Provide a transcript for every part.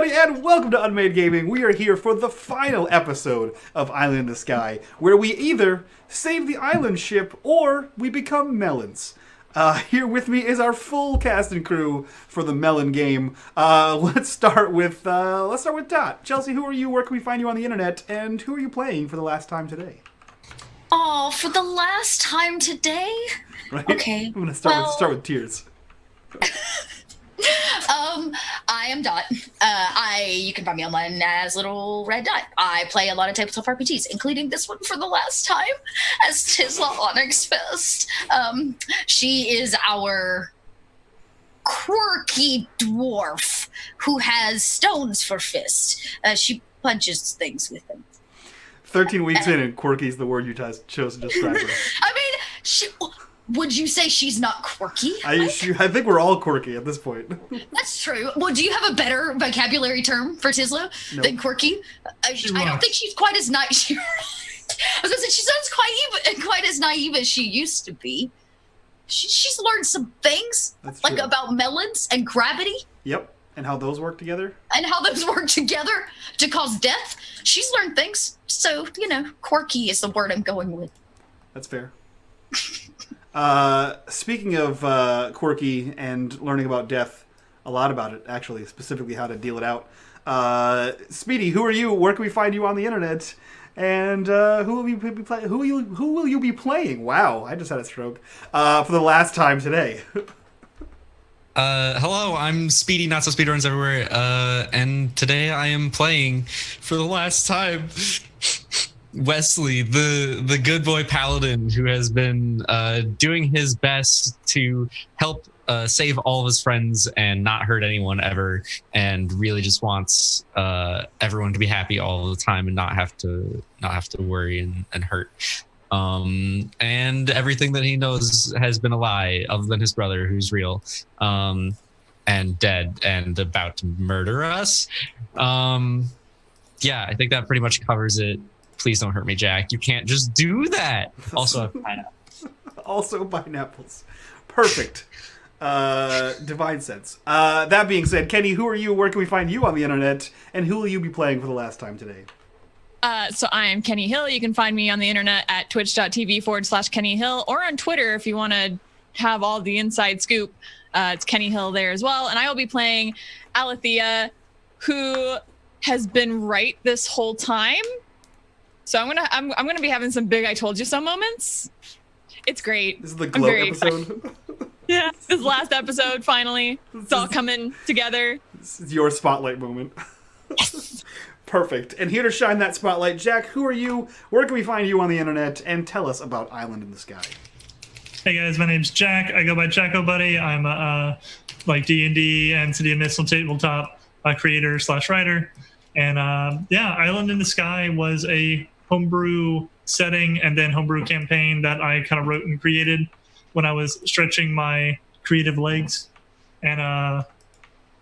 everybody, and welcome to unMadeGaming. We are here for the final episode of Island in the Sky, where we either save the island ship or we become melons. Here with me is our full cast and crew for the melon game. Let's start with Dot. Chelsea, who are you? Where can we find you on the internet? And who are you playing for the last time today? Oh, for the last time today? Right? Okay. I'm gonna start with tears. I am Dot. You can find me online as Little Red Dot. I play a lot of tabletop RPGs, including this one for the last time as Tisla Onyx Fist. She is our quirky dwarf who has stones for fists. She punches things with them. 13 weeks in, and quirky is the word you chose to describe her. I mean, would you say she's not quirky? I think we're all quirky at this point. That's true. Well, do you have a better vocabulary term for Tisla than quirky? I don't think she's quite as nice. I was gonna say she sounds quite as naive as she used to be. She's learned some things, like about melons and gravity. Yep, and how those work together. And how those work together to cause death. She's learned things, so quirky is the word I'm going with. That's fair. Speaking of quirky and learning about death, a lot about it actually, specifically how to deal it out. Speedy, who are you? Where can we find you on the internet? And who will you be playing? Wow, I just had a stroke. For the last time today. Hello, I'm Speedy, not so speedruns everywhere. And today I am playing for the last time Wesley, the good boy paladin who has been doing his best to help save all of his friends and not hurt anyone ever, and really just wants everyone to be happy all the time and not have to worry and hurt. And everything that he knows has been a lie, other than his brother, who's real, and dead and about to murder us. Yeah, I think that pretty much covers it. Please don't hurt me, Jack. You can't just do that. Also, pineapples. Also pineapples. Perfect. Divine sense. That being said, Kenny, who are you? Where can we find you on the internet? And who will you be playing for the last time today? So I am Kenny Hill. You can find me on the internet at twitch.tv/Kenny Hill, or on Twitter if you want to have all the inside scoop. It's Kenny Hill there as well. And I will be playing Alethea, who has been right this whole time. So I'm gonna be having some big I told you so moments. It's great. This is the glow episode. Yeah, this last episode finally. It's all coming together. This is your spotlight moment. Yes. Perfect. And here to shine that spotlight, Jack, who are you? Where can we find you on the internet? And tell us about Island in the Sky. Hey guys, my name's Jack. I go by Jacko Buddy. I'm a D&D and City of Mist tabletop creator/writer. And Island in the Sky was a homebrew setting and then homebrew campaign that I kind of wrote and created when I was stretching my creative legs. And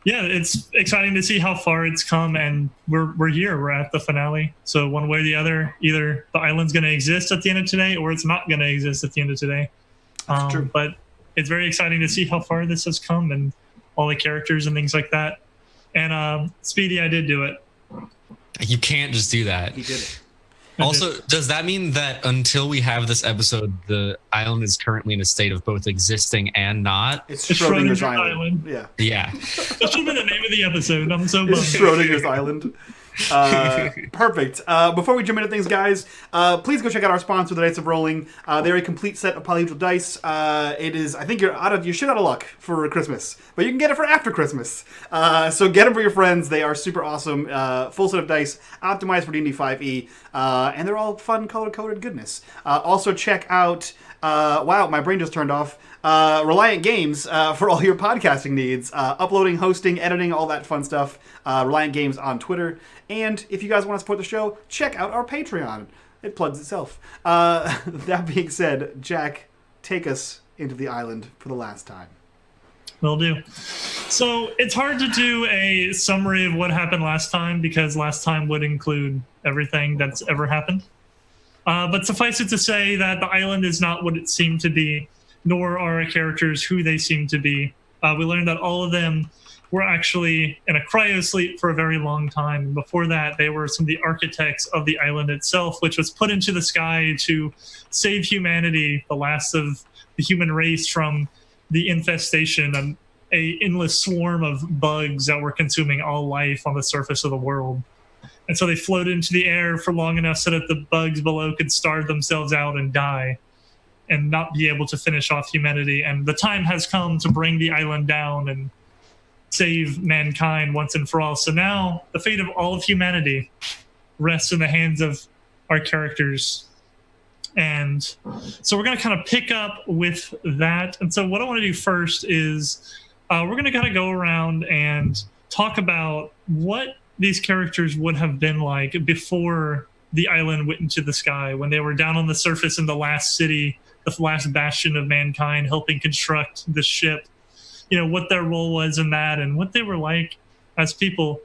it's exciting to see how far it's come, and we're here. We're at the finale. So one way or the other, either the island's going to exist at the end of today, or it's not going to exist at the end of today. True. But it's very exciting to see how far this has come and all the characters and things like that. And Speedy, I did do it. You can't just do that. He did it. Also, does that mean that until we have this episode, the island is currently in a state of both existing and not? It's Schrodinger's Island. Yeah. Yeah. That should have been the name of the episode. I'm so bummed. It's Schrodinger's Island. Perfect. Before we jump into things, guys, please go check out our sponsor, the Dice of Rolling. They're a complete set of polyhedral dice. It is, I think you're out of luck for Christmas, but you can get it for after Christmas. So get them for your friends. They are super awesome. Full set of dice, optimized for D&D 5e, and they're all fun, color-coded goodness. Also check out, wow, my brain just turned off. Reliant Games for all your podcasting needs. Uploading, hosting, editing, all that fun stuff. Reliant Games on Twitter. And if you guys want to support the show, check out our Patreon. It plugs itself. That being said, Jack, take us into the island for the last time. Will do. So it's hard to do a summary of what happened last time, because last time would include everything that's ever happened. But suffice it to say that the island is not what it seemed to be, nor are our characters who they seem to be. We learned that all of them were actually in a cryosleep for a very long time. And before that, they were some of the architects of the island itself, which was put into the sky to save humanity, the last of the human race, from the infestation and a endless swarm of bugs that were consuming all life on the surface of the world. And so they floated into the air for long enough so that the bugs below could starve themselves out and die and not be able to finish off humanity. And the time has come to bring the island down and save mankind once and for all. So now the fate of all of humanity rests in the hands of our characters. And so we're going to kind of pick up with that. And so what I want to do first is we're going to kind of go around and talk about what these characters would have been like before the island went into the sky, when they were down on the surface in the last city, the last bastion of mankind, helping construct the ship, what their role was in that and what they were like as people.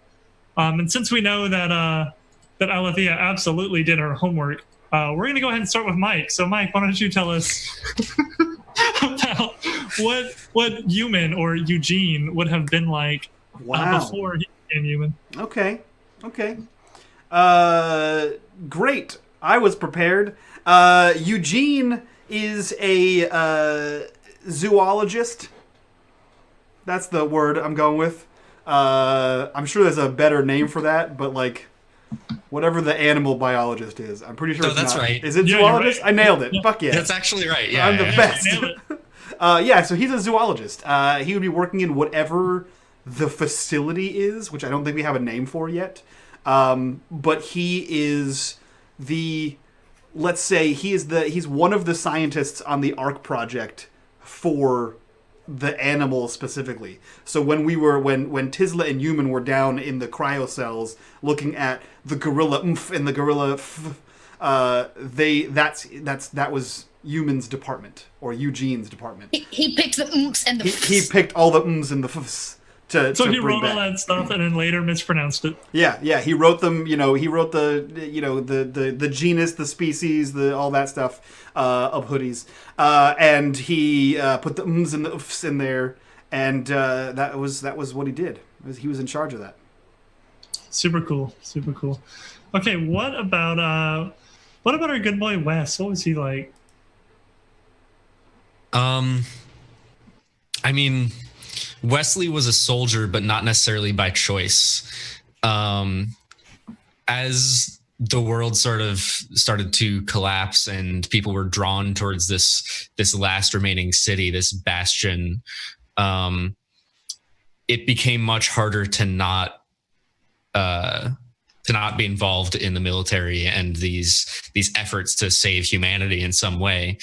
And since we know that Alethea absolutely did her homework, we're going to go ahead and start with Mike. So Mike, why don't you tell us about what human or Eugene would have been like before he became human. Okay. Great. I was prepared. Eugene is a zoologist. That's the word I'm going with. I'm sure there's a better name for that, but like whatever the animal biologist is, I'm pretty sure it's that's not. Right. Is it zoologist? Right. I nailed it. Yeah. Fuck yeah. That's actually right. Yeah. I'm the best. So he's a zoologist. He would be working in whatever the facility is, which I don't think we have a name for yet. But he is he's one of the scientists on the ARC project for the animals specifically. So when Tisla and Human were down in the cryo cells looking at the gorilla and the gorilla that was Human's department, or Eugene's department. He picked the and the he picked all the and the So he wrote all that stuff and then later mispronounced it. Yeah. He wrote them. He wrote the genus, the species, all that stuff of hoodies, and he put the and the in there, and that was what he did. He was in charge of that. Super cool. Okay, what about our good boy Wes? What was he like? I mean, Wesley was a soldier, but not necessarily by choice. As the world sort of started to collapse and people were drawn towards this last remaining city, this bastion, it became much harder to not be involved in the military and these efforts to save humanity in some way.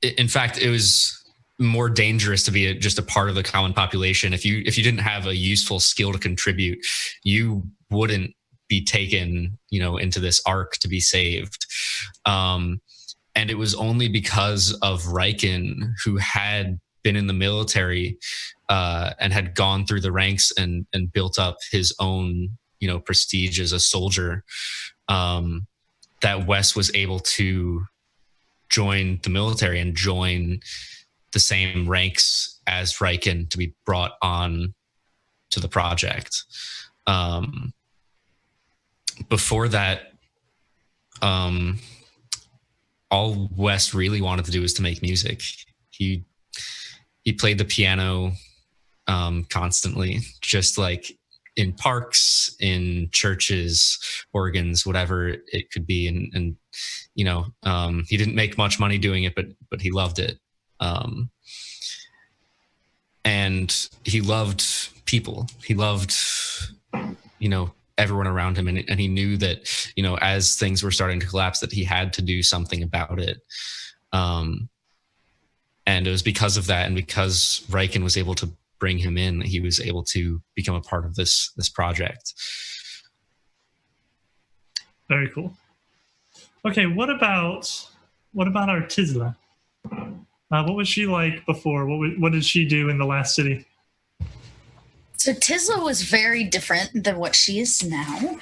In fact, it was more dangerous to be just a part of the common population. If you didn't have a useful skill to contribute, you wouldn't be taken, into this arc to be saved. And it was only because of Riken, who had been in the military and had gone through the ranks and built up his own, prestige as a soldier, that Wes was able to join the military and join the same ranks as Riken to be brought on to the project. Before that, all Wes really wanted to do was to make music. He played the piano constantly, just like in parks, in churches, organs, whatever it could be. And he didn't make much money doing it, but he loved it. And he loved people. He loved, everyone around him. And he knew that, as things were starting to collapse, that he had to do something about it. And it was because of that, and because Riken was able to bring him in, he was able to become a part of this project. Very cool. Okay, what about our Tisla? What was she like before? What did she do in the last city? So Tisla was very different than what she is now.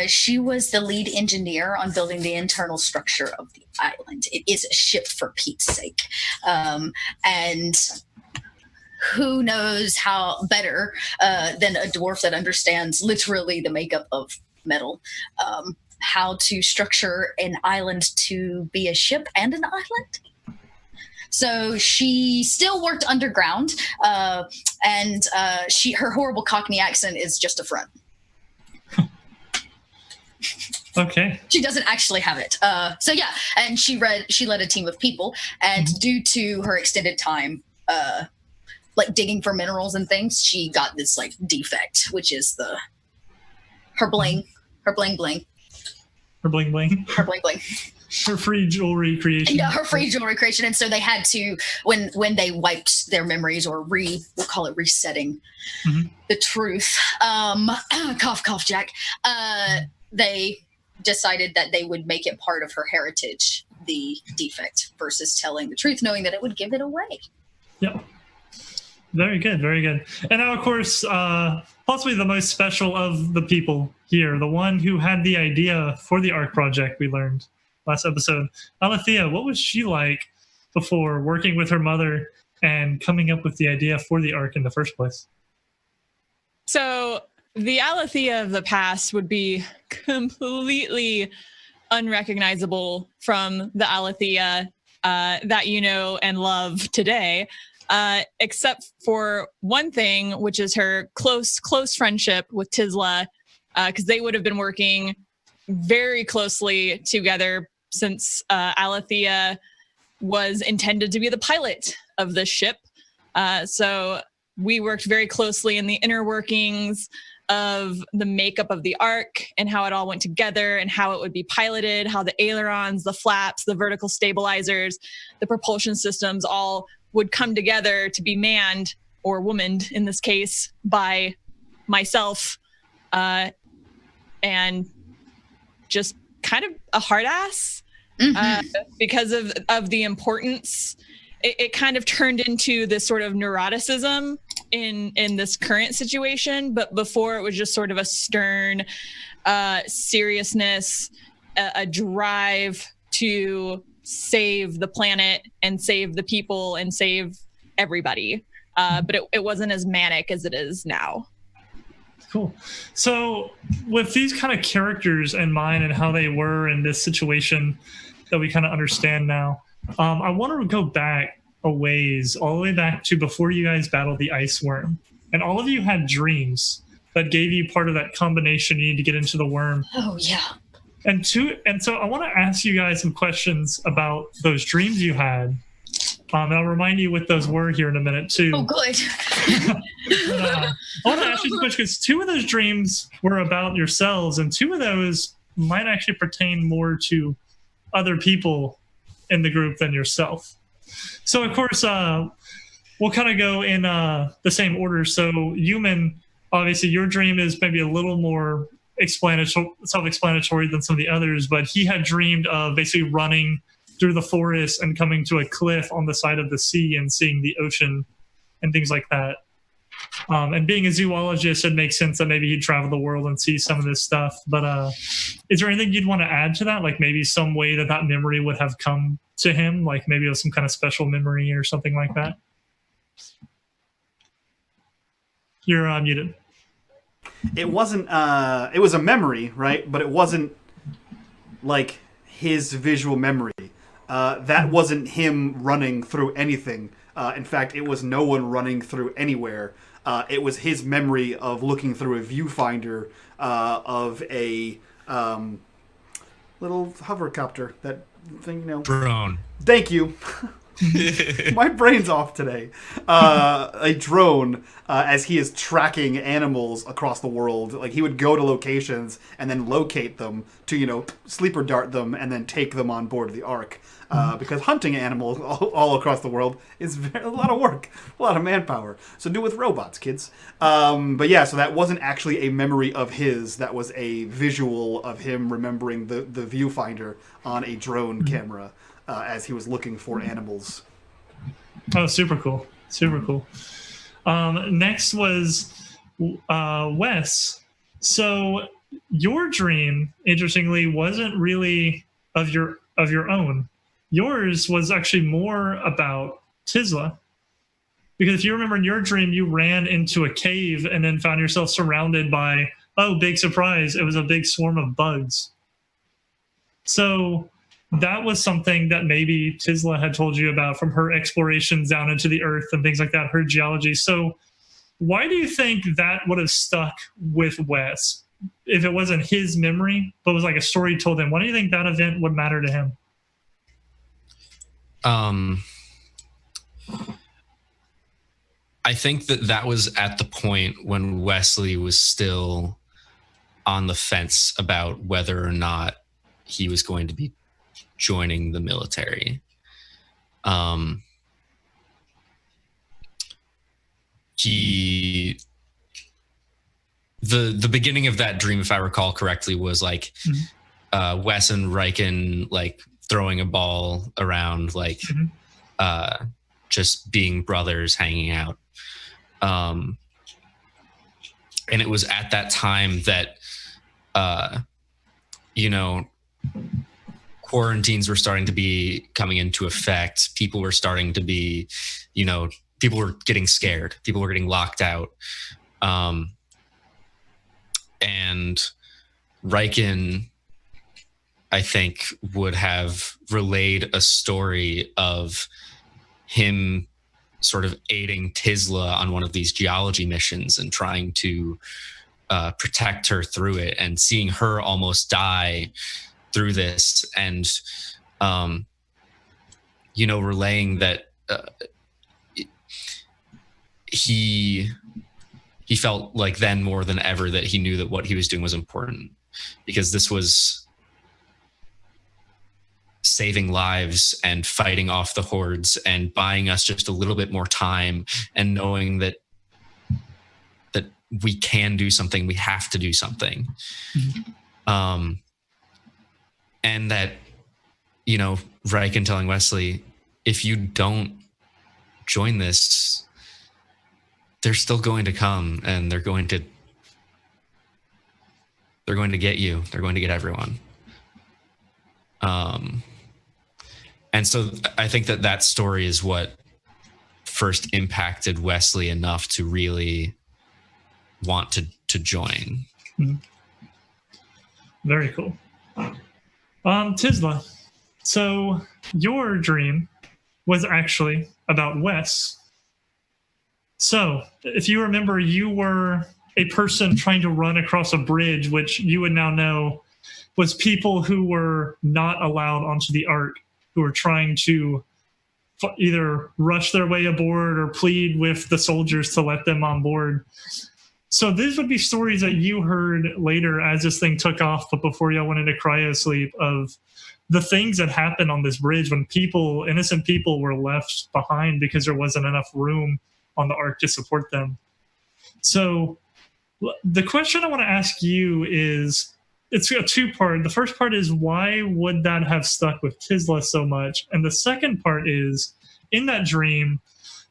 She was the lead engineer on building the internal structure of the island. It is a ship, for Pete's sake. And who knows how better than a dwarf that understands literally the makeup of metal, how to structure an island to be a ship and an island. So she still worked underground, and her horrible Cockney accent is just a front. Okay. She doesn't actually have it. So yeah, and she led a team of people, and due to her extended time, like digging for minerals and things, she got this like defect, which is her bling bling. Her bling bling. Her bling bling. Her free jewelry creation. Yeah, her free jewelry creation. And so they had to, when they wiped their memories, or we'll call it resetting the truth. Cough, cough, Jack. They decided that they would make it part of her heritage, the defect, versus telling the truth, knowing that it would give it away. Yep. Very good, very good. And now, of course, possibly the most special of the people here, the one who had the idea for the ARC project we learned last episode. Alethea, what was she like before working with her mother and coming up with the idea for the ARC in the first place? So the Alethea of the past would be completely unrecognizable from the Alethea that you know and love today, except for one thing, which is her close friendship with Tisla, because they would have been working very closely together since Alethea was intended to be the pilot of the ship. So we worked very closely in the inner workings of the makeup of the ARC and how it all went together and how it would be piloted, how the ailerons, the flaps, the vertical stabilizers, the propulsion systems all would come together to be manned, or womaned in this case, by myself, and just kind of a hard ass because of the importance. It kind of turned into this sort of neuroticism in this current situation, but before it was just sort of a stern seriousness, a drive to save the planet and save the people and save everybody. But it wasn't as manic as it is now. Cool. So with these kind of characters in mind and how they were in this situation that we kind of understand now, I want to go back a ways, all the way back to before you guys battled the ice worm. And all of you had dreams that gave you part of that combination you need to get into the worm. Oh, yeah. And so I want to ask you guys some questions about those dreams you had. And I'll remind you what those were here in a minute, too. Oh, good. I want to ask you some questions, because 2 of those dreams were about yourselves, and 2 of those might actually pertain more to other people in the group than yourself. So, of course, we'll kind of go in the same order. So, Yuman, obviously, your dream is maybe a little more self-explanatory than some of the others, but he had dreamed of basically running through the forest and coming to a cliff on the side of the sea and seeing the ocean and things like that. And being a zoologist, it makes sense that maybe he'd travel the world and see some of this stuff. But is there anything you'd want to add to that? Like maybe some way that memory would have come to him? Like maybe it was some kind of special memory or something like that? You're muted. It wasn't, it was a memory, right? But it wasn't like his visual memory. That wasn't him running through anything. In fact, it was no one running through anywhere. It was his memory of looking through a viewfinder of a little hovercopter. That thing, you know. Drone. Thank you. My brain's off today. A drone, as he is tracking animals across the world. Like, he would go to locations and then locate them to, you know, sleeper dart them and then take them on board the Ark. Because hunting animals all across the world is a lot of work, a lot of manpower. So do it with robots, kids. But yeah, so that wasn't actually a memory of his. That was a visual of him remembering the viewfinder on a drone camera as he was looking for animals. Oh, super cool. Super cool. Next was Wes. So your dream, interestingly, wasn't really of your own. Yours was actually more about Tisla. Because if you remember in your dream, you ran into a cave and then found yourself surrounded by, oh, big surprise, it was a big swarm of bugs. So that was something that maybe Tisla had told you about from her explorations down into the earth and things like that, her geology. So why do you think that would have stuck with Wes if it wasn't his memory, but was like a story told him? Why do you think that event would matter to him? I think that was at the point when Wesley was still on the fence about whether or not he was going to be joining the military. The beginning of that dream, if I recall correctly, was like Wes and Riken like throwing a ball around, like just being brothers hanging out. And it was at that time that quarantines were starting to be coming into effect. People were starting to be, people were getting scared. People were getting locked out. And Riken, I think, would have relayed a story of him sort of aiding Tisla on one of these geology missions and trying to protect her through it, and seeing her almost die through this, and relaying that he felt like then more than ever that he knew that what he was doing was important, because this was saving lives and fighting off the hordes and buying us just a little bit more time, and knowing that we can do something, we have to do something. And that, Riken telling Wesley, if you don't join this, they're still going to come, and they're going to get you. They're going to get everyone. And so I think that story is what first impacted Wesley enough to really want to join. Very cool. Tisla, so your dream was actually about Wes. So if you remember, you were a person trying to run across a bridge, which you would now know was people who were not allowed onto the Ark, who were trying to either rush their way aboard or plead with the soldiers to let them on board. So these would be stories that you heard later as this thing took off, but before y'all went into cryosleep, of the things that happened on this bridge when innocent people were left behind because there wasn't enough room on the Ark to support them. So the question I want to ask you is, it's a two-part. The first part is, why would that have stuck with Tisla so much? And the second part is, in that dream,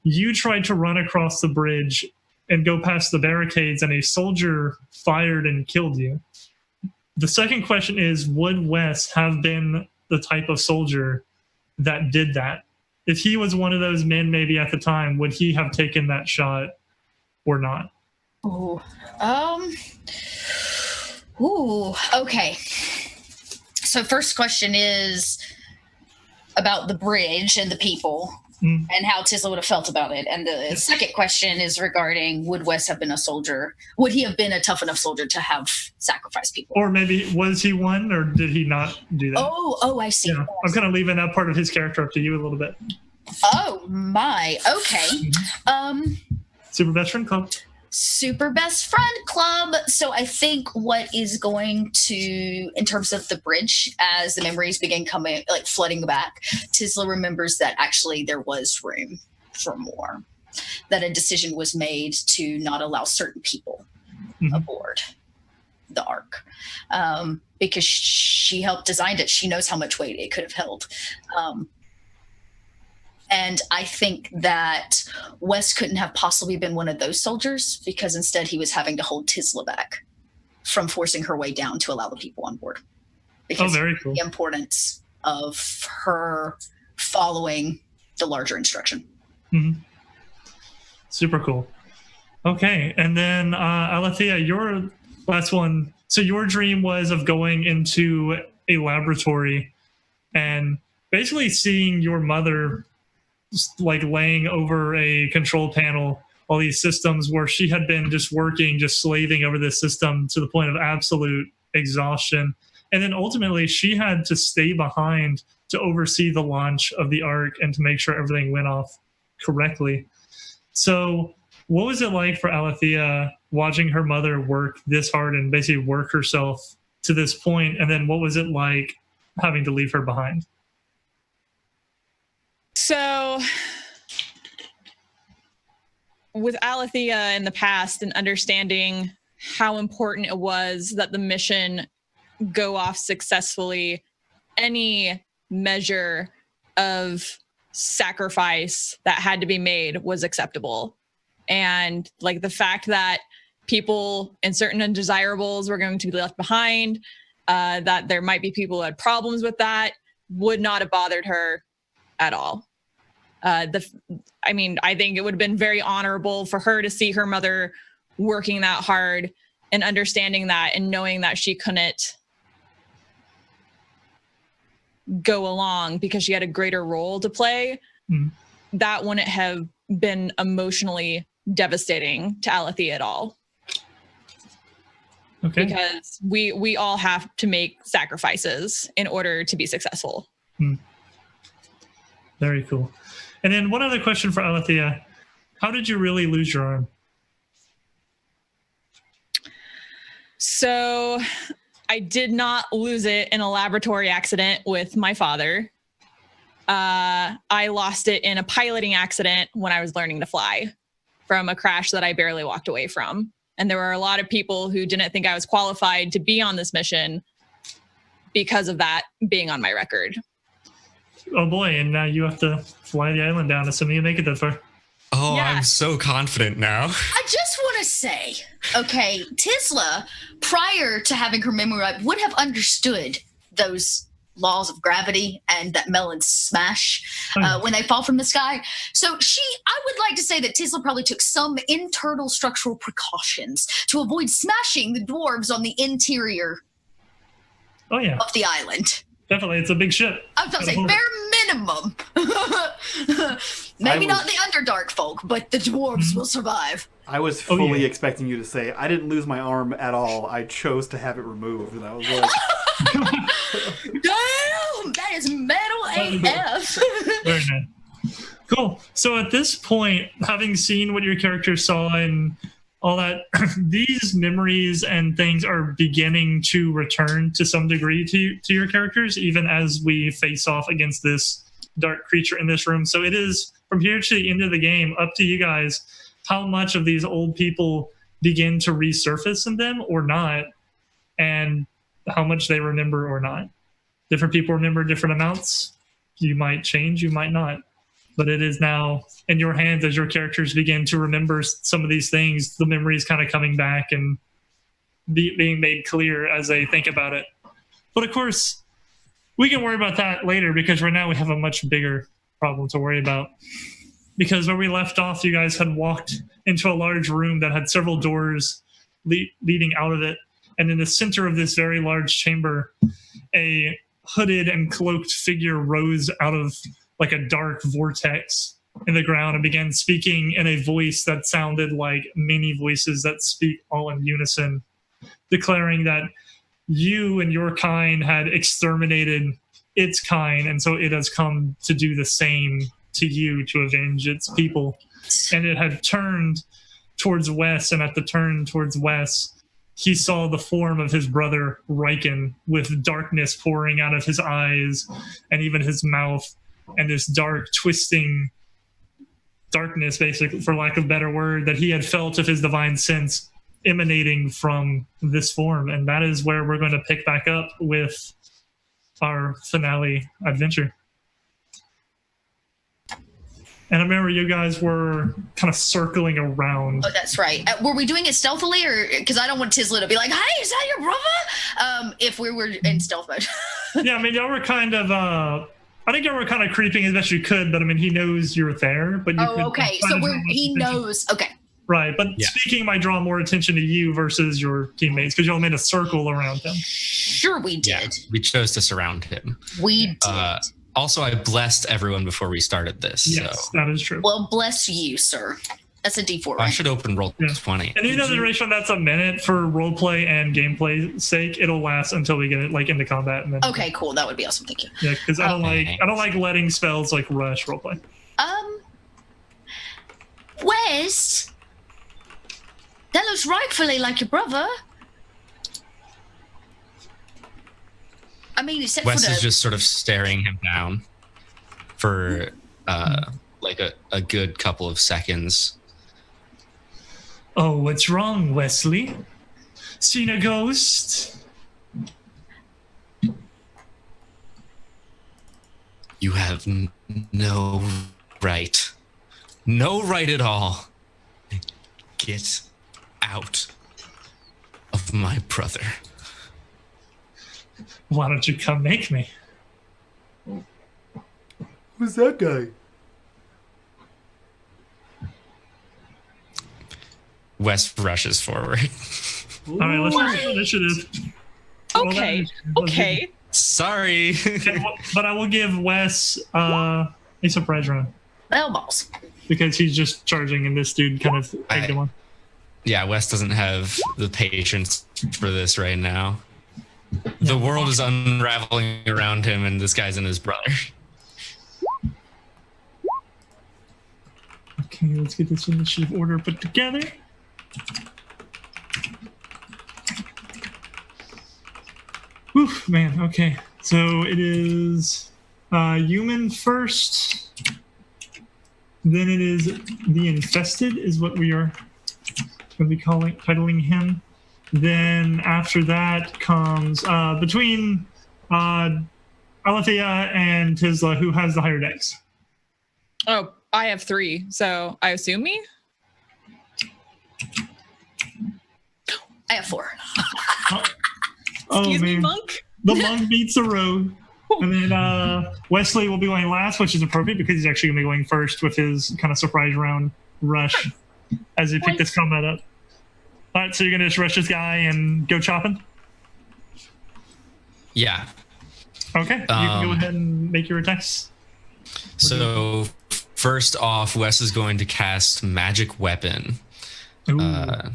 you tried to run across the bridge and go past the barricades, and a soldier fired and killed you. The second question is, would Wes have been the type of soldier that did that? If he was one of those men maybe at the time, would he have taken that shot or not? Okay. So first question is about the bridge and the people. And how Tisla would have felt about it. And the second question is regarding, would Wes have been a soldier? Would he have been a tough enough soldier to have sacrificed people? Or maybe, was he one, or did he not do that? Oh, I see. Yeah. I'm kind of leaving that part of his character up to you a little bit. Oh, my. Okay. Super Best Friend Club. Super Best Friend Club. So I think what is going to, in terms of the bridge, as the memories begin coming, like flooding back, Tisla remembers that actually there was room for more, that a decision was made to not allow certain people aboard the Ark, because she helped design it. She knows how much weight it could have held. And I think that Wes couldn't have possibly been one of those soldiers, because instead he was having to hold Tisla back from forcing her way down to allow the people on board. Because very cool. The importance of her following the larger instruction. Super cool. Okay, and then Alethea, your last one. So your dream was of going into a laboratory and basically seeing your mother just like laying over a control panel, all these systems where she had been just working, just slaving over this system to the point of absolute exhaustion. And then ultimately she had to stay behind to oversee the launch of the Ark and to make sure everything went off correctly. So what was it like for Alethea watching her mother work this hard and basically work herself to this point? And then what was it like having to leave her behind? So with Alethea in the past and understanding how important it was that the mission go off successfully, any measure of sacrifice that had to be made was acceptable. And like the fact that people and certain undesirables were going to be left behind, that there might be people who had problems with that, would not have bothered her at all. I think it would have been very honorable for her to see her mother working that hard and understanding that and knowing that she couldn't go along because she had a greater role to play. That wouldn't have been emotionally devastating to Alethea at all. Okay. Because we all have to make sacrifices in order to be successful. Very cool. And then one other question for Alethea. How did you really lose your arm? So I did not lose it in a laboratory accident with my father. I lost it in a piloting accident when I was learning to fly from a crash that I barely walked away from. And there were a lot of people who didn't think I was qualified to be on this mission because of that being on my record. Oh boy, and now you have to fly the island down, assuming you make it that far. Oh, Yeah. I'm so confident now. I just want to say, okay, Tisla, prior to having her memory wipe, would have understood those laws of gravity and that melons smash when they fall from the sky. So I would like to say that Tisla probably took some internal structural precautions to avoid smashing the dwarves on the interior Oh yeah, of the island. definitely. It's a big ship. I was about to say bare minimum. Maybe not the Underdark folk, but the dwarves will survive. I was fully expecting you to say, I didn't lose my arm at all. I chose to have it removed. And I was like... Damn! That is metal AF. Very nice. Cool. So at this point, having seen what your character saw and all that, these memories and things are beginning to return to some degree to your characters, even as we face off against this dark creature in this room. So it is, from here to the end of the game, up to you guys how much of these old people begin to resurface in them or not, and how much they remember or not. Different people remember different amounts. You might change, you might not. But it is now in your hands as your characters begin to remember some of these things, the memories kind of coming back and being made clear as they think about it. But of course, we can worry about that later, because right now we have a much bigger problem to worry about. Because where we left off, you guys had walked into a large room that had several doors leading out of it. And in the center of this very large chamber, a hooded and cloaked figure rose out of like a dark vortex in the ground and began speaking in a voice that sounded like many voices that speak all in unison, declaring that you and your kind had exterminated its kind, and so it has come to do the same to you, to avenge its people. And it had turned towards west, and at the turn towards west, he saw the form of his brother Riken, with darkness pouring out of his eyes and even his mouth, and this dark, twisting darkness, basically, for lack of a better word, that he had felt of his divine sense emanating from this form. And that is where we're going to pick back up with our finale adventure. And I remember you guys were kind of circling around. Oh, that's right. Were we doing it stealthily, or because I don't want Tisla to be like, "Hey, is that your brother?" If we were in stealth mode. Yeah, I mean, y'all were kind of. I think you were kind of creeping as best you could, but I mean, he knows you're there. But you could okay. So he knows. Okay. Right, but speaking might draw more attention to you versus your teammates because you all made a circle around him. Sure, we did. Yeah, we chose to surround him. We did. Also, I blessed everyone before we started this. Yes, that is true. Well, bless you, sir. That's a D4. Right? I should open roll 20. And even though the duration that's a minute for roleplay and gameplay sake, it'll last until we get it like into combat. And then, okay, cool. That would be awesome. Thank you. Yeah, because I don't like letting spells like rush roleplay. Wes, that looks rightfully like your brother. I mean, except Wes for is just sort of staring him down for like a good couple of seconds. Oh, what's wrong, Wesley? Seen a ghost? You have no right. No right at all. Get out of my brother. Why don't you come make me? Who's that guy? Wes rushes forward. All right, let's do initiative. Okay. Sorry. But I will give Wes a surprise round. well, balls. Because he's just charging and this dude kind of egged him on. Yeah, Wes doesn't have the patience for this right now. The world is unraveling around him and this guy's in his brother. Okay, let's get this initiative order put together. Oof, man, okay. So it is human first. Then it is the infested is what we are going to be titling him. Then after that comes between Alethea and Tisla, who has the higher dex. Oh, I have 3, so I assume me? I have 4. Excuse me, man. monk? The monk beats the rogue. And then Wesley will be going last, which is appropriate because he's actually going to be going first with his kind of surprise round rush as he picked this combat up. All right, so you're going to just rush this guy and go chopping? Yeah. Okay, you can go ahead and make your attacks. So first off, Wes is going to cast Magic Weapon. And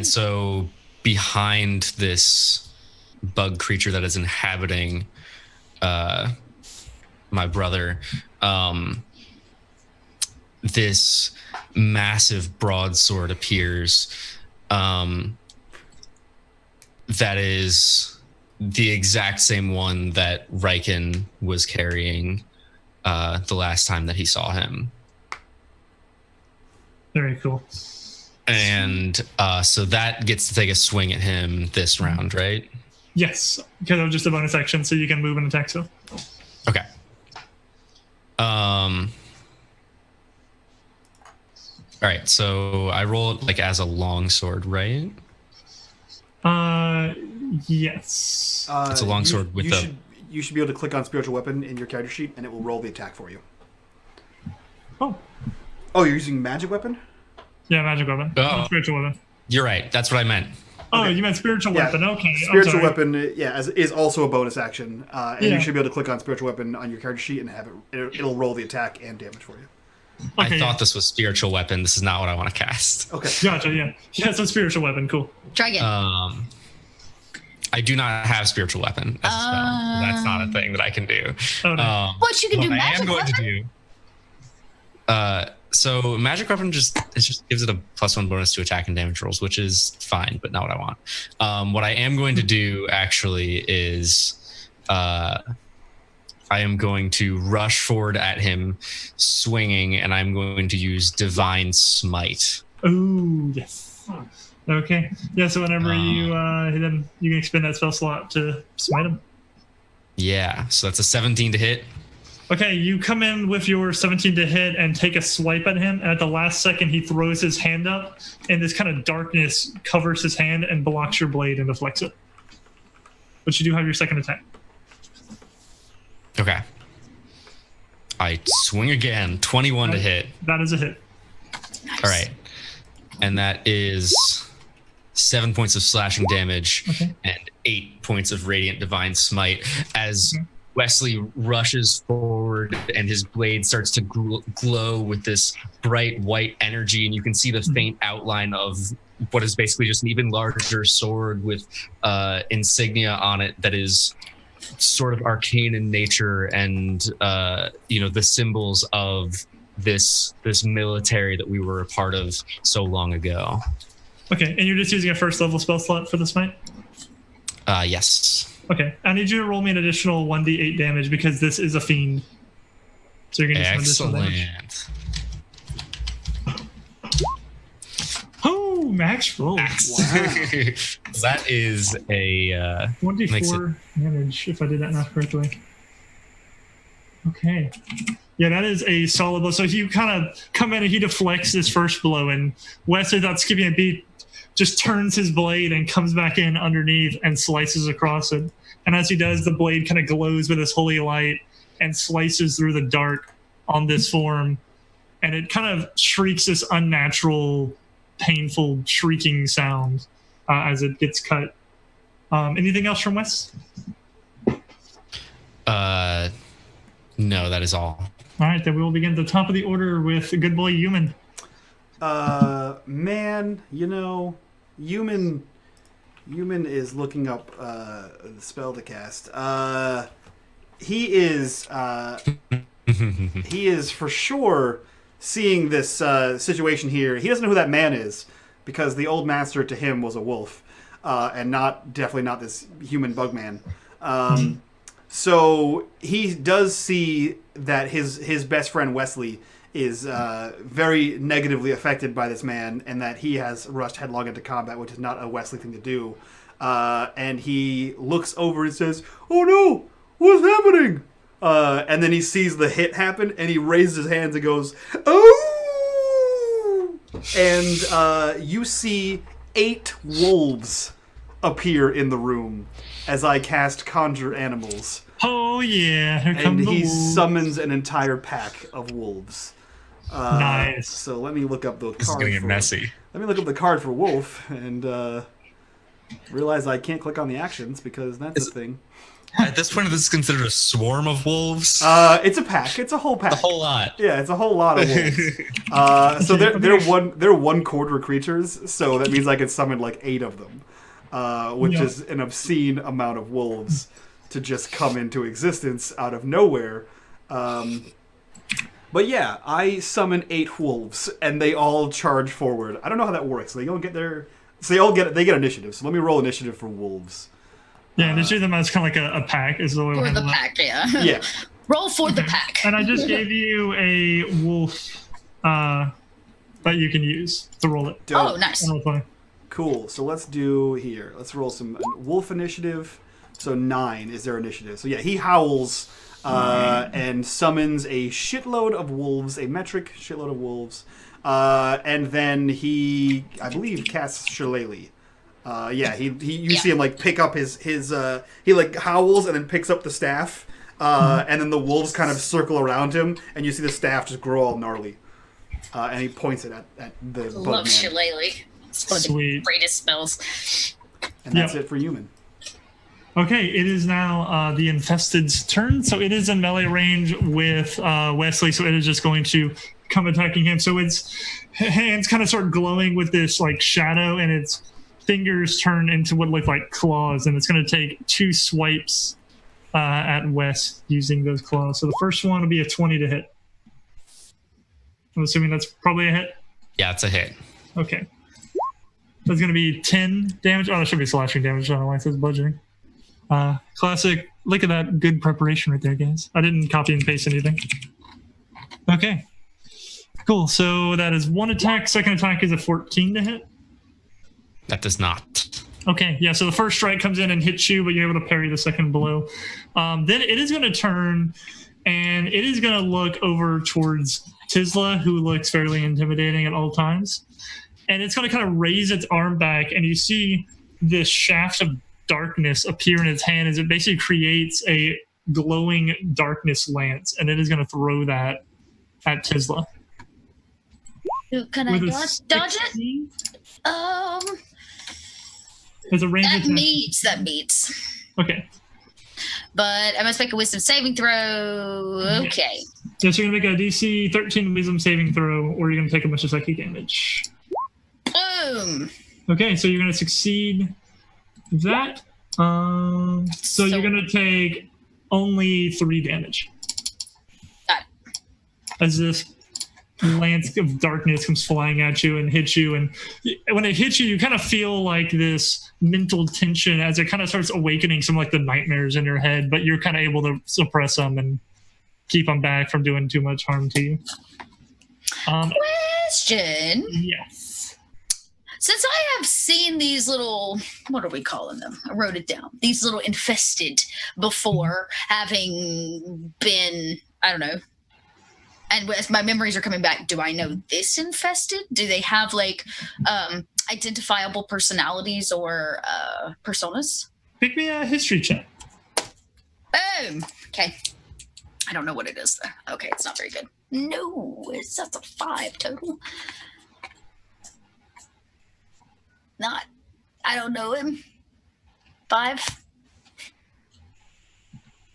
so behind this bug creature that is inhabiting my brother, this massive broadsword appears that is the exact same one that Riken was carrying the last time that he saw him. Very cool. And so that gets to take a swing at him this round, right? Yes, because of just a bonus action, so you can move and attack. So, okay. All right. So I roll it like as a longsword, right? Yes. It's a longsword with the. You should be able to click on spiritual weapon in your character sheet, and it will roll the attack for you. Oh, you're using magic weapon? Yeah, magic weapon. Oh. Spiritual weapon. You're right. That's what I meant. Oh, Okay. you meant spiritual weapon. Okay. Spiritual weapon, is also a bonus action, and you should be able to click on spiritual weapon on your character sheet and have it'll roll the attack and damage for you. Okay, I thought this was spiritual weapon. This is not what I want to cast. Okay. Gotcha. Yeah. Yeah. So spiritual weapon. Cool. Try again. I do not have spiritual weapon as a spell. That's not a thing that I can do. Oh, no. What you can do? I Magic am going weapon? to do. So magic weapon just gives it a +1 bonus to attack and damage rolls, which is fine, but not what I want. What I am going to do actually is I am going to rush forward at him, swinging, and I'm going to use Divine Smite. Oh, yes. Okay. Yeah. So whenever you hit him, you can expend that spell slot to smite him. Yeah. So that's a 17 to hit. Okay, you come in with your 17 to hit and take a swipe at him, and at the last second, he throws his hand up, and this kind of darkness covers his hand and blocks your blade and deflects it. But you do have your second attack. I swing again. 21 to hit. That is a hit. Nice. All right. And that is 7 points of slashing damage and 8 points of radiant divine smite as Wesley rushes forward and his blade starts to glow with this bright white energy, and you can see the faint outline of what is basically just an even larger sword with insignia on it that is sort of arcane in nature, and the symbols of this military that we were a part of so long ago. Okay, and you're just using a first level spell slot for the smite? Yes. Okay, I need you to roll me an additional 1d8 damage because this is a fiend. So you're going to do some additional damage. Oh, max roll. Max. Wow. That is a 1d4 damage, if I did that math correctly. Okay. Yeah, that is a solid blow. So you kind of come in and he deflects this first blow, and Wes, without skipping a beat, just turns his blade and comes back in underneath and slices across it. And as he does, the blade kind of glows with this holy light and slices through the dark on this form. And it kind of shrieks this unnatural, painful shrieking sound as it gets cut. Anything else from Wes? No, that is all. All right, then we will begin at the top of the order with good boy Human. Man, Human is looking up the spell to cast. He is for sure seeing this situation here. He doesn't know who that man is because the old master to him was a wolf, and definitely not this human bug man. So he does see that his best friend Wesley is very negatively affected by this man, and that he has rushed headlong into combat, which is not a Wesley thing to do. And he looks over and says, "Oh no, what's happening?" And then he sees the hit happen, and he raises his hands and goes, "Oh!" And you see 8 wolves appear in the room as I cast Conjure Animals. Oh yeah, here come and the he wolves. Summons an entire pack of wolves. Nice. So let me look up the card. This is gonna get messy. Let me look up the card for wolf and realize I can't click on the actions because that's a thing. At this point, this is considered a swarm of wolves. It's a pack. It's a whole pack. A whole lot. Yeah, it's a whole lot of wolves. So they're 1/4 creatures. So that means I can summon like 8 of them, which is an obscene amount of wolves to just come into existence out of nowhere. But yeah, I summon 8 wolves, and they all charge forward. I don't know how that works. They all get they get initiative. So let me roll initiative for wolves. Yeah, and treat them as kind of like a pack is the way For the pack, yeah. Yeah. Roll for the pack. And I just gave you a wolf that you can use to roll it. Dope. Oh, nice. Cool. So let's do here. Let's roll some wolf initiative. So 9 is their initiative. So yeah, he howls and summons a shitload of wolves, a metric shitload of wolves. And then he, I believe, casts Shillelagh. You see him like pick up his he like howls and then picks up the staff, and then the wolves kind of circle around him, and you see the staff just grow all gnarly, and he points it at the bug Love man. Shillelagh. It's one of the greatest spells. And that's it for Human. Okay, it is now the Infested's turn, so it is in melee range with Wesley, so it is just going to come attacking him. So its hands kind of start glowing with this like shadow, and its fingers turn into what look like claws, and it's going to take 2 swipes at Wes using those claws. So the first one will be a 20 to hit. I'm assuming that's probably a hit. Yeah, it's a hit. Okay. That's going to be 10 damage. Oh, that should be slashing damage. I don't know why it says bludgeoning. Classic. Look at that. Good preparation right there, guys. I didn't copy and paste anything. Okay. Cool. So that is 1 attack. Second attack is a 14 to hit. That does not. Okay, yeah, so the first strike comes in and hits you, but you're able to parry the second blow. Then it is going to turn, and it is going to look over towards Tisla, who looks fairly intimidating at all times. And it's going to kind of raise its arm back, and you see this shaft of darkness appear in its hand as it basically creates a glowing darkness lance, and it is going to throw that at Tisla. Can I dodge it? There's a range that attack. meets. Okay. But I must make a wisdom saving throw. Okay. So you're going to make a DC 13 wisdom saving throw, or you're going to take a bunch of psychic damage. Boom. Okay, so you're going to succeed that. So you're going to take only 3 damage. Got it. As this lance of darkness comes flying at you and hits you, and when it hits you, you kind of feel like this mental tension as it kind of starts awakening some like the nightmares in your head, but you're kind of able to suppress them and keep them back from doing too much harm to you. Question. Yes. Since I have seen these little, what are we calling them? I wrote it down. These little infested before, having been, I don't know. And as my memories are coming back, do I know this infested? Do they have like identifiable personalities or personas? Pick me a history check. Boom. Okay. I don't know what it is though. Okay, it's not very good. No, that's a 5 total. I don't know him. 5.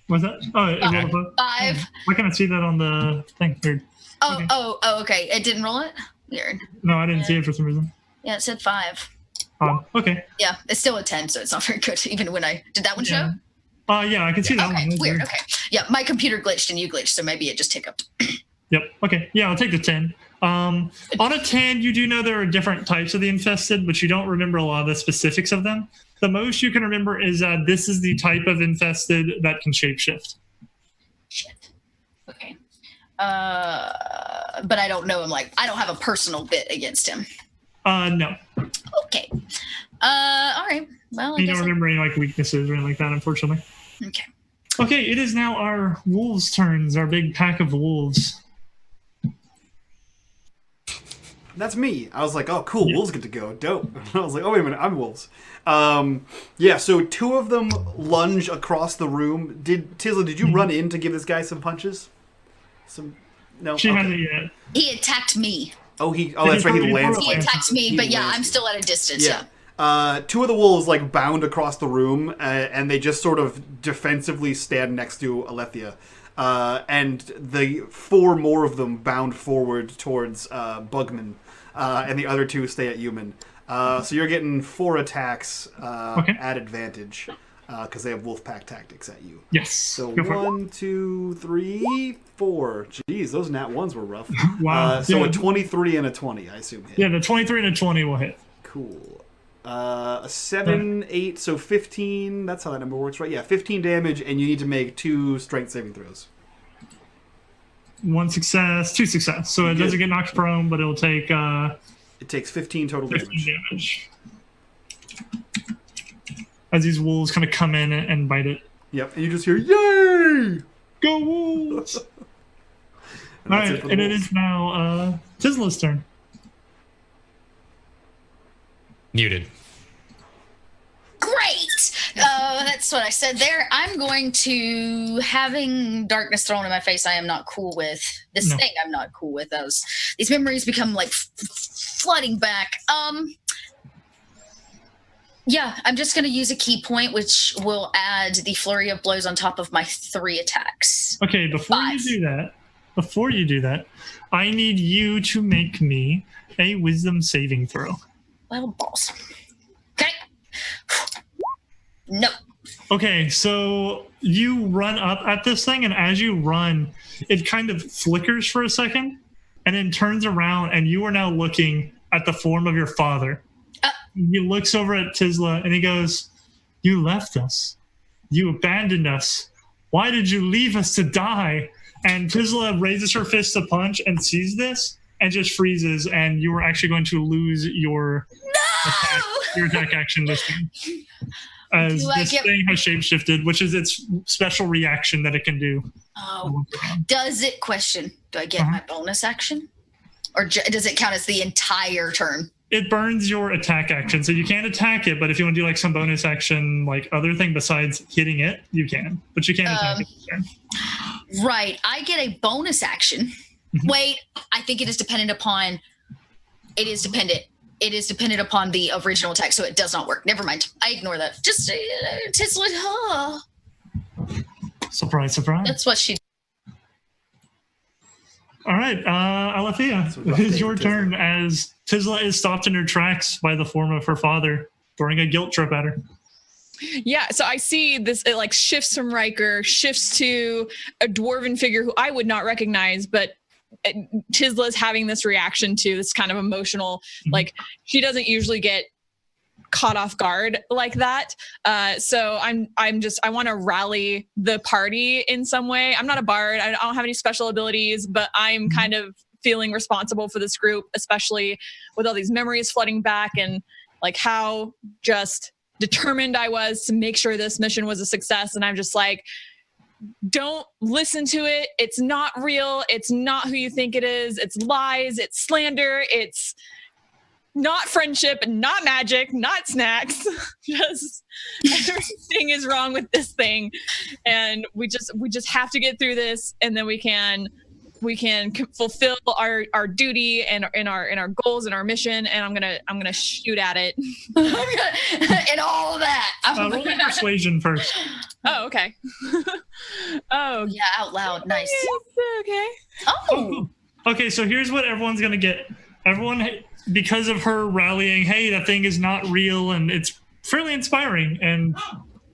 What's that? Oh, 5. Why can't I see that on the thing? Weird. Okay. It didn't roll it? Weird. No, I didn't see it for some reason. Yeah, it said 5. Okay. Yeah, it's still a 10, so it's not very good. Even when did that one show? Yeah, I can see that one. Okay, weird. Okay. Yeah, my computer glitched and you glitched, so maybe it just hiccuped. Yep. Okay. Yeah, I'll take the 10. On a 10, you do know there are different types of the infested, but you don't remember a lot of the specifics of them. The most you can remember is that this is the type of infested that can shapeshift. Shit. Okay. But I don't know him. Like, I don't have a personal bit against him. No. Okay. All right. Well, You don't remember any like weaknesses or anything like that, unfortunately. Okay. Okay, it is now our wolves' turns, our big pack of wolves. That's me. I was like, oh, cool, wolves get to go. Dope. I was like, oh, wait a minute, I'm wolves. Yeah, so 2 of them lunge across the room. Tisla, did you run in to give this guy some punches? No? She hasn't yet. He attacked me. That's right, he lands. He attacked me, but yeah, I'm still at a distance, yeah. 2 of the wolves like bound across the room, and they just sort of defensively stand next to Alethea. And the 4 more of them bound forward towards Bugman, and the other 2 stay at Human. So you're getting 4 attacks at advantage because they have Wolfpack tactics at you. Yes. So 1, 2, 3, 4. Jeez, those nat 1s were rough. Wow. So a 23 and a 20, I assume. Hit. Yeah, the 23 and a 20 will hit. Cool. A 7, 8, so 15. That's how that number works, right? Yeah, 15 damage, and you need to make 2 strength saving throws. 1 success, 2 success. So it doesn't get knocked prone, but it'll take... It takes 15 total 15 damage. As these wolves kind of come in and bite it. Yep, and you just hear, yay! Go wolves! Alright, and it is now Tisla's turn. Muted. Great! That's what I said there. I'm going to, having darkness thrown in my face, I am not cool with. This thing I'm not cool with. These memories become like flooding back. Yeah, I'm just going to use a key point, which will add the flurry of blows on top of my 3 attacks. Okay, before you do that, I need you to make me a wisdom saving throw. Well, balls. Okay. No. Okay, so you run up at this thing, and as you run, it kind of flickers for a second, and then turns around, and you are now looking at the form of your father. He looks over at Tisla, and he goes, "You left us. You abandoned us. Why did you leave us to die?" And Tisla raises her fist to punch and sees this, and just freezes, and you are actually going to lose your attack action this time. As this thing has shapeshifted, which is its special reaction that it can do. Oh, does it do I get my bonus action? Or does it count as the entire turn? it burns your attack action, so you can't attack it. But if you want to do like some bonus action, like other thing besides hitting it, you can. But you can't attack it this turn. Right. I get a bonus action. Wait, I think it is dependent upon. It is dependent upon the original attack, so it does not work. Never mind. I ignore that. Just Tisla. Surprise, surprise. That's what she. All right, Alethea, it is your turn as Tisla is stopped in her tracks by the form of her father, throwing a guilt trip at her. Yeah, so I see this, it like shifts from Riker, shifts to a dwarven figure who I would not recognize, but Tisla's having this reaction to this kind of emotional, like she doesn't usually get caught off guard like that. So I want to rally the party in some way. I'm not a bard. I don't have any special abilities, but I'm kind of feeling responsible for this group, especially with all these memories flooding back and like how just determined I was to make sure this mission was a success. And I'm just like, don't listen to it. It's not real. It's not who you think it is. It's lies. It's slander. It's not friendship, not magic, not snacks. Just everything is wrong with this thing, and we just have to get through this, and then we can fulfill our duty and our goals and our mission. And I'm gonna shoot at it and all of that. Roll persuasion first. Oh, okay. Oh, yeah, out loud. Nice. Okay. Oh. Okay, so here's what everyone's gonna get. Everyone, because of her rallying, hey, that thing is not real, and it's fairly inspiring and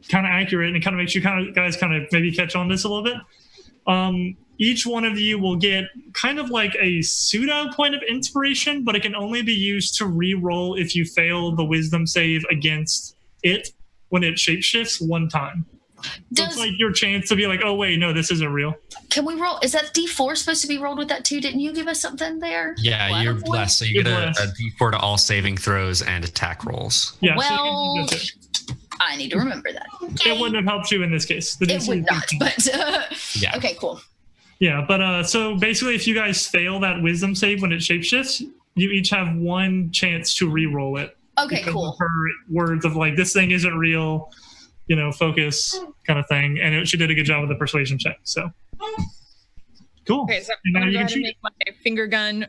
kind of accurate, and it kind of makes you guys maybe catch on this a little bit. Each one of you will get kind of like a pseudo point of inspiration, but it can only be used to re-roll if you fail the wisdom save against it when it shapeshifts one time. So it's like your chance to be like, oh wait, no, this isn't real. Can we roll? Is that D4 supposed to be rolled with that too? Didn't you give us something there? Yeah, you're blessed. So you get a D4 to all saving throws and attack rolls. Yeah. Well, I need to remember that. Okay. It wouldn't have helped you in this case. It would not, but yeah. Okay, cool. Yeah, but so basically if you guys fail that wisdom save when it shapeshifts, you each have one chance to re-roll it. Okay, cool. Of her words of like, this thing isn't real, focus kind of thing. And she did a good job with the persuasion check. So cool. Okay, so I'm going to make my finger gun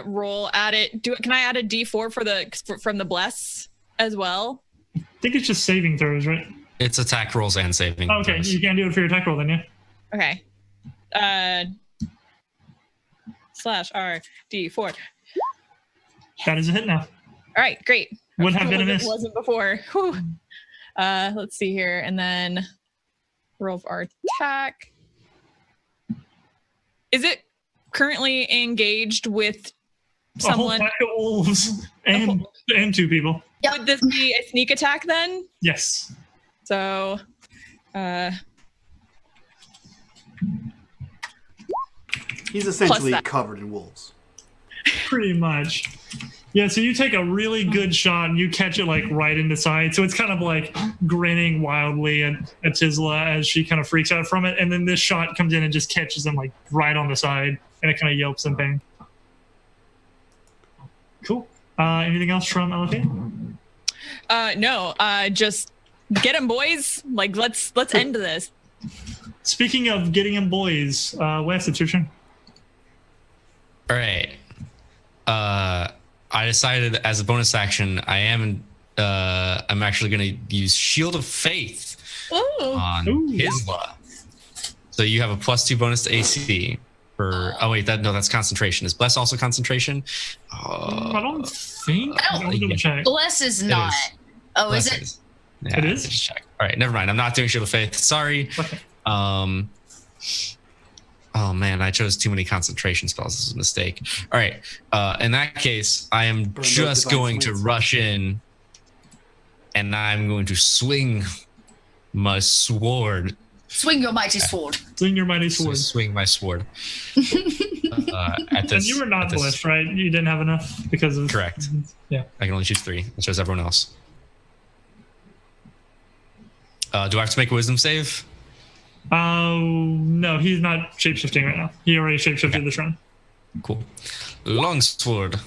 roll at it. Can I add a D4 from the bless as well? I think it's just saving throws, right? It's attack rolls and saving throws. You can do it for your attack roll then, yeah. Okay. /R D4. That is a hit now. All right, great. Would have been a miss. It wasn't before. Whew. Let's see here, and then roll for our attack. Is it currently engaged with someone? A whole pack of wolves and two people. Yep. Would this be a sneak attack then? Yes. So, he's essentially covered in wolves. Pretty much. Yeah, so you take a really good shot and you catch it like right in the side. So it's kind of like grinning wildly at Tisla as she kind of freaks out from it. And then this shot comes in and just catches him like right on the side, and it kind of yelps in pain. Cool. Anything else from Alethea? No, just get him, boys. Like, let's end this. Speaking of getting him, boys, Wes, it's your turn. All right. I decided as a bonus action, I'm actually going to use Shield of Faith on Tisla. So you have a +2 bonus to AC for. Oh wait, that's concentration. Is Bless also concentration? I don't think. Bless is not. Oh, Bless is it? Yeah, it is. Just check. All right, never mind. I'm not doing Shield of Faith. Sorry. Okay. Oh man, I chose too many concentration spells. This is a mistake. All right. In that case, I am just going to rush in, and I'm going to swing my sword. Swing your mighty sword. Swing your mighty sword. So swing my sword. At this, and you were not blessed, right? You didn't have enough because of. Correct. Yeah. I can only choose 3. It shows everyone else. Do I have to make a wisdom save? No, he's not shapeshifting right now. He already shapeshifted this round. Cool. Longsword.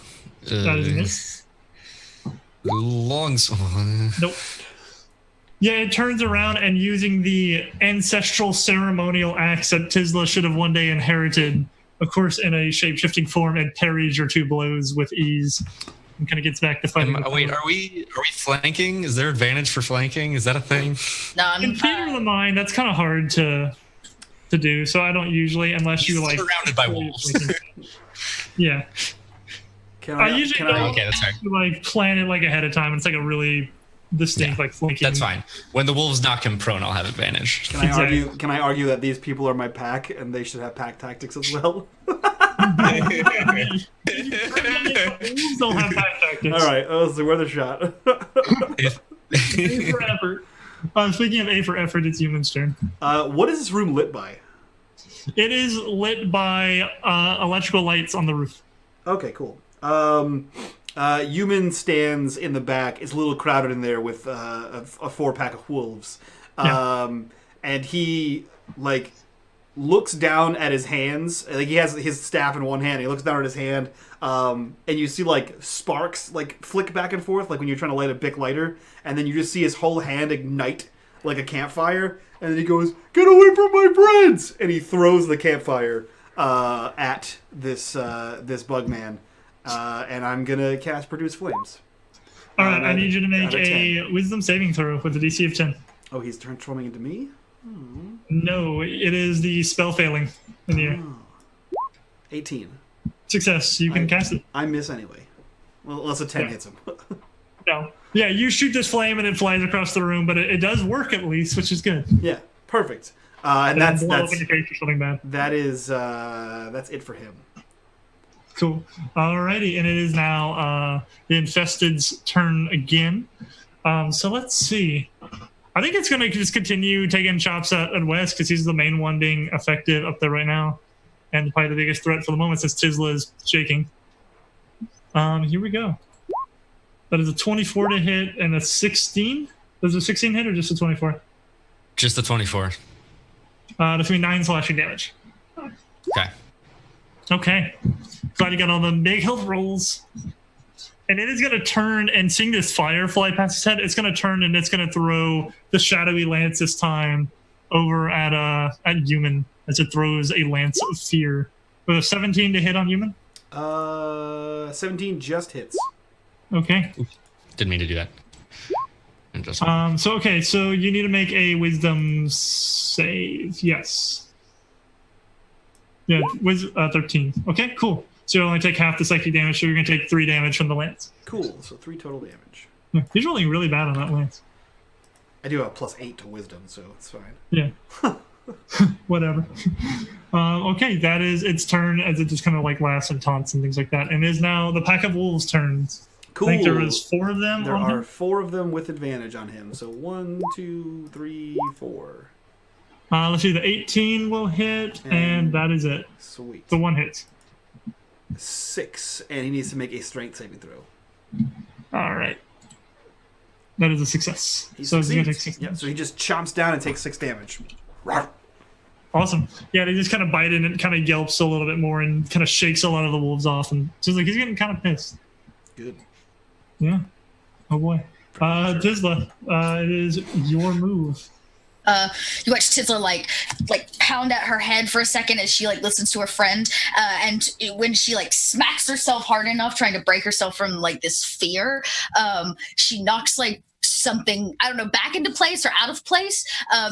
That is a miss. Nope. Yeah, it turns around and using the ancestral ceremonial axe that Tisla should have one day inherited, of course, in a shape-shifting form, and parries your 2 blows with ease. And kind of gets back to fighting. Wait, are we flanking? Is there advantage for flanking? Is that a thing? No, In Theater of the Mind, that's kind of hard to do, so I don't usually, unless you like surrounded by wolves. Yeah. I usually don't okay, that's fair. like plan it like ahead of time. It's like a really distinct like flanking. That's fine. When the wolves knock him prone, I'll have advantage. Can I argue that these people are my pack and they should have pack tactics as well? Wolves don't have pack tactics. All right, it's worth a shot. A for effort. Speaking of A for effort, it's Human's turn. What is this room lit by? It is lit by electrical lights on the roof. Okay, cool. Human stands in the back. It's a little crowded in there with a 4-pack of wolves. And he like looks down at his hands. Like he has his staff in one hand. He looks down at his hand, and you see like sparks like flick back and forth, like when you're trying to light a Bic lighter. And then you just see his whole hand ignite like a campfire. And then he goes, "Get away from my friends!" And he throws the campfire at this bug man. And I'm gonna cast Produce Flames. All right, I need you to make a Wisdom saving throw with a DC of 10. Oh, he's transforming into me? No, it is the spell failing in the air. 18. Success. You can cast it. I miss anyway. Well, unless a 10 hits him. No. Yeah, you shoot this flame and it flies across the room, but it does work at least, which is good. Yeah, perfect. And that's in your face or something bad. That is that's it for him. Cool. Alrighty, and it is now the Infested's turn again. So let's see. I think it's going to just continue taking chops at West because he's the main one being effective up there right now. And probably the biggest threat for the moment since Tisla is shaking. Here we go. That is a 24 to hit and a 16. Does a 16 hit or just a 24? Just the 24. That's going to be 9 slashing damage. Okay. Okay. Glad you got all the big health rolls. And it is going to turn and seeing this firefly past its head, it's going to turn and it's going to throw the shadowy lance this time over at Human as it throws a lance of fear. With a 17 to hit on Human? 17 just hits. Okay. Didn't mean to do that. So you need to make a wisdom save. Yes. Yeah, 13. Okay, cool. So you only take half the psychic damage, so you're going to take 3 damage from the lance. Cool, so 3 total damage. Yeah, he's rolling really bad on that lance. I do have a +8 to wisdom, so it's fine. Yeah. Whatever. Okay, that is its turn as it just kind of like laughs and taunts and things like that. And it is now the pack of wolves' turns. Cool. I think there was 4 of them. There are 4 of them with advantage on him. So 1, 2, 3, 4. Let's see, the 18 will hit, and that is it. Sweet. The 1 hits. 6, and he needs to make a strength saving throw. All right. That is a success. He so he's going to succeeds. take 6 Yeah, so he just chomps down and takes 6 damage. Awesome. Yeah, they just kind of bite in and kind of yelps a little bit more and kind of shakes a lot of the wolves off. And just like he's getting kind of pissed. Good. Yeah. Oh boy. Tisla, it is your move. You watch Tisla like pound at her head for a second as she like listens to her friend, and when she like smacks herself hard enough trying to break herself from like this fear, she knocks like something, I don't know, back into place or out of place,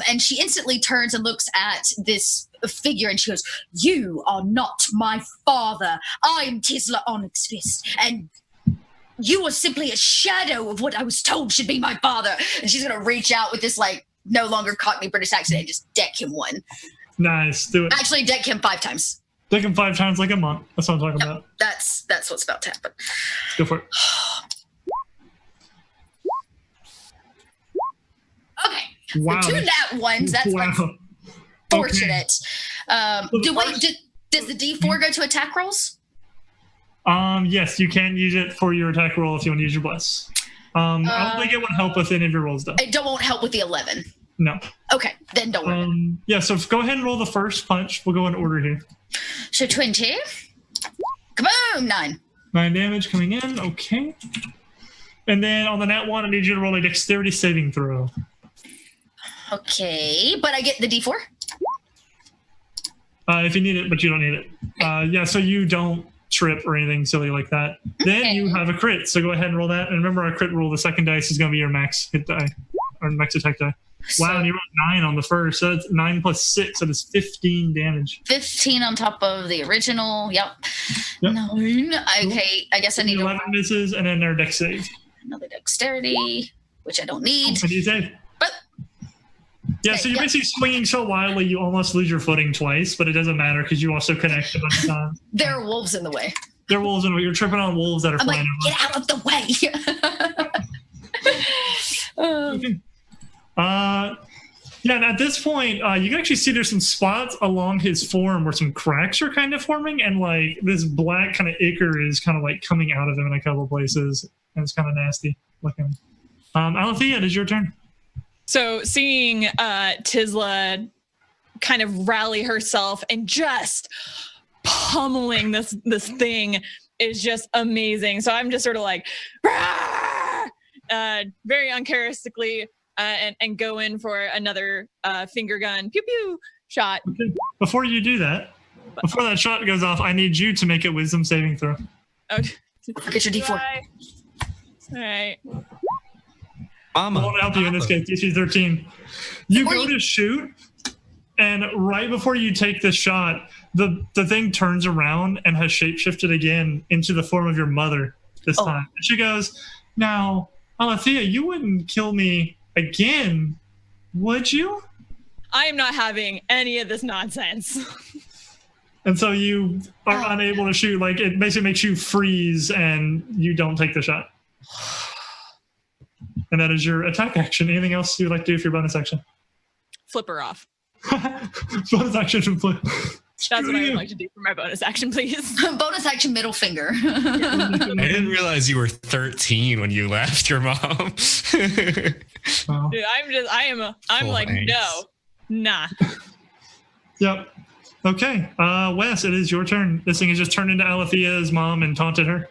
and she instantly turns and looks at this figure and she goes, "You are not my father. I am Tisla Onyx Fist, and you are simply a shadow of what I was told should be my father." And she's gonna reach out with this like no longer Cockney British accent and just deck him 1. Nice, do it. Actually, deck him 5 times. Deck him 5 times like a monk. That's what I'm talking about. That's what's about to happen. Go for it. Okay. Wow. So 2 nat ones. That's unfortunate. Okay. Does the D4 go to attack rolls? Yes, you can use it for your attack roll if you want to use your bless. I don't think it would help with any of your rolls, though. It won't help with the 11. No. Okay, then don't worry. Yeah, so go ahead and roll the first punch. We'll go in order here. So 20. Kaboom! 9. 9 damage coming in. Okay. And then on the nat 1, I need you to roll a dexterity saving throw. Okay, but I get the D4? If you need it, but you don't need it. Yeah, so you don't trip or anything silly like that. Then you have a crit, so go ahead and roll that. And remember our crit roll, the second dice is going to be your max hit die, or max attack die. Wow, and you rolled 9 on the first, so that's 9 plus 6, so that's 15 damage. 15 on top of the original, yep. 9, okay, I guess I need 11 misses, and then their dex save. Another dexterity, which I don't need. And you save. But yeah, so you're basically swinging so wildly you almost lose your footing twice, but it doesn't matter because you also connect a bunch of times. There are wolves in the way. There are wolves in the way. You're tripping on wolves that are flying. Get out of the way. Yeah, and at this point, you can actually see there's some spots along his form where some cracks are kind of forming, and like this black kind of ichor is kind of like coming out of him in a couple places, and it's kind of nasty looking. Alethea, it is your turn. So seeing Tisla kind of rally herself and just pummeling this thing is just amazing. So I'm just sort of like, very uncharacteristically, and go in for another finger gun pew pew shot. Okay. Before you do that, before that shot goes off, I need you to make a wisdom saving throw. Oh, get your D4. All right. I won't help you in this case. DC 13. You go to shoot, and right before you take the shot, the thing turns around and has shapeshifted again into the form of your mother this time. And she goes, "Now, Alethea, you wouldn't kill me again, would you?" I am not having any of this nonsense. And so you are unable to shoot. Like, it basically makes you freeze, and you don't take the shot. And that is your attack action. Anything else you'd like to do for your bonus action? Flip her off. Bonus action to flip. That's what I would like to do for my bonus action, please. Bonus action, middle finger. I didn't realize you were 13 when you left your mom. Dude, I'm like, Thanks. no, nah. Yep. Okay. Wes, it is your turn. This thing has just turned into Alethea's mom and taunted her.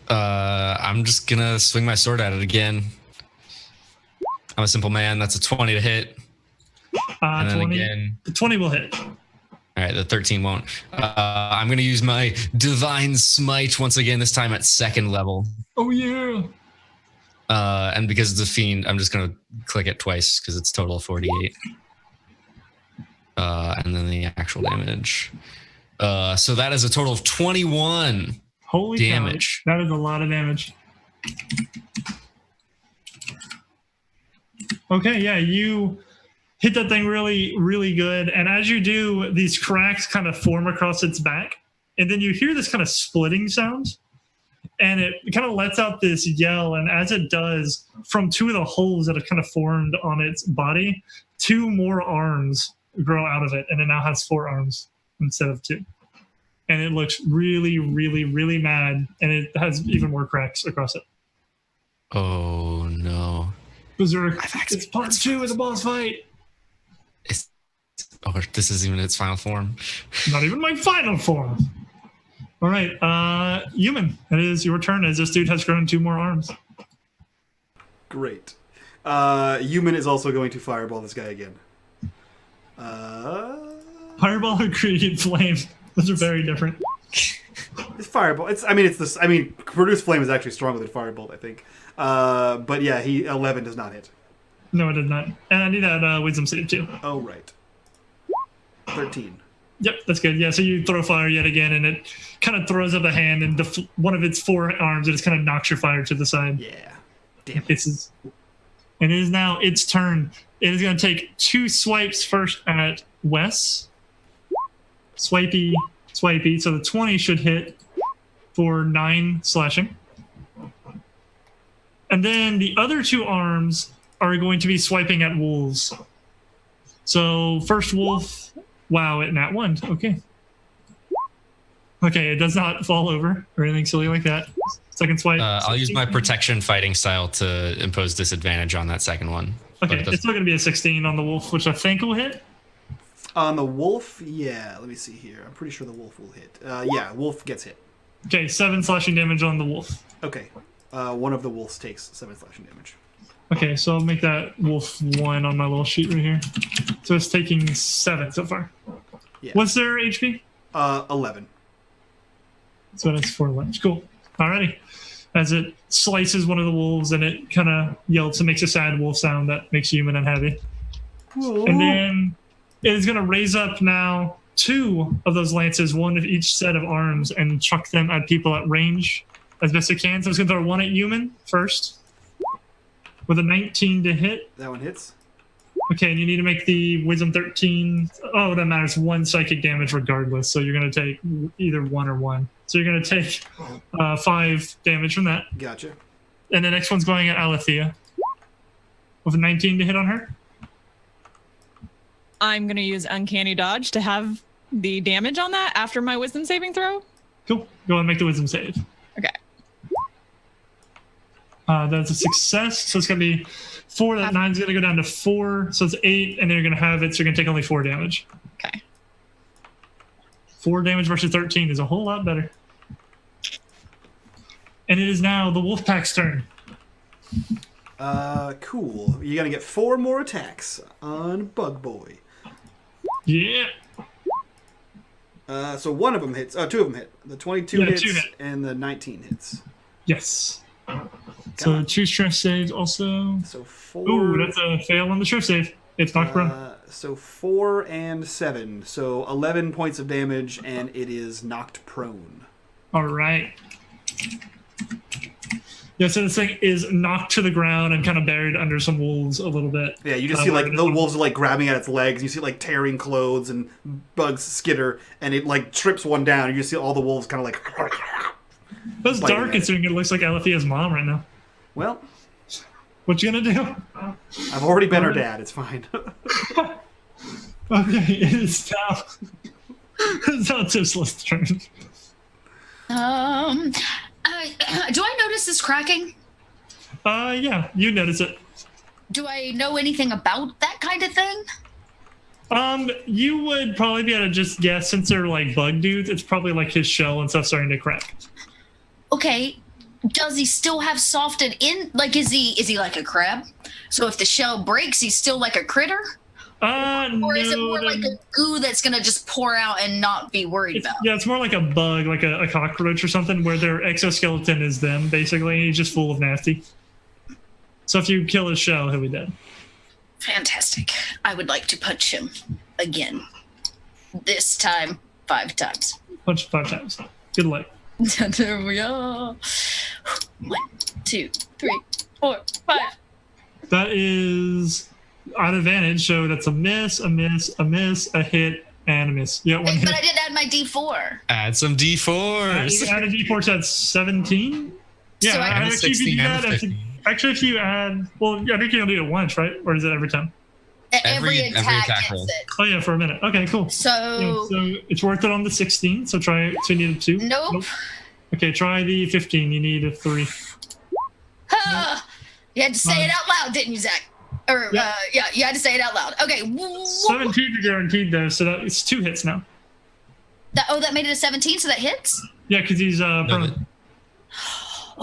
I'm just gonna swing my sword at it again. I'm a simple man. That's a 20 to hit. And then 20, again. The 20 will hit. All right, the 13 won't. I'm gonna use my divine smite once again. This time at 2nd level. Oh yeah. And because it's a fiend, I'm just gonna click it twice because it's total 48. And then the actual damage. So that is a total of 21. Holy damage. Cow. That is a lot of damage. Okay, yeah, you hit that thing really, really good. And as you do, these cracks kind of form across its back. And then you hear this kind of splitting sound. And it kind of lets out this yell. And as it does, from 2 of the holes that have kind of formed on its body, 2 more arms grow out of it. And it now has 4 arms instead of 2. And it looks really, really, really mad. And it has even more cracks across it. Oh no. Berserk. It's part 2 of the boss fight. This is even its final form. Not even my final form. All right. Human, it is your turn as this dude has grown 2 more arms. Great. Human is also going to fireball this guy again. Fireball or create flame. Those are very different. It's fireball. Produce flame is actually stronger than firebolt, I think. But yeah, 11 does not hit. No, it did not. And I need that wisdom save too. Oh, right. 13. Yep, that's good. Yeah, so you throw fire yet again, and it kind of throws up a hand, and one of its 4 arms, it just kind of knocks your fire to the side. Yeah. Damn it. And it is now its turn. It is going to take 2 swipes first at Wes. Swipey. So the 20 should hit for 9 slashing. And then the other 2 arms are going to be swiping at wolves. So first wolf, wow, at nat 1. Okay. Okay, it does not fall over or anything silly like that. Second swipe. I'll use my protection fighting style to impose disadvantage on that second one. Okay, it's still going to be a 16 on the wolf, which I think will hit. On the wolf, yeah, let me see here. I'm pretty sure the wolf will hit. Yeah, wolf gets hit. Okay, 7 slashing damage on the wolf. Okay. one of the wolves takes 7 slashing damage. Okay, so I'll make that wolf 1 on my little sheet right here. So it's taking 7 so far. Yeah. What's their HP? 11. So that's 4 left. Cool. Alrighty. As it slices one of the wolves and it kind of yelps and makes a sad wolf sound that makes you human unhappy. Whoa. And then it is going to raise up now 2 of those lances, one of each set of arms, and chuck them at people at range as best it can. So it's going to throw 1 at human first with a 19 to hit. That one hits. Okay, and you need to make the wisdom 13. Oh, that matters. 1 psychic damage regardless. So you're going to take either 1 or 1. So you're going to take 5 damage from that. Gotcha. And the next one's going at Alethea with a 19 to hit on her. I'm going to use Uncanny Dodge to have the damage on that after my wisdom saving throw. Cool. Go ahead and make the wisdom save. Okay. That's a success. So it's going to be 4. That 9's going to go down to 4. So it's 8, and then you're going to have it. So you're going to take only 4 damage. Okay. 4 damage versus 13 is a whole lot better. And it is now the Wolfpack's turn. Cool. You're gonna get 4 more attacks on Bug Boy. Yeah. So one of them hits. 2 of them hit. The 22 hits 2 hit. and the 19 hits. Yes. So 2 stress saves also. So 4. Ooh, that's a fail on the stress save. It's knocked prone. So 4 and 7. So 11 points of damage, and it is knocked prone. All right. Yeah, so this thing is knocked to the ground and kind of buried under some wolves a little bit. Yeah, you just see like the wolves are like grabbing at its legs. You see like tearing clothes and bugs skitter, and it like trips one down. And you see all the wolves kind of like. That's dark considering it looks like Alethea's mom right now. Well, what you gonna do? I've already been her dad. It's fine. Okay, it's now. It's now Tisla's turn. Do I notice this cracking? Yeah, you notice it. Do I know anything about that kind of thing? You would probably be able to just guess since they're like bug dudes. It's probably like his shell and stuff starting to crack. Okay, does he still have softened in? Like, is he like a crab? So if the shell breaks, he's still like a critter? Or is it more like a goo that's gonna just pour out and not be worried about? Yeah, it's more like a bug, like a cockroach or something, where their exoskeleton is them, basically. He's just full of nasty. So if you kill his shell, he'll be dead. Fantastic. I would like to punch him again. This time, 5 times. Punch 5 times. Good luck. There we are. 1, 2, 3, 4, 5. That is on advantage, so that's a miss, a miss, a miss, a hit, and a miss. Yeah, 1 hit. But I didn't add my D4. Add some D4s. Add a D4, so that's 17. Yeah, So I- actually, if you 16 do and that, 15. actually, if you add, well, I think you can do it once, right? Or is it every time? Every attack attack gets roll. it. Oh yeah, for a minute. Okay, cool. So, Yeah, so it's worth it on the 16. So try. So you need a 2. nope. Okay, try the 15. You need a 3. Ah, you had to say it out loud, didn't you, Zach? Or, Yeah. yeah, you had to say it out loud. Okay. 17 are guaranteed though, so that it's 2 hits now. That made it a 17, so that hits? Yeah, because he's prone.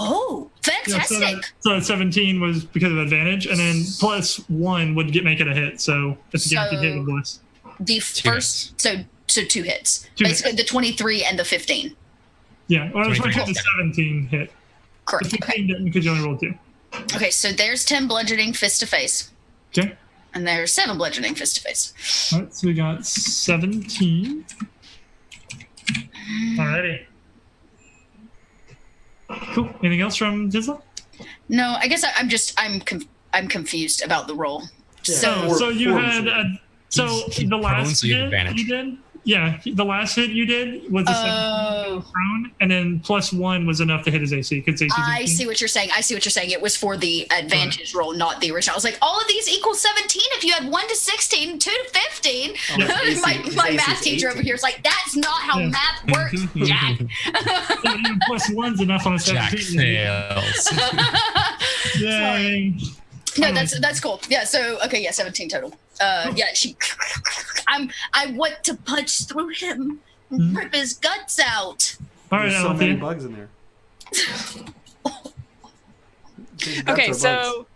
Oh, Yeah, fantastic. so that 17 was because of advantage, and then plus 1 would make it a hit. So it's a guaranteed hit with bliss. The first, so 2 hits. 2 Basically, the 23 and the 15. Yeah, or I was trying to 23. the 17 hit. The Correct. 15 Okay. didn't because you only rolled 2. Okay, so there's 10 bludgeoning fist to face, Okay. and there's 7 bludgeoning fist to face. All right, so we got 17. Alrighty. Cool. Anything else from Tisla? No, I guess I'm confused about the roll. Yeah. So you Four had He's the prone, last so you have hit advantage. you did. Yeah, the last hit you did was a 17 prone, and then plus 1 was enough to hit his AC. Because AC. I see what you're saying. It was for the advantage roll, not the original. I was like, all of these equal 17 if you had 1 to 16, 2 to 15. his AC my is math teacher 18. over here is like, that's not how Yeah. math works, Jack. So even plus 1's enough on a Jack 17. fails. Yay. No, that's cool. Yeah, so okay, yeah, 17 total. Yeah, I want to punch through him and rip his guts out. All right, There's so many Alethea. bugs in there. Okay, so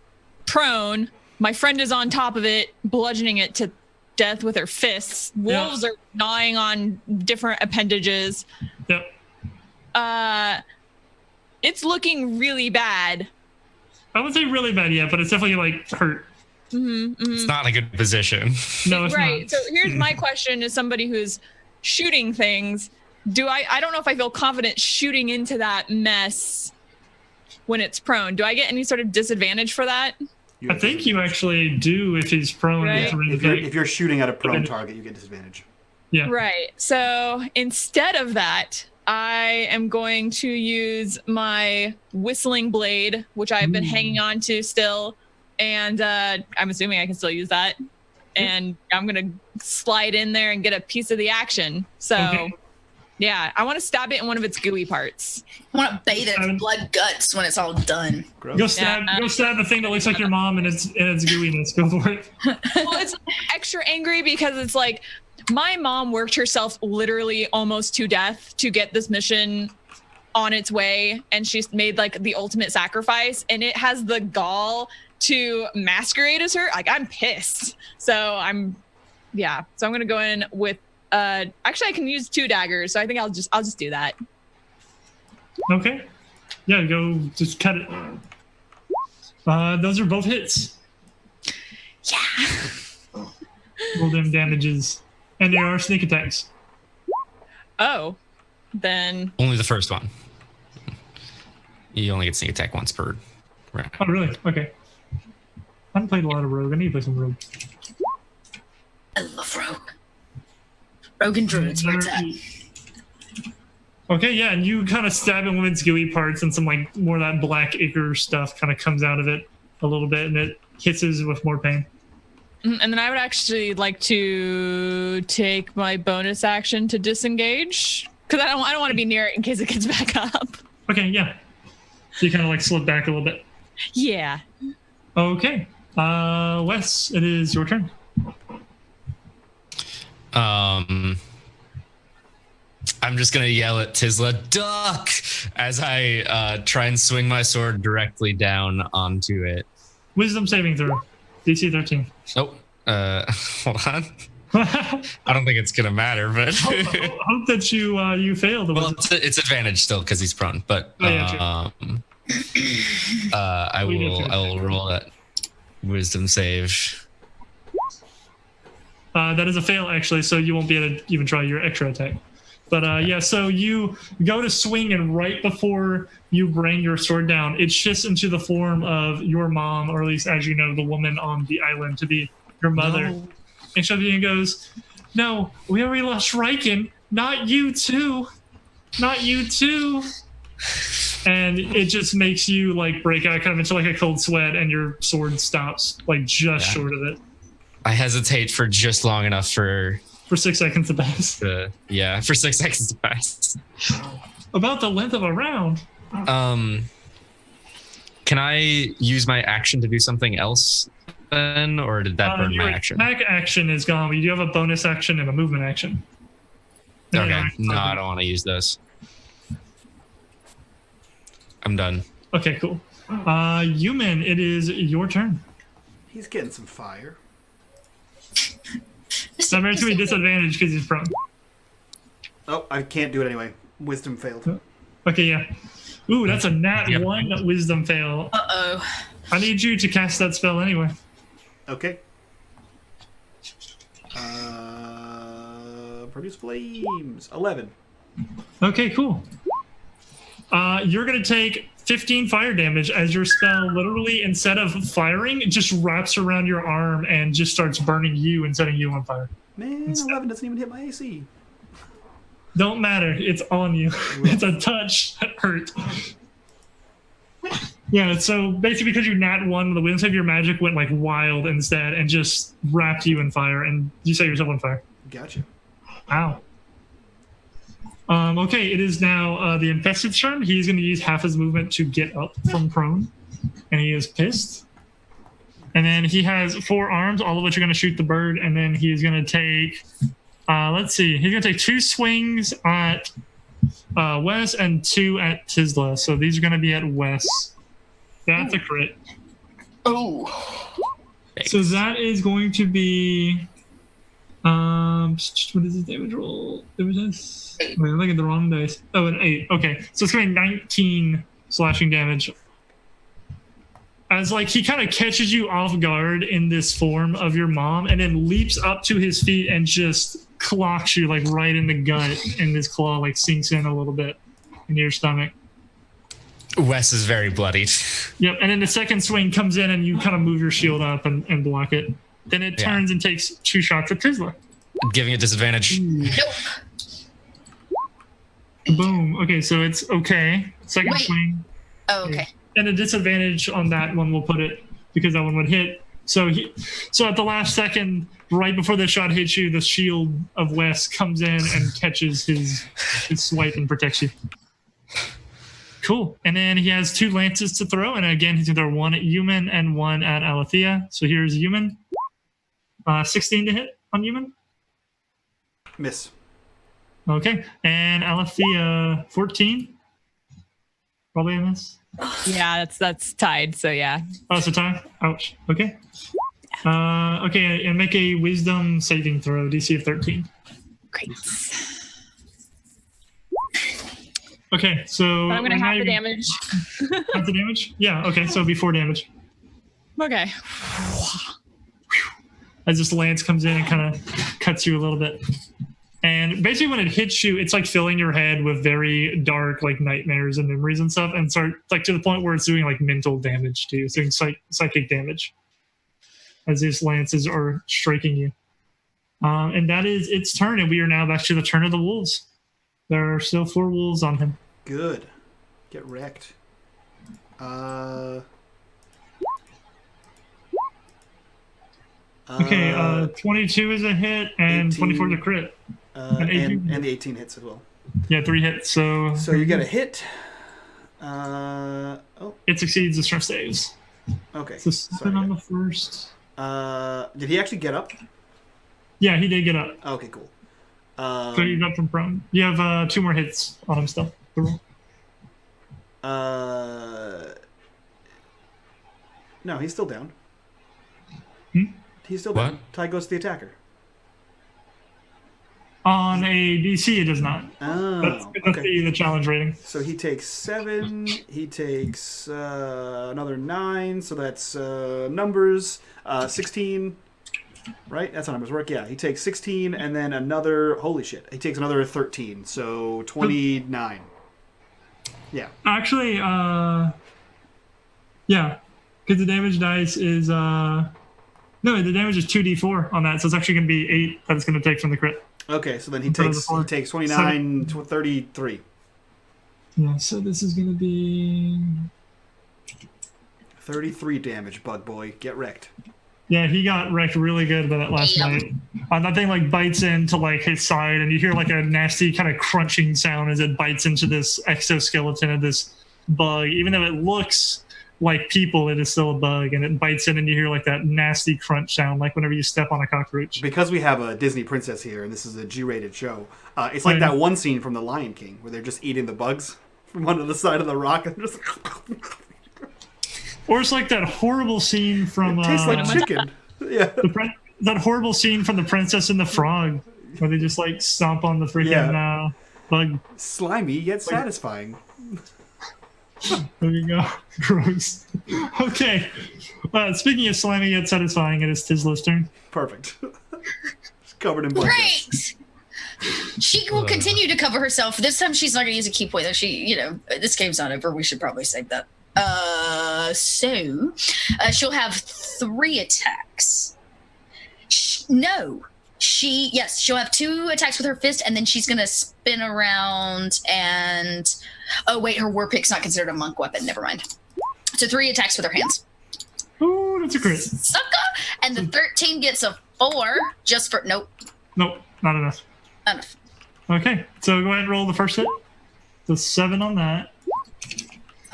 prone. My friend is on top of it, bludgeoning it to death with her fists. Wolves are gnawing on different appendages. Yep. It's looking really bad. I wouldn't say really bad yet, but it's definitely like hurt. It's not in a good position. No, it's right. not. So here's my question: as somebody who's shooting things, I don't know if I feel confident shooting into that mess when it's prone. Do I get any sort of disadvantage for that? I think you actually do if he's prone. Right. If you're shooting at a prone target, you get disadvantage. Yeah. Right. So instead of that, I am going to use my whistling blade, which I've been hanging on to still. And I'm assuming I can still use that. And I'm going to slide in there and get a piece of the action. So, yeah, I want to stab it in one of its gooey parts. I want to bathe it in blood guts when it's all done. Gross. Go stab the thing that looks like your mom and its gooiness. Go for it. Well, it's extra angry because it's like my mom worked herself literally almost to death to get this mission on its way. And she's made like the ultimate sacrifice. And it has the gall to masquerade as her. Like, I'm pissed. So I'm going to go in with actually I can use 2 daggers, so I think I'll just do that. Okay. Yeah, go just cut it. Those are both hits. Yeah. Roll them damages. And there are sneak attacks. Oh. Then Only the first one. You only get sneak attack once per round. Oh, really? Okay. I haven't played a lot of Rogue. I need to play some Rogue. I love Rogue. Rogue and Druids, where it's at. Okay, yeah, and you kind of stab in women's gooey parts, and some like more of that black ichor stuff kind of comes out of it a little bit, and it hisses with more pain. and then I would actually like to take my bonus action to disengage because I don't want to be near it in case it gets back up. Okay, yeah. So you kind of like slip back a little bit. Yeah. Okay. Wes, it is your turn. I'm just gonna yell at Tisla, duck, as I try and swing my sword directly down onto it. Wisdom saving throw. DC 13. Oh, hold on. I don't think it's gonna matter, but Hope that you failed. well, it's advantage still because he's prone. But I will roll that wisdom save. That is a fail, actually, so you won't be able to even try your extra attack. But yeah, so you go to swing, and right before you bring your sword down, it shifts into the form of your mom, or at least as you know, the woman on the island to be your mother. No. And she goes, "No, we already lost Riken. Not you too. Not you too." And it just makes you like break out kind of into like a cold sweat, and your sword stops like just short of it. I hesitate for just long enough for 6 seconds to pass. For 6 seconds to pass. About the length of a round. Can I use my action to do something else then, or did that burn my action? Attack action is gone. But you do have a bonus action and a movement action. Okay. No, I don't want to use this. I'm done. Okay, cool. Human, it is your turn. He's getting some fire. So there's going to be disadvantage because he's prone. Oh, I can't do it anyway. Wisdom failed. Okay, yeah. Ooh, that's a nat 1 wisdom fail. Uh-oh. I need you to cast that spell anyway. Okay. Produce flames. 11. Okay, cool. You're going to take 15 fire damage as your spell literally, instead of firing, it just wraps around your arm and just starts burning you and setting you on fire. Man, 11 doesn't even hit my AC. Don't matter. It's on you. It's a touch that hurt. Yeah, so basically because you nat 1, the wind save your magic went like wild instead and just wrapped you in fire, and you set yourself on fire. Gotcha. Wow. Okay, it is now the infested's turn. He's going to use half his movement to get up from prone, and he is pissed. And then he has 4 arms, all of which are going to shoot the bird, and then he's going to take, let's see, he's going to take 2 swings at Wes and 2 at Tisla. So these are going to be at Wes. That's a crit. Oh. So that is going to be what is his damage roll? It was this. Wait, I'm looking at the wrong dice. Oh, an 8. Okay, so it's going to be 19 slashing damage. As like he kind of catches you off guard in this form of your mom, and then leaps up to his feet and just clocks you like right in the gut, and his claw like sinks in a little bit into your stomach. Wes is very bloodied. Yep, and then the second swing comes in, and you kind of move your shield up and block it. Then it turns and takes 2 shots at Tisla. Giving it disadvantage. Nope. Boom. Okay, so it's okay. Second swing. Oh, okay. And a disadvantage on that one, we'll put it, because that one would hit. So at the last second, right before the shot hits you, the shield of Wes comes in and catches his swipe and protects you. Cool. And then he has 2 lances to throw, and again, he's going to throw 1 at Yuman and 1 at Alethea. So here's Yuman. 16 to hit on Yuman. Miss. Okay. And Alethea, 14. Probably a miss. Yeah, that's tied. So yeah. Oh, it's a tie? Ouch. Okay. Okay, and make a wisdom saving throw, DC of 13. Great. Okay, so But I'm gonna have the damage. Have the damage? Yeah, okay, so it'll be 4 damage. Okay. As this lance comes in and kind of cuts you a little bit. And basically when it hits you, it's like filling your head with very dark like nightmares and memories and stuff, and start like to the point where it's doing like mental damage to you. It's doing psychic damage as these lances are striking you. And that is its turn, and we are now back to the turn of the wolves. There are still 4 wolves on him. Good. Get wrecked. Okay, 22 is a hit, and 18, 24 is a crit. And the 18 hits as well. Yeah, 3 hits. So you get a hit. It succeeds the stress saves. Okay. So 7 on the first. Did he actually get up? Yeah, he did get up. Okay, cool. So he's up from prone. You have 2 more hits on him still. No, he's still down. Hmm? He's still What? down. Tie goes to the attacker. On a DC, it does not. Oh, That's okay. the challenge rating. So he takes 7. He takes another 9. So that's numbers. 16. Right? That's how numbers work. Yeah, he takes 16 and then another. Holy shit! He takes another 13. So 29. Yeah. Actually, yeah, because the damage dice is no, the damage is 2d4 on that, so it's actually going to be 8 that it's going to take from the crit. Okay, so then he takes 29, 33. Yeah, so this is going to be 33 damage, bug boy. Get wrecked. Yeah, he got wrecked really good by that last night. That thing like bites into like his side, and you hear like a nasty kind of crunching sound as it bites into this exoskeleton of this bug. Even though it looks like people, it is still a bug, and it bites in, and you hear like that nasty crunch sound, like whenever you step on a cockroach. Because we have a Disney princess here, and this is a G-rated show, it's like that one scene from The Lion King where they're just eating the bugs from under the side of the rock, and just. Or it's like that horrible scene from. It tastes like chicken. Yeah. That horrible scene from The Princess and the Frog, where they just like stomp on the freaking bug. Slimy yet satisfying. There you go. Gross. Okay. Speaking of slimy yet satisfying, it is Tisla's turn. Perfect. It's covered in blood. Great. She will continue to cover herself. This time she's not going to use a key point. This game's not over. We should probably save that. So she'll have 3 attacks. She'll have 2 attacks with her fist, and then she's gonna spin around and her war pick's not considered a monk weapon. Never mind. So 3 attacks with her hands. Oh, that's a crit. Sucker! And the 13 gets a 4 just for Nope, not enough. Enough. Okay, so go ahead and roll the first hit. The 7 on that.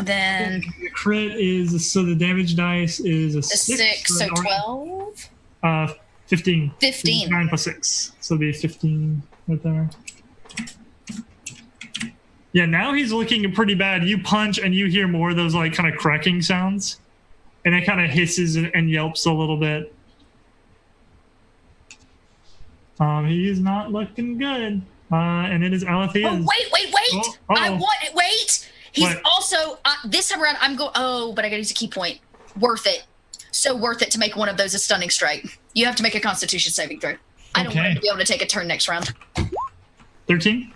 Then the crit is, so the damage dice is a 6, so 12? 15. 15. 9 plus 6. So it'll be 15 right there. Yeah, now he's looking pretty bad. You punch and you hear more of those like kind of cracking sounds. And it kind of hisses and yelps a little bit. He is not looking good. And it is Alethea's. Oh, wait. Wait. He's What? also, this time around, I'm going, but I gotta use a key point. Worth it. So worth it to make one of those a stunning strike. You have to make a Constitution saving throw. I don't want him to be able to take a turn next round. 13?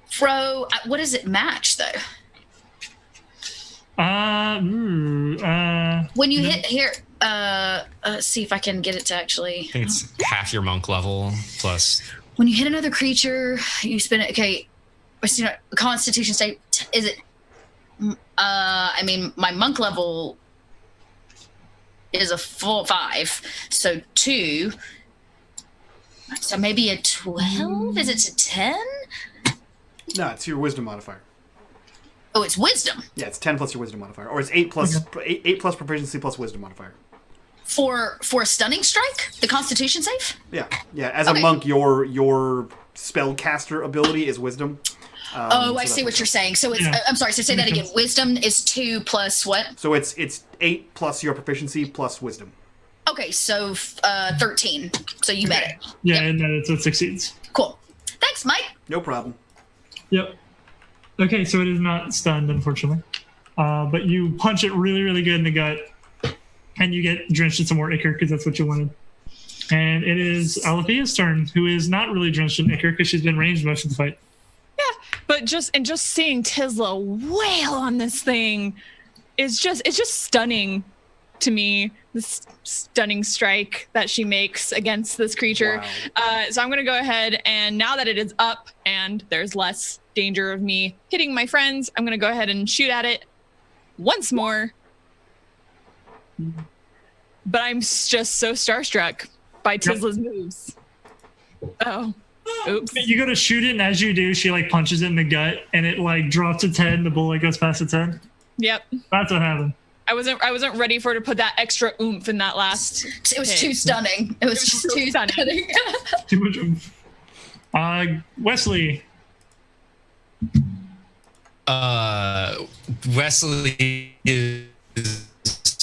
Fro, what does it match, though? When you hit here, let's see if I can get it to actually. I think it's half your monk level plus. When you hit another creature, you spin it. Okay, Constitution save. Is it? I mean, my monk level is a full 5, so 2. So maybe a 12. Is it to 10? No, it's your wisdom modifier. Oh, it's wisdom. Yeah, it's 10 plus your wisdom modifier, or it's 8 plus 8 plus proficiency plus wisdom modifier. For a stunning strike, the Constitution save. Yeah. As a monk, your spellcaster ability is wisdom. I see what you're saying. So it's. I'm sorry. So say that again. Wisdom is 2 plus what? So it's 8 plus your proficiency plus wisdom. Okay, so 13. So you met it. Yeah, and then it succeeds. Cool. Thanks, Mike. No problem. Yep. Okay, so it is not stunned, unfortunately. But you punch it really, really good in the gut, and you get drenched in some more ichor because that's what you wanted. And it is Alethea's turn, who is not really drenched in ichor because she's been ranged most of the fight. Yeah, but just seeing Tisla wail on this thing is just stunning to me. This stunning strike that she makes against this creature. Wow. So I'm going to go ahead, and now that it is up and there's less danger of me hitting my friends, I'm going to go ahead and shoot at it once more. But I'm just so starstruck by Tisla's moves. Oh, oops. You go to shoot it, and as you do, she like punches it in the gut, and it like drops its head, and the bullet goes past its head. Yep. That's what happened. I wasn't ready for her to put that extra oomph in that last. It was too stunning. It was just too stunning. Too much oomph. Wesley. Wesley is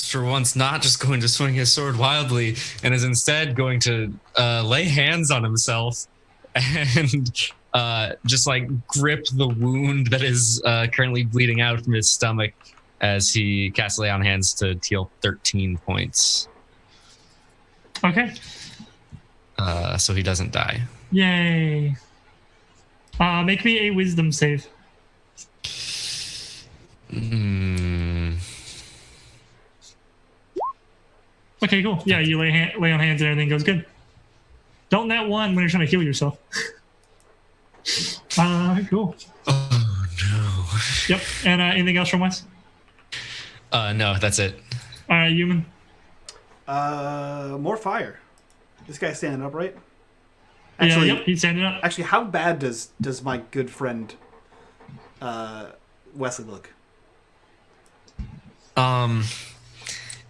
for once not just going to swing his sword wildly and is instead going to lay hands on himself and just like grip the wound that is currently bleeding out from his stomach as he casts lay on hands to deal 13 points. Okay. So he doesn't die. Yay. Make me a wisdom save. Okay, cool. Yeah, you lay on hands and everything goes good. Don't net one when you're trying to heal yourself. Cool. Oh no. Yep. And anything else from Wes? No, that's it. All right, human. More fire. This guy's standing up, right? Actually, yep, he's standing up. Actually, how bad does my good friend Wesley look?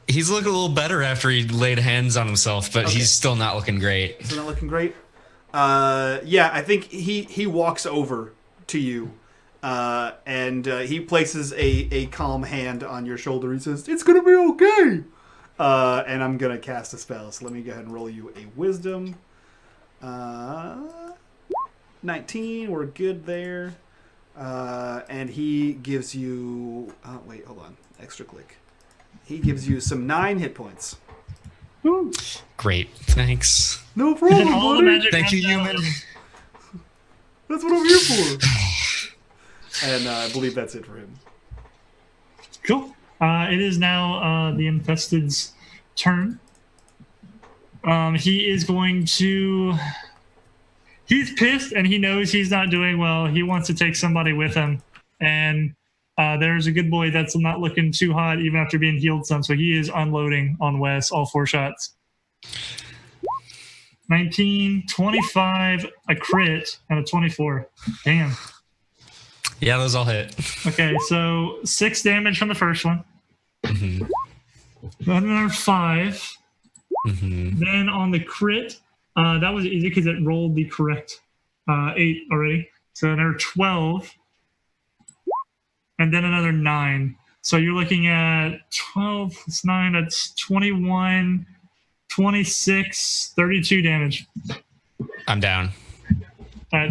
He's looking a little better after he laid hands on himself, but he's still not looking great. Still not looking great? Yeah, I think he walks over to you, and he places a calm hand on your shoulder. He says, "It's gonna be okay." And I'm gonna cast a spell. So let me go ahead and roll you a wisdom. 19. We're good there. And he gives you. Wait, hold on. Extra click. He gives you some 9 hit points. Woo. Great, thanks. No problem, All the buddy. magic Thank you, runs out. human. That's what I'm here for. And I believe that's it for him. Cool. It is now the Infested's turn. He is going to... He's pissed, and he knows he's not doing well. He wants to take somebody with him. And there's a good boy that's not looking too hot, even after being healed some. So he is unloading on Wes, all 4 shots. 19, 25, a crit, and a 24. Damn. Yeah, those all hit. Okay, so 6 damage from the first one. Mm-hmm. Then another 5. Mm-hmm. Then on the crit, that was easy because it rolled the correct 8 already. So another 12. And then another 9. So you're looking at 12 plus 9, that's 21, 26, 32 damage. I'm down.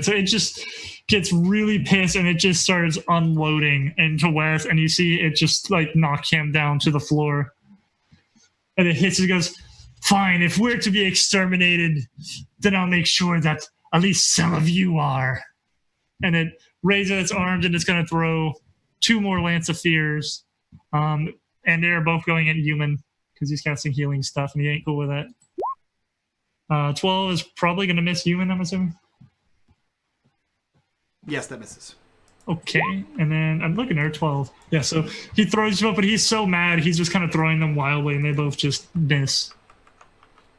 So it just gets really pissed and it just starts unloading into Wes, and you see it just like knock him down to the floor. And it hits and goes, fine, if we're to be exterminated, then I'll make sure that at least some of you are. And it raises its arms and it's going to throw 2 more Lance of Fears. And they're both going at Human because he's casting healing stuff and he ain't cool with that. 12 is probably going to miss Human, I'm assuming. Yes, that misses. Okay, and then I'm looking at 12. Yeah, so he throws them up, but he's so mad, he's just kind of throwing them wildly, and they both just miss.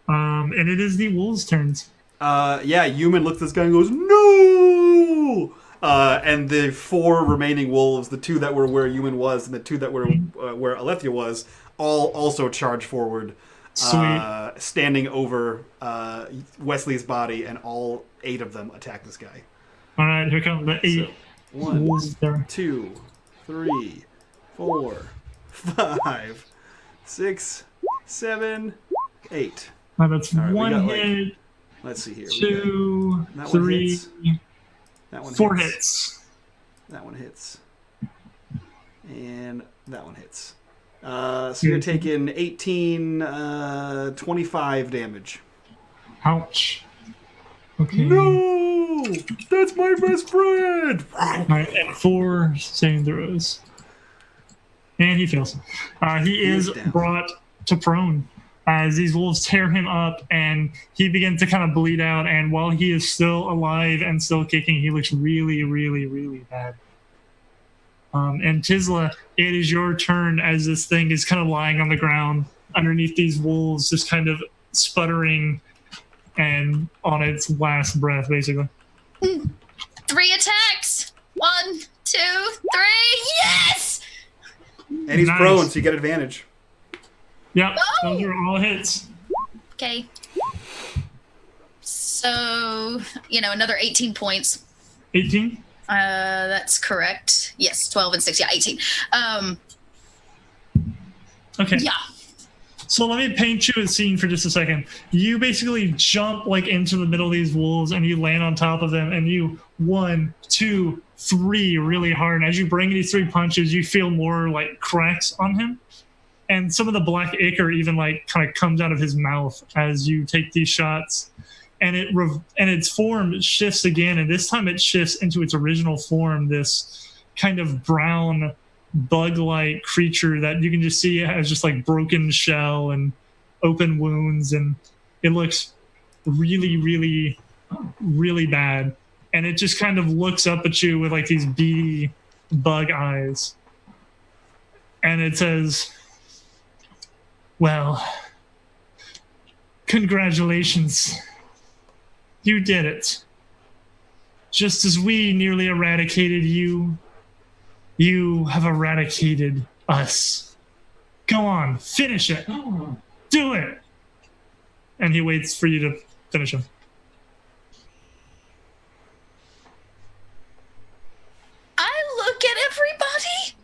And it is the wolves' turns. Yeah, Human looks at this guy and goes, no! And the 4 remaining wolves, the 2 that were where Human was and the 2 that were where Alethea was, all also charge forward. Sweet. Standing over Wesley's body, and all 8 of them attack this guy. All right, here come the 8. So, 1, wolves there. 2, 3, 4, 5, 6, 7, 8. Oh, that's All right, one we got, hit. like, let's see here. 2, that 3, hits. That one 4 hits. hits. That one hits. And that one hits. So you're taking 18, 25 damage. Ouch. Okay. No! That's my best friend! All right, and 4 saving throws. And he fails. He is down. brought to prone as these wolves tear him up, and he begins to kind of bleed out. And while he is still alive and still kicking, he looks really, really, really bad. And Tisla, it is your turn as this thing is kind of lying on the ground underneath these wolves, just kind of sputtering and on its last breath, basically. 3 attacks. 1, 2, 3. Yes! And he's Nice. prone, so you get advantage. Yep, Oh! those are all hits. Okay. So, another 18 points. 18? That's correct. Yes, 12 and 6. Yeah, 18. Okay. Yeah. So let me paint you a scene for just a second. You basically jump like into the middle of these wolves and you land on top of them and you 1, 2, 3 really hard. And as you bring these 3 punches, you feel more like cracks on him. And some of the black ichor even like kind of comes out of his mouth as you take these shots. And its form shifts again. And this time it shifts into its original form, this kind of brown bug-like creature that you can just see has just like broken shell and open wounds, and it looks really, really, really bad. And it just kind of looks up at you with like these beady bug eyes. And it says, well, congratulations. You did it. Just as we nearly eradicated you, you have eradicated us. Go on, finish it. Do it. And he waits for you to finish him. I look at everybody.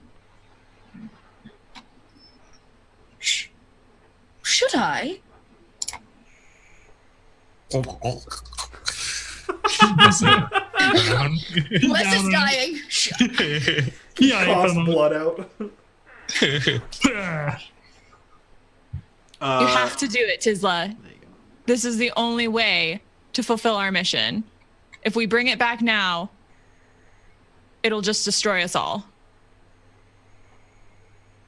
Should I? Wes is dying. Yeah, Coughs blood out. You have to do it, Tisla. This is the only way to fulfill our mission. If we bring it back now, it'll just destroy us all.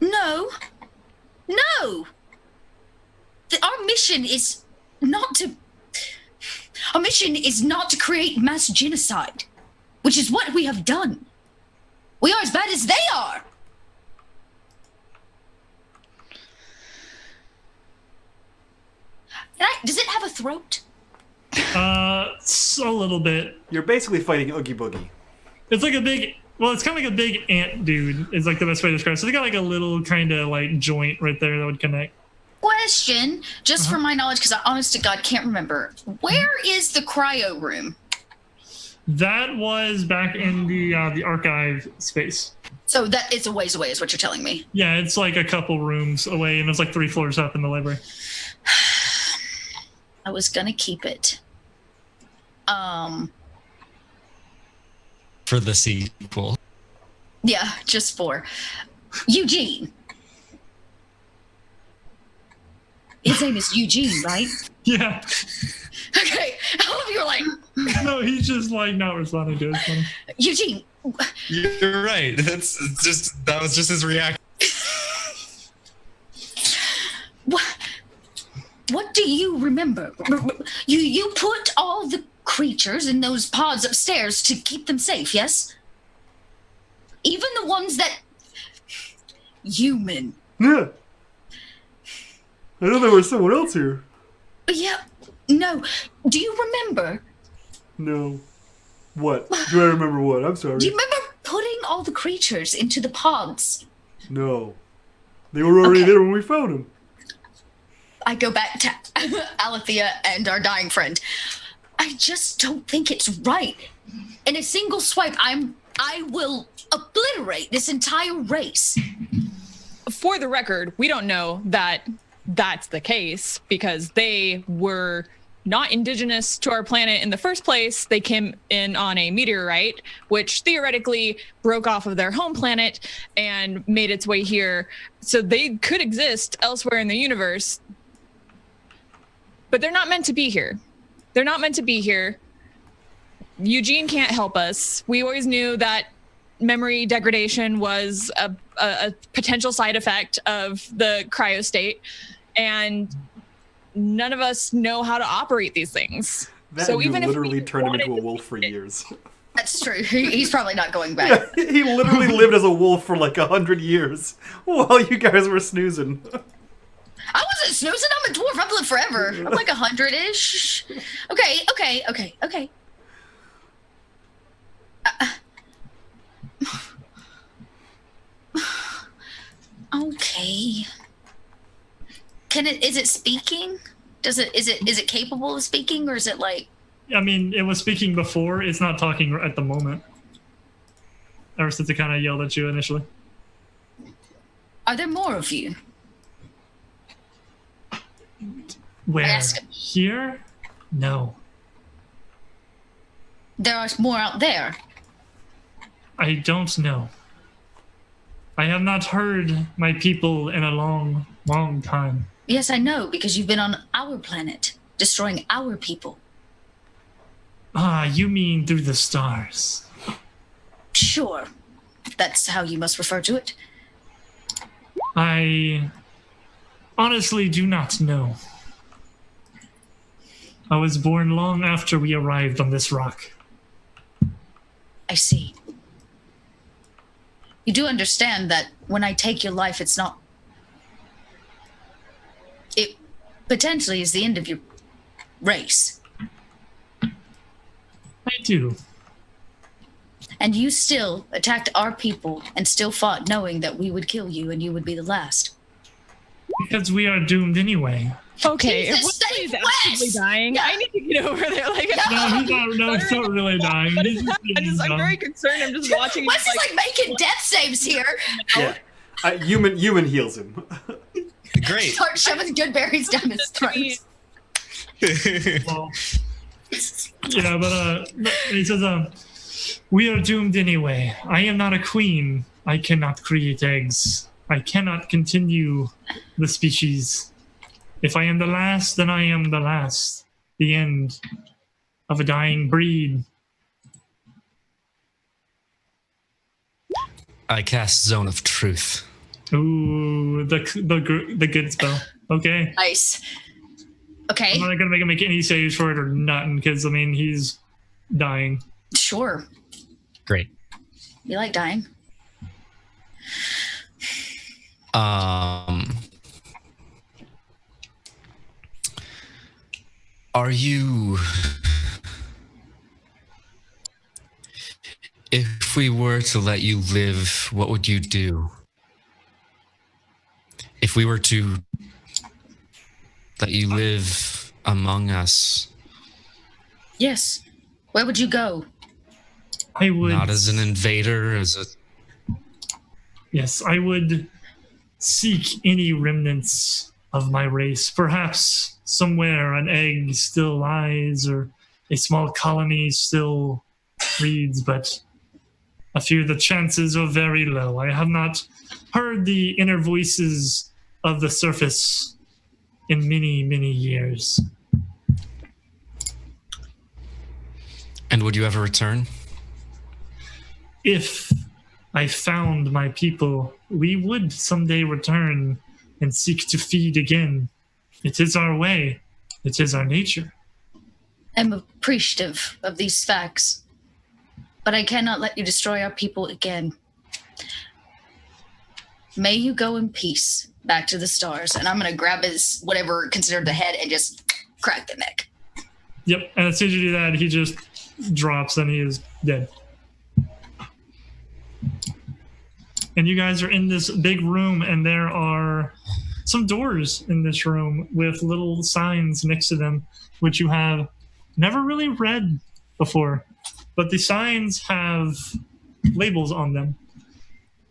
No. Our mission is not to. Our mission is not to create mass genocide, which is what we have done. We are as bad as they are. Does it have a throat? A little bit. You're basically fighting Oogie Boogie. It's like a big, well, it's kind of like a big ant dude, is like the best way to describe it. So they got like a little kind of like joint right there that would connect. Question, just for my knowledge, because I honest to God can't remember. Where is the cryo room? That was back in the archive space. So that it's a ways away, is what you're telling me. Yeah, it's like a couple rooms away, and it's like 3 floors up in the library. I was gonna keep it. For the sequel. Yeah, just for Eugene. His name is Eugene, right? Yeah. Okay. All of you are like, No, he's just like not responding to it. Eugene. You're right. That was just his reaction. What do you remember? You put all the creatures in those pods upstairs to keep them safe, yes? Even the ones that human. Yeah. I know there was someone else here. Yeah. No. Do you remember? No. What? Do I remember what? I'm sorry. Do you remember putting all the creatures into the pods? No. They were already there when we found them. I go back to Alethea and our dying friend. I just don't think it's right. In a single swipe, I will obliterate this entire race. For the record, we don't know that that's the case because they were not indigenous to our planet in the first place. They came in on a meteorite, which theoretically broke off of their home planet and made its way here. So they could exist elsewhere in the universe, but they're not meant to be here. They're not meant to be here. Eugene can't help us. We always knew that memory degradation was a potential side effect of the cryo state, and none of us know how to operate these things. That so you even literally if turned him into a wolf for years. That's true. He's probably not going back. He literally lived as a wolf for like 100 years while you guys were snoozing. I wasn't snoozing. I'm a dwarf. I've lived forever. I'm like 100-ish. Okay. Okay. Is it speaking? Is it capable of speaking, or is it like? I mean, it was speaking before. It's not talking at the moment. Ever since it kind of yelled at you initially. Are there more of you? Where? Here? No. There are more out there. I don't know. I have not heard my people in a long, long time. Yes, I know, because you've been on our planet, destroying our people. Ah, you mean through the stars. Sure. That's how you must refer to it. I honestly do not know. I was born long after we arrived on this rock. I see. You do understand that when I take your life, it's not... It potentially is the end of your race. I do. And you still attacked our people and still fought knowing that we would kill you and you would be the last. Because we are doomed anyway. Okay, Jesus, if Wesley is stay actively west! dying, Yeah. I need to get over there. Like, He's not really dying. He's just I'm very concerned. I'm just watching. Wes is like making death saves here. Yeah. Human heals him. Great. Start shoving good berries down his throat. Well, yeah, but he says, we are doomed anyway. I am not a queen. I cannot create eggs. I cannot continue the species. If I am the last, then I am the last. The end of a dying breed. I cast Zone of Truth. Ooh, the good spell. Okay. Nice. Okay. I'm not gonna make any saves for it or nothing, because I mean he's dying. Sure. Great. You like dying? Are you... If we were to let you live, what would you do? If we were to let you live among us. Yes. Where would you go? I would not as an invader, as a. Yes, I would seek any remnants of my race. Perhaps somewhere an egg still lies or a small colony still breeds, but I fear the chances are very low. I have not heard the inner voices of the surface in many, many years. And would you ever return? If I found my people, we would someday return and seek to feed again. It is our way. It is our nature. I'm appreciative of these facts, but I cannot let you destroy our people again. May you go in peace back to the stars. And I'm going to grab his whatever considered the head and just crack the neck. Yep, and as soon as you do that, he just drops and he is dead. And you guys are in this big room, and there are some doors in this room with little signs next to them, which you have never really read before. But the signs have labels on them,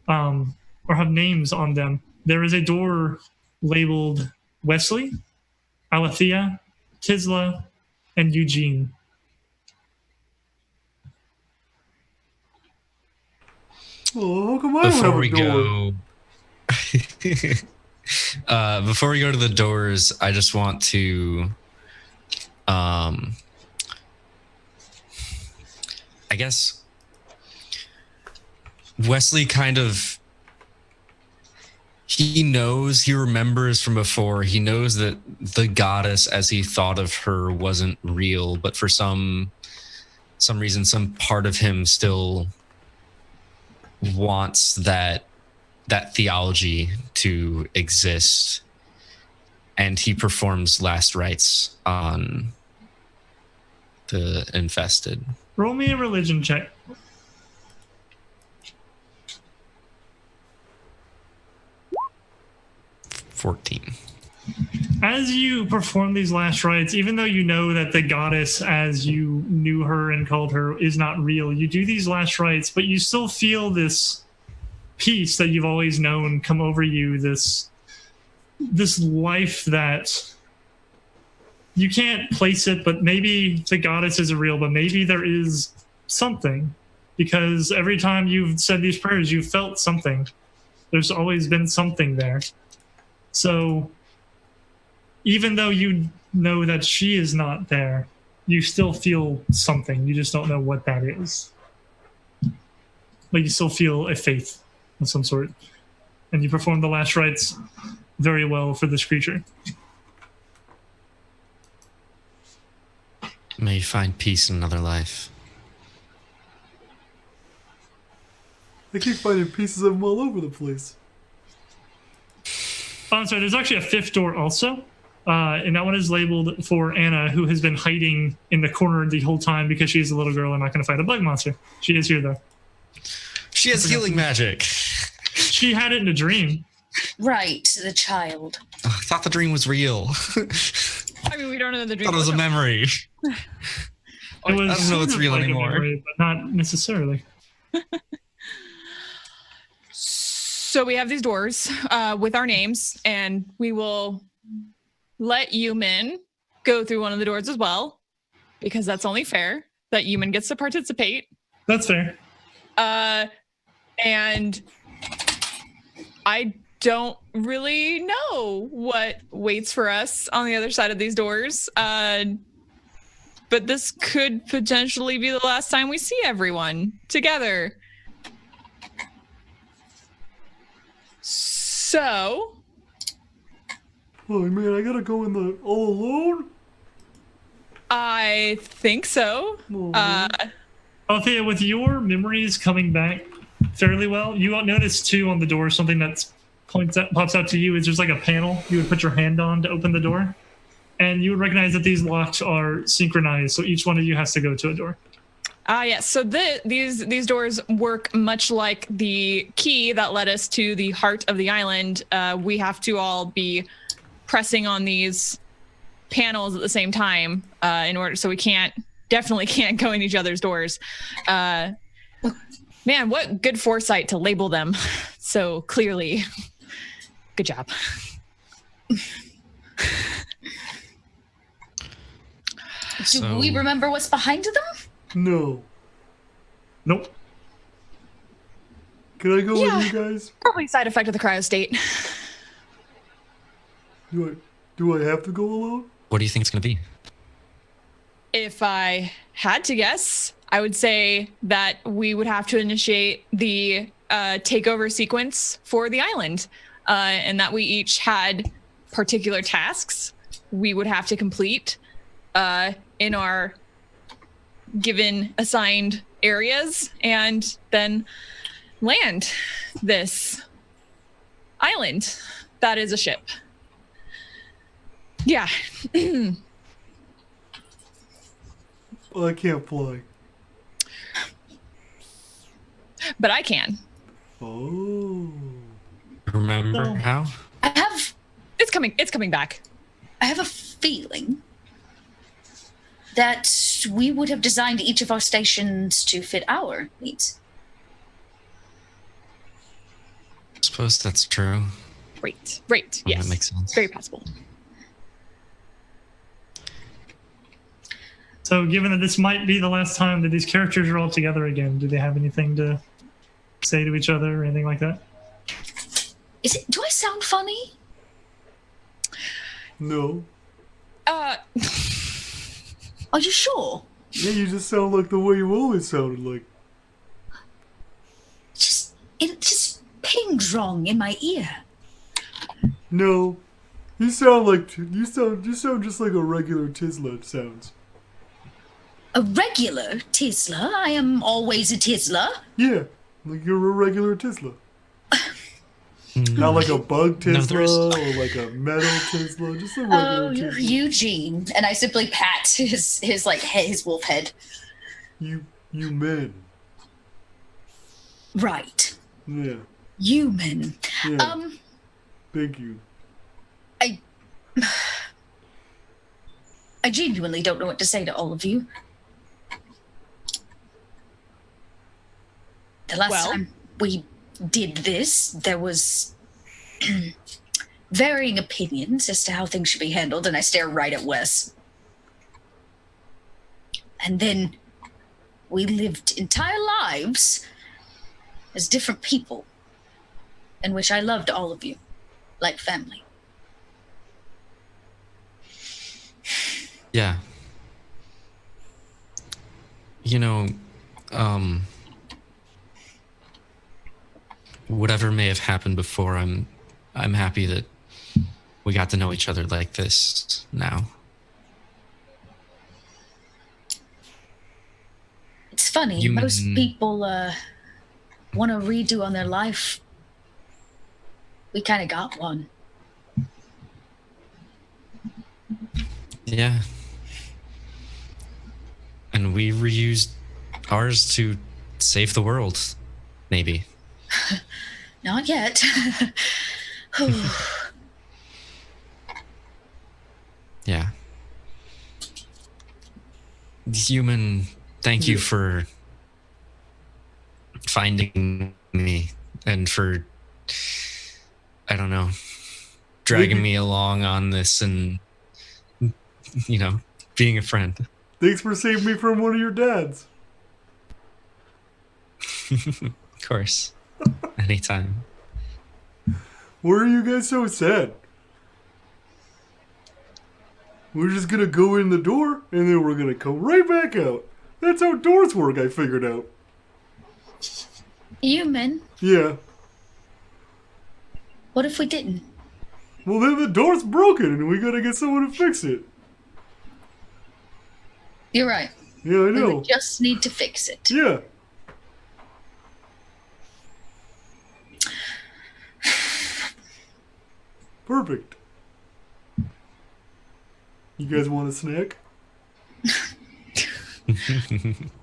or have names on them. There is a door labeled Wesley, Alethea, Tisla, and Eugene. Oh, how come I don't have a door? Before we go to the doors, I just want to, I guess Wesley kind of, he remembers from before, he knows that the goddess as he thought of her wasn't real, but for some reason, some part of him still wants that theology to exist, and he performs last rites on the infested. Roll me a religion check. 14. As you perform these last rites, even though you know that the goddess as you knew her and called her is not real, you do these last rites, but you still feel this peace that you've always known come over you, this life that you can't place it, but maybe the goddess isn't real, but maybe there is something, because every time you've said these prayers, you've felt something. There's always been something there. So even though you know that she is not there, you still feel something. You just don't know what that is. But you still feel a faith of some sort. And you perform the last rites very well for this creature. May you find peace in another life. I keep finding pieces of them all over the place. Oh, I'm sorry, there's actually a fifth door also. And that one is labeled for Anna, who has been hiding in the corner the whole time because she's a little girl and not going to fight a bug monster. She is here, though. She has healing magic. She had it in a dream. Right, the child. Oh, I thought the dream was real. I mean, we don't know the I dream. thought it was a memory. It was I don't know it's real like anymore. a memory, but not necessarily. So we have these doors with our names, and we will let Yuman go through one of the doors as well, because that's only fair that Yuman gets to participate. That's fair. And I don't really know what waits for us on the other side of these doors. But this could potentially be the last time we see everyone together. So, Oh man, I gotta go in the all alone? I think so. Althea, with your memories coming back fairly well, you will notice too on the door something that pops out to you is there's like a panel you would put your hand on to open the door. And you would recognize that these locks are synchronized, so each one of you has to go to a door. Yes. So these doors work much like the key that led us to the heart of the island. We have to all be pressing on these panels at the same time in order, so we definitely can't go in each other's doors. Man, what good foresight to label them so clearly. Good job. Do we remember what's behind them? No. Nope. Can I go with you guys? Probably side effect of the cryo state. Do I have to go alone? What do you think it's going to be? If I had to guess, I would say that we would have to initiate the takeover sequence for the island, and that we each had particular tasks we would have to complete in our given assigned areas, and then land this island that is a ship. Yeah. Well, I can't fly. But I can. Oh. Remember how? It's coming back. I have a feeling that we would have designed each of our stations to fit our needs. I suppose that's true. Right. Oh, Yes. that makes sense. Very possible. So, given that this might be the last time that these characters are all together again, do they have anything to say to each other or anything like that? Do I sound funny? No. Are you sure? Yeah, you just sound like the way you always sounded like. It just pings wrong in my ear. No. You sound just like a regular Tisla sounds. A regular Tisla? I am always a Tisla. Yeah, like you're a regular Tisla. Not like a bug Tisla or like a metal Tisla, just a regular Tisla. Eugene. And I simply pat his wolf head. You men. Right. Yeah. You men. Yeah. Thank you. I genuinely don't know what to say to all of you. The last time we did this, there was varying opinions as to how things should be handled, and I stare right at Wes. And then we lived entire lives as different people, in which I loved all of you, like family. Yeah. You know, whatever may have happened before, I'm happy that we got to know each other like this now. It's funny, most people want a redo on their life. We kind of got one. Yeah. And we reused ours to save the world, maybe. Not yet. Yeah. Human, thank you for finding me and for, I don't know, dragging me along on this and, you know, being a friend. Thanks for saving me from one of your dads. Of course. Anytime. Why are you guys so sad? We're just gonna go in the door and then we're gonna come right back out. That's how doors work, I figured out. Human? Yeah. What if we didn't? Well, then the door's broken and we gotta get someone to fix it. You're right. Yeah, I know. We would just need to fix it. Yeah. Perfect. You guys want a snack?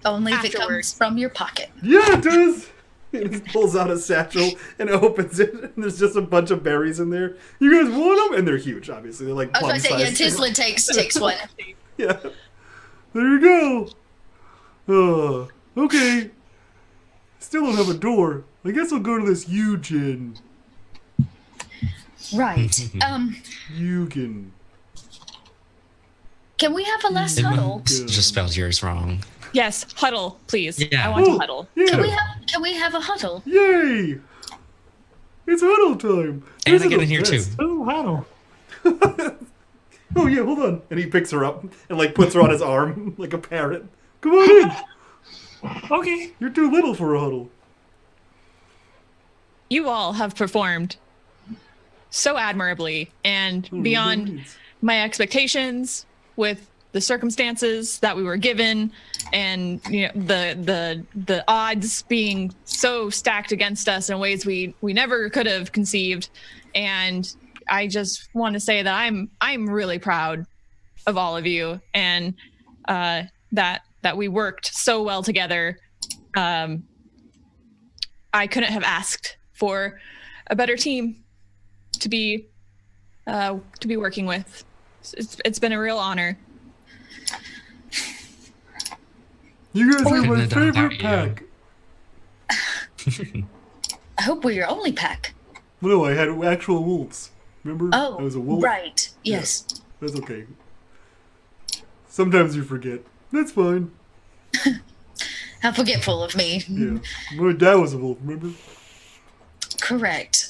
Only if it comes from your pocket. Yeah, it does. He just pulls out a satchel and opens it, and there's just a bunch of berries in there. You guys want them? And they're huge, obviously. They're like plum I was going to say, sized. yeah, Tisla takes one. Yeah. There you go. Okay. Still don't have a door. I guess I'll go to this Eugen. Right. Eugen. Can we have a last huddle? Just spelled yours wrong. Yes, huddle, please. Yeah. I want to huddle. Yeah. Can we have a huddle? Yay! It's huddle time. And This I is get the in here too. best. Oh, huddle. Oh yeah, hold on. And he picks her up and like puts her on his arm like a parrot. Come on in. Okay. You're too little for a huddle. You all have performed so admirably and beyond my expectations with the circumstances that we were given, and the odds being so stacked against us in ways we never could have conceived. And I just want to say that I'm really proud of all of you, and that we worked so well together. I couldn't have asked for a better team to be working with. It's been a real honor. You guys are Couldn't my have done favorite without pack. I hope we're your only pack. No, I had actual wolves. Remember? Oh, I was a wolf. right. Yes. Yeah, that's okay. Sometimes you forget. That's fine. How forgetful of me. Yeah. My dad was a wolf, remember? Correct.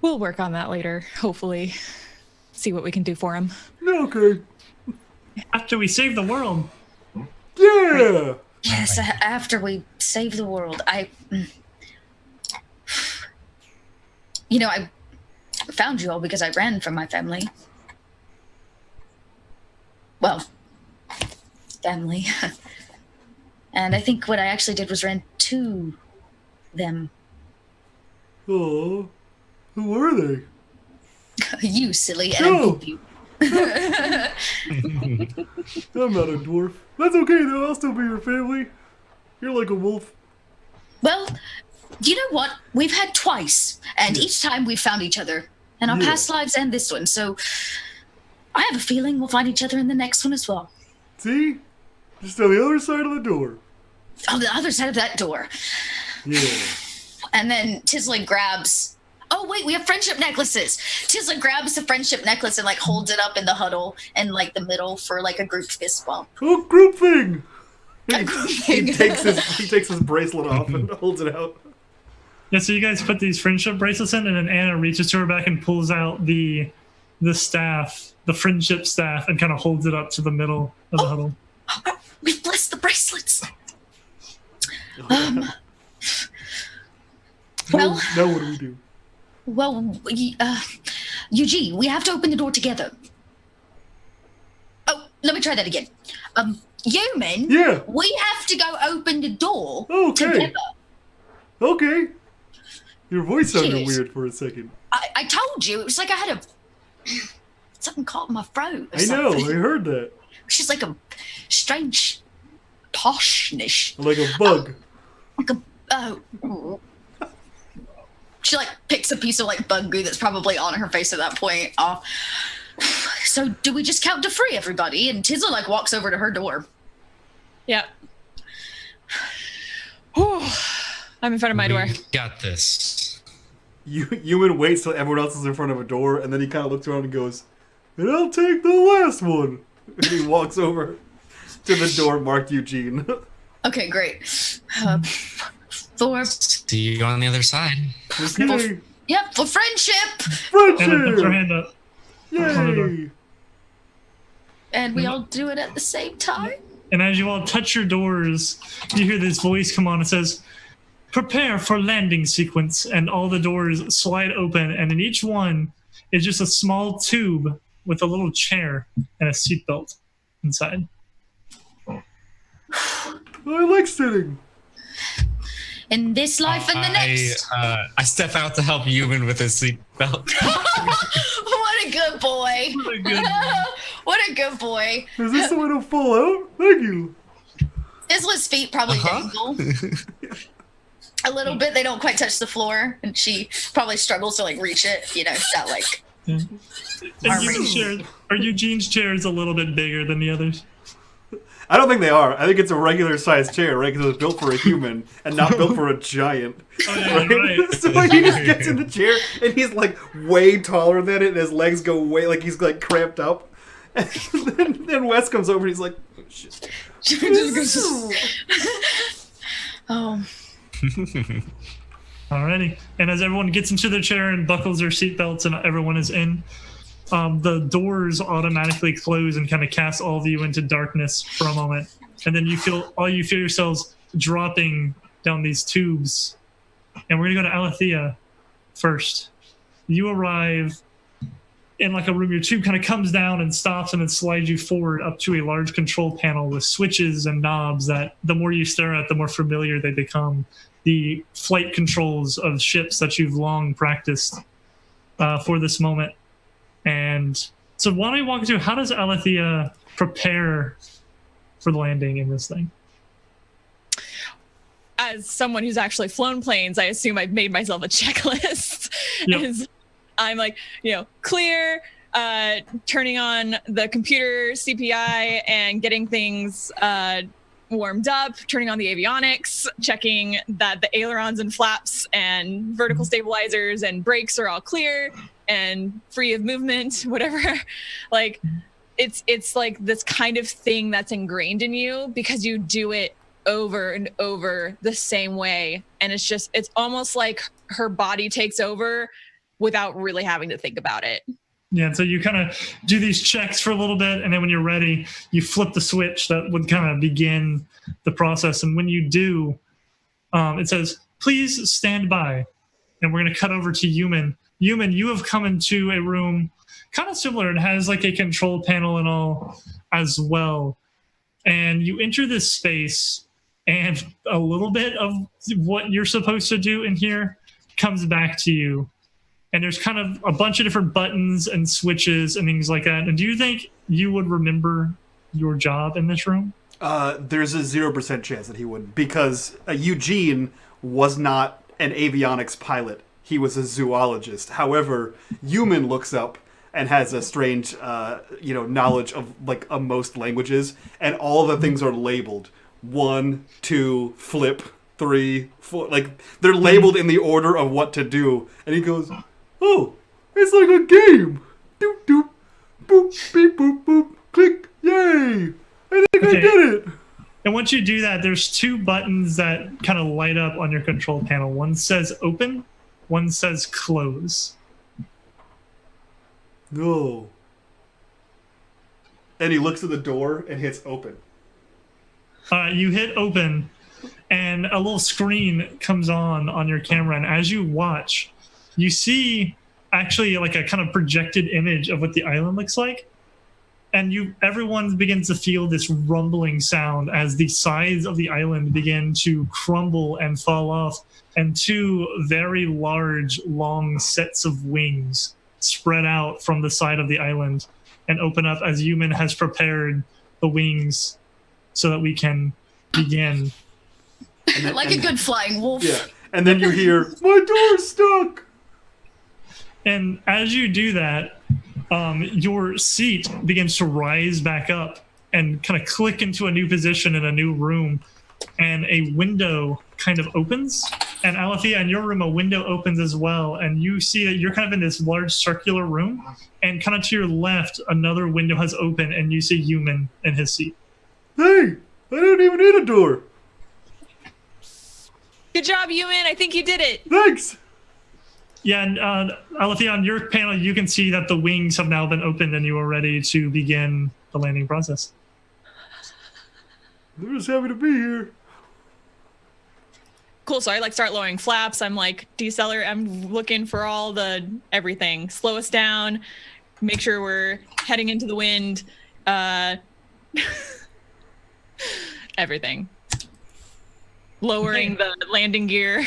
We'll work on that later, hopefully. See what we can do for him. Yeah, okay. After we save the world. Yeah! Yes, after we save the world, I found you all because I ran from my family. Well, family. And I think what I actually did was ran to them. Oh, who were they? You silly, and No. I hope you. I'm not a dwarf. That's okay though, I'll still be your family. You're like a wolf. Well, you know what? We've had twice, and Yeah. each time we've found each other in our Yeah. past lives and this one. So I have a feeling we'll find each other in the next one as well. See? Just on the other side of the door. On the other side of that door. Yeah. And then Tisla grabs. Oh wait, we have friendship necklaces. Tisla grabs the friendship necklace and like holds it up in the huddle in like the middle for like a group fist bump. Oh, group thing! A group He thing. takes his bracelet off and holds it out. Yeah, so you guys put these friendship bracelets in, and then Anna reaches to her back and pulls out the staff, the friendship staff, and kind of holds it up to the middle of the huddle. We blessed the bracelets. Well, Now what do we do? Eugene, we have to open the door together. Oh, let me try that again. Human, Yeah. we have to go open the door Okay. together. Okay. Your voice sounded Cheers. weird for a second. I told you, it was like I had something caught in my throat. Or I know, something. I heard that. It's just like a strange poshness. Like a bug. Like a, she like picks a piece of like bug goo that's probably on her face at that point off. So do we just count to 3, everybody? And Tisla like walks over to her door. Yep. Whew. I'm in front of my door. We got this. Human waits till everyone else is in front of a door, and then he kind of looks around and goes, "And I'll take the last one." And he walks over to the door marked Eugene. Okay, great. 4. See you on the other side. Okay. Yep, for friendship. Anna puts her Friendship! hand up. on the door. Yay! And we all do it at the same time. And as you all touch your doors, you hear this voice come on. It says, "Prepare for landing sequence." And all the doors slide open. And in each one is just a small tube with a little chair and a seatbelt inside. I like sitting. In this life and the next. I step out to help Human with his seatbelt. What a good boy. What a good- What a good boy. Is this so I don't fall out? Thank you. Isla's feet probably Uh-huh. dangle a little bit. They don't quite touch the floor, and she probably struggles to like reach it. You know, that like. And Eugene's chair is a little bit bigger than the others. I don't think they are. I think it's a regular sized chair, right? Because it was built for a human and not built for a giant. Oh, yeah, right. So he just gets in the chair and he's like way taller than it, and his legs go way like he's like cramped up. And then Wes comes over and he's like, oh, shit. Oh. Alrighty. And as everyone gets into their chair and buckles their seatbelts and everyone is in, the doors automatically close and kind of cast all of you into darkness for a moment. And then you feel yourselves dropping down these tubes. And we're going to go to Alethea first. You arrive in like a room. Your tube kind of comes down and stops and then slides you forward up to a large control panel with switches and knobs that the more you stare at, the more familiar they become. The flight controls of ships that you've long practiced for this moment. And so why don't you walk through, how does Alethea prepare for the landing in this thing? As someone who's actually flown planes, I assume I've made myself a checklist. Yep. I'm like, clear, turning on the computer CPI and getting things warmed up, turning on the avionics, checking that the ailerons and flaps and vertical stabilizers and brakes are all clear and free of movement, whatever. Like, it's like this kind of thing that's ingrained in you because you do it over and over the same way. And it's almost like her body takes over without really having to think about it. Yeah, so you kind of do these checks for a little bit, and then when you're ready, you flip the switch that would kind of begin the process. And when you do, it says, please stand by. And we're going to cut over to Human. Human, you have come into a room kind of similar. It has like a control panel and all as well. And you enter this space, and a little bit of what you're supposed to do in here comes back to you. And there's kind of a bunch of different buttons and switches and things like that. And do you think you would remember your job in this room? There's a 0% chance that he would, because Eugene was not an avionics pilot. He was a zoologist. However, Human looks up and has a strange, knowledge of like most languages, and all the things are labeled 1, 2, flip, 3, 4. Like they're labeled in the order of what to do. And he goes, "Oh, it's like a game. Doop doop, boop beep boop boop, click, yay! I think I did it." And once you do that, there's two buttons that kind of light up on your control panel. One says open, one says close. No. And he looks at the door and hits open. You hit open, and a little screen comes on your camera. And as you watch, you see actually like a kind of projected image of what the island looks like. And everyone begins to feel this rumbling sound as the sides of the island begin to crumble and fall off, and two very large, long sets of wings spread out from the side of the island and open up as Human has prepared the wings so that we can begin. Like a good flying wolf. Yeah. And then you hear, "My door's stuck!" And as you do that, your seat begins to rise back up and kind of click into a new position in a new room. And a window kind of opens. And Alethea, in your room, a window opens as well. And you see that you're kind of in this large circular room. And kind of to your left, another window has opened, and you see Human in his seat. Hey, I didn't even need a door. Good job, Human. I think you did it. Thanks. Yeah, and Alethea, on your panel, you can see that the wings have now been opened and you are ready to begin the landing process. I'm just happy to be here. Cool. So I start lowering flaps. I'm decelerate. I'm looking for all the everything. Slow us down. Make sure we're heading into the wind. Everything. Lowering the landing gear.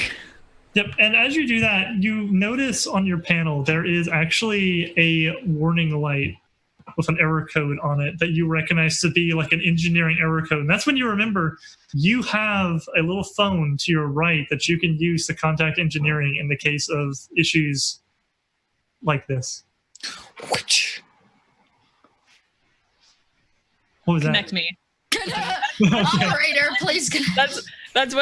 Yep, and as you do that, you notice on your panel there is actually a warning light with an error code on it that you recognize to be like an engineering error code. And that's when you remember you have a little phone to your right that you can use to contact engineering in the case of issues like this. Which? What was Connect that? me. Operator, please. That's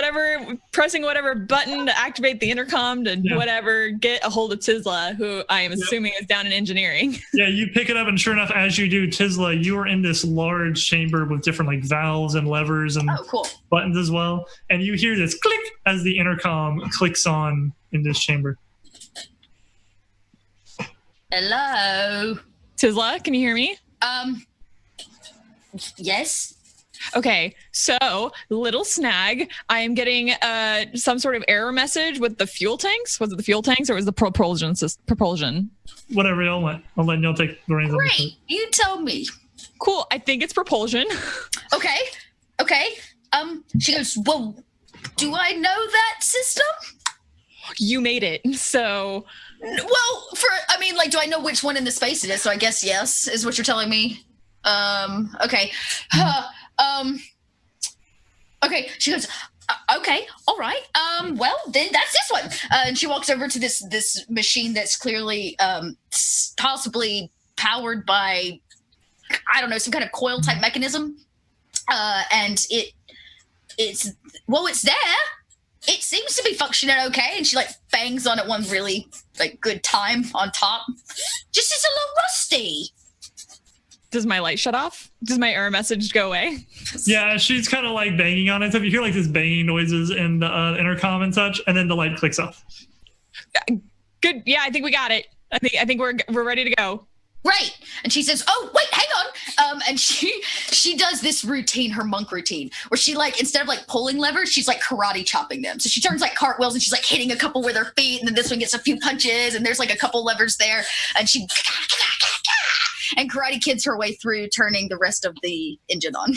pressing whatever button to activate the intercom to whatever, get a hold of Tisla, who I am assuming is down in engineering. Yeah, you pick it up, and sure enough, as you do, Tisla, you are in this large chamber with different like valves and levers and buttons as well. And you hear this click as the intercom clicks on in this chamber. Hello. Tisla, can you hear me? Yes. Okay, so little snag. I am getting some sort of error message with the fuel tanks. Was it the fuel tanks or was it the propulsion? Whatever y'all want. I'll let y'all take the reins. Great, you tell me. Cool. I think it's propulsion. Okay. She goes, well, do I know that system? You made it. So. Well, do I know which one in the space it is? So I guess yes is what you're telling me. Okay. Okay. She goes, okay, all right. Well, then that's this one. And she walks over to this machine that's clearly possibly powered by, I don't know, some kind of coil type mechanism. And it's there. It seems to be functioning okay. And she like bangs on it one really like good time on top. Just it's a little rusty. Does my light shut off? Does my error message go away? Yeah, she's kind of like banging on it. So you hear like this banging noises in the intercom and such, and then the light clicks off. Good. Yeah, I think we got it. I think we're ready to go. Right. And she says, oh, wait, hang on. And she does this routine, her monk routine, where she like, instead of like pulling levers, she's like karate chopping them. So she turns like cartwheels and she's like hitting a couple with her feet. And then this one gets a few punches and there's like a couple levers there. And she and Karate Kids her way through turning the rest of the engine on.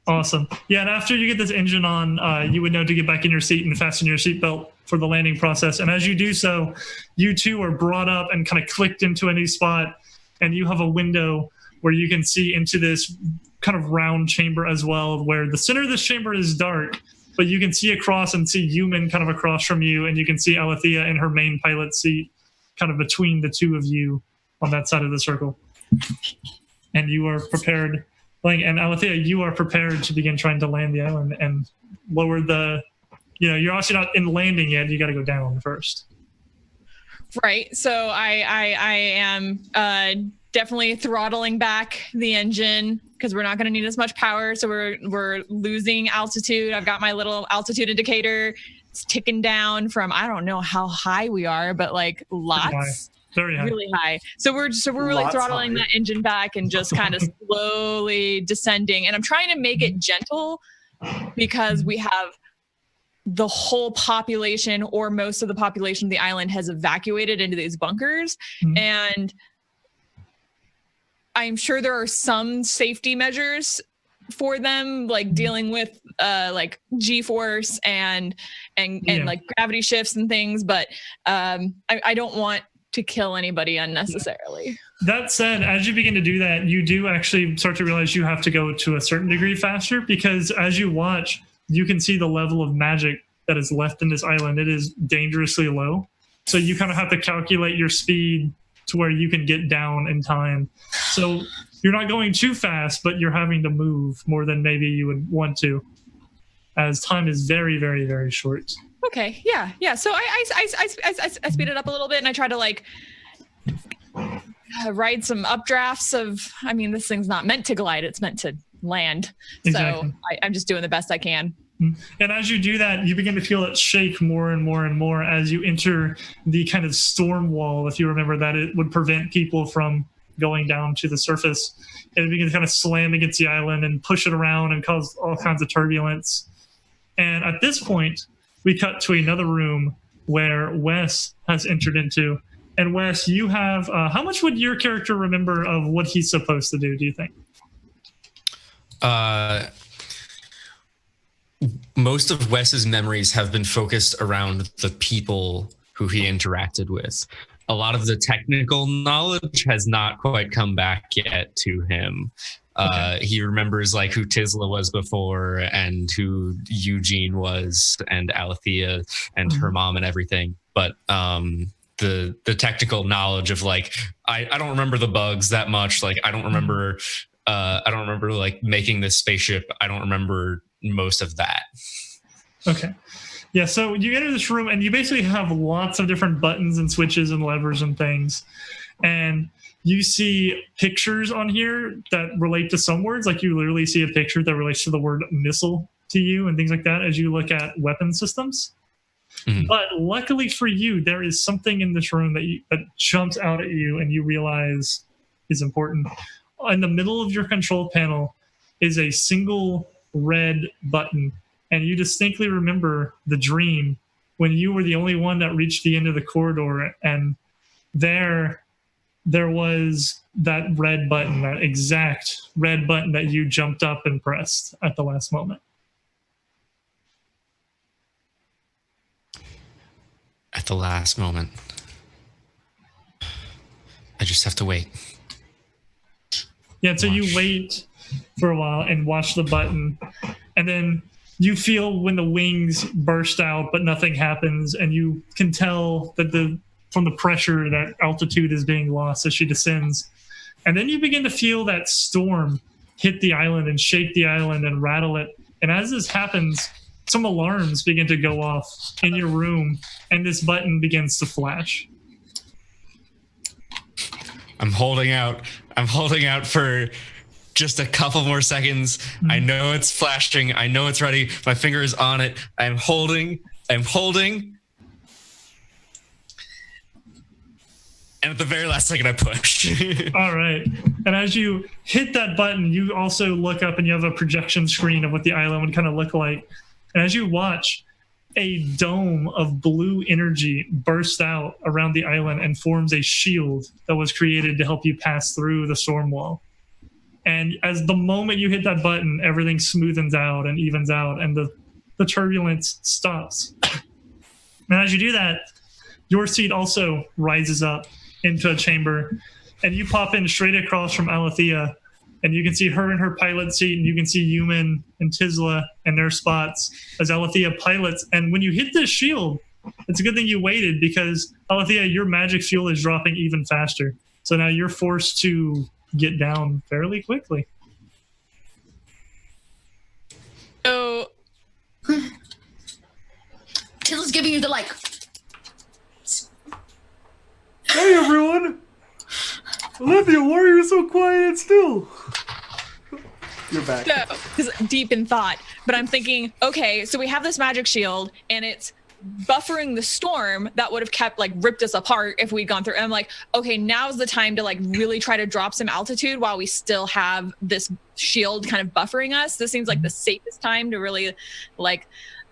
Awesome. Yeah, and after you get this engine on, you would know to get back in your seat and fasten your seatbelt for the landing process. And as you do so, you two are brought up and kind of clicked into a new spot. And you have a window where you can see into this kind of round chamber as well, where the center of this chamber is dark, but you can see across and see Human kind of across from you, and you can see Alethea in her main pilot seat kind of between the two of you on that side of the circle. And you are prepared, and Alethea, you are prepared to begin trying to land the island and lower the, you're obviously not in landing yet, you got to go down first. Right. So I am definitely throttling back the engine because we're not going to need as much power. So we're losing altitude. I've got my little altitude indicator. It's ticking down from, I don't know how high we are, but like lots. Very high. Really high. So we're really throttling that engine back and just kind of slowly descending. And I'm trying to make it gentle because we have the whole population or most of the population of the island has evacuated into these bunkers. Mm-hmm. And I'm sure there are some safety measures for them, like dealing with like G-force and like gravity shifts and things. But I don't want to kill anybody unnecessarily. That said, as you begin to do that, you do actually start to realize you have to go to a certain degree faster, because as you watch, you can see the level of magic that is left in this island. It is dangerously low. So you kind of have to calculate your speed to where you can get down in time. So you're not going too fast, but you're having to move more than maybe you would want to, as time is very, very, very short. Okay. Yeah. So I speed it up a little bit, and I try to like ride some updrafts of, this thing's not meant to glide. It's meant to land. Exactly. So I'm just doing the best I can. And as you do that, you begin to feel it shake more and more and more as you enter the kind of storm wall, if you remember that it would prevent people from going down to the surface. And it begins to kind of slam against the island and push it around and cause all kinds of turbulence. And at this point, we cut to another room where Wes has entered into. And Wes, you have, how much would your character remember of what he's supposed to do you think? Most of Wes's memories have been focused around the people who he interacted with. A lot of the technical knowledge has not quite come back yet to him. Okay. He remembers like who Tisla was before and who Eugene was and Alethea and her mom and everything. But the technical knowledge of like, I don't remember the bugs that much. Like, I don't remember I don't remember like making this spaceship. I don't remember most of that. Okay. Yeah, so you enter this room and you basically have lots of different buttons and switches and levers and things. And you see pictures on here that relate to some words. Like you literally see a picture that relates to the word missile to you and things like that as you look at weapon systems. Mm-hmm. But luckily for you, there is something in this room that jumps out at you and you realize is important. In the middle of your control panel is a single red button. And you distinctly remember the dream when you were the only one that reached the end of the corridor. And there was that red button, that exact red button that you jumped up and pressed at the last moment. At the last moment. I just have to wait. Yeah, so you wait for a while and watch the button. And then you feel when the wings burst out, but nothing happens. And you can tell that from the pressure that altitude is being lost as she descends. And then you begin to feel that storm hit the island and shake the island and rattle it. And as this happens, some alarms begin to go off in your room, and this button begins to flash. I'm holding out for just a couple more seconds. Mm-hmm. I know it's flashing. I know it's ready. My finger is on it. I'm holding. And at the very last second, I push. All right. And as you hit that button, you also look up and you have a projection screen of what the island would kind of look like. And as you watch, a dome of blue energy bursts out around the island and forms a shield that was created to help you pass through the storm wall. And as the moment you hit that button, everything smoothens out and evens out, and the turbulence stops. And as you do that, your seat also rises up into a chamber, and you pop in straight across from Alethea, and you can see her in her pilot seat, and you can see Yuman and Tisla in their spots as Alethea pilots. And when you hit this shield, it's a good thing you waited, because Alethea, your magic fuel is dropping even faster. So now you're forced to get down fairly quickly. So Tisla's giving you the like. Hey everyone! Olivia, why are you so quiet and still? You're back. So, because deep in thought, but I'm thinking, okay, so we have this magic shield, and it's buffering the storm that would have kept ripped us apart if we'd gone through. And I'm like, okay, now's the time to really try to drop some altitude while we still have this shield kind of buffering us. This seems like the safest time to really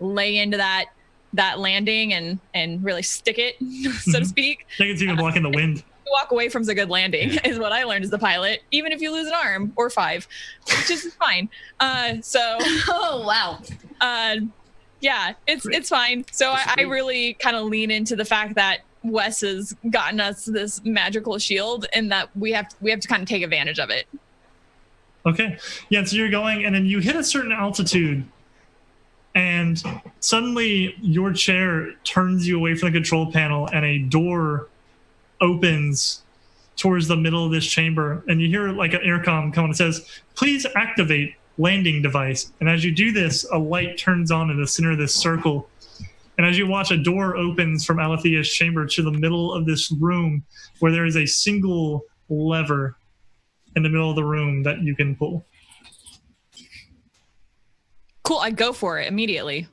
lay into that landing and really stick it, so to speak. I think it's even blocking the wind. Walk away from's a good landing is what I learned as the pilot, even if you lose an arm or 5, which is fine. Oh wow. Yeah, it's fine. So I really kind of lean into the fact that Wes has gotten us this magical shield, and that we have to kind of take advantage of it. Okay. Yeah, so you're going, and then you hit a certain altitude, and suddenly your chair turns you away from the control panel, and a door opens towards the middle of this chamber, and you hear an intercom come on and says, "Please activate landing device." And as you do this, a light turns on in the center of this circle. And as you watch, a door opens from Alethea's chamber to the middle of this room, where there is a single lever in the middle of the room that you can pull. Cool, I go for it immediately.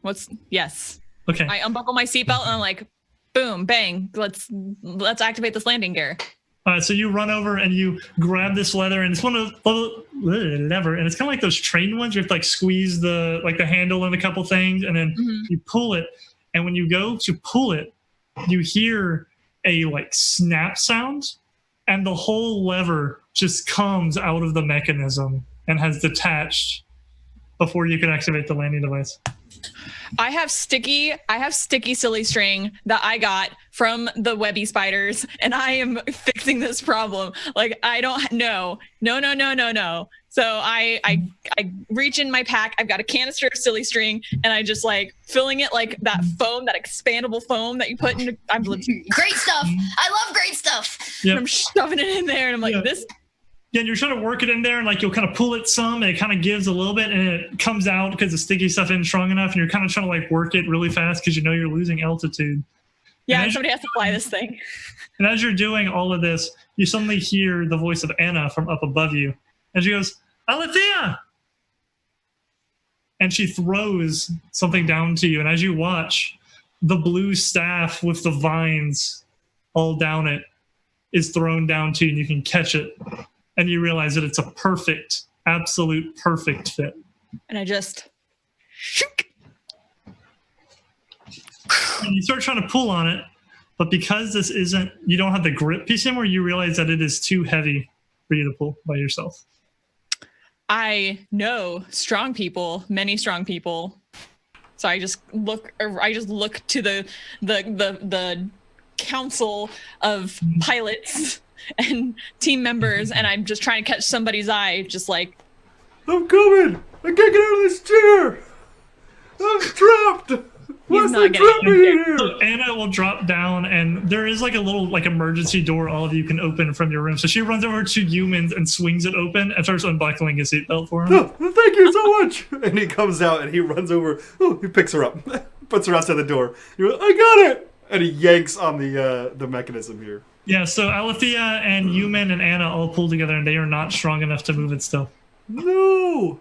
Yes. Okay. I unbuckle my seatbelt and I'm like, boom, bang, let's activate this landing gear. So you run over and you grab this lever, and it's one of lever, and it's kind of like those train ones. You have to squeeze the handle and a couple things, and then you pull it. And when you go to pull it, you hear a snap sound, and the whole lever just comes out of the mechanism and has detached before you can activate the landing device. I have sticky silly string that I got from the webby spiders, and I am fixing this problem. I don't know. No. So I reach in my pack. I've got a canister of silly string, and I just filling it that foam, that expandable foam that you put in. Great stuff. I love great stuff. Yep. And I'm shoving it in there, and I'm like, Yeah, you're trying to work it in there, and like you'll kind of pull it some, and it kind of gives a little bit, and it comes out because the sticky stuff isn't strong enough, and you're kind of trying to like work it really fast because you know you're losing altitude. Yeah, somebody has to fly this thing. And as you're doing all of this, you suddenly hear the voice of Anna from up above you, and she goes, "Alethea!" And she throws something down to you, and as you watch, the blue staff with the vines all down it is thrown down to you, and you can catch it. And you realize that it's a perfect, absolute perfect fit. And I just... And you start trying to pull on it, but because this isn't, you don't have the grip piece anymore, you realize that it is too heavy for you to pull by yourself. I know strong people, many strong people. So I just look to the council of pilots and team members, and I'm just trying to catch somebody's eye, just like, I'm coming! I can't get out of this chair! I'm trapped! What's not the getting trapping in here? So Anna will drop down, and there is like a little like emergency door all of you can open from your room. So she runs over to humans and swings it open and starts unbuckling his seatbelt for him. Oh, thank you so much! And he comes out and he runs over. Oh, he picks her up, puts her outside the door. You're like, I got it! And he yanks on the mechanism here. Yeah, so Alethea and Human and Anna all pull together, and they are not strong enough to move it still. No!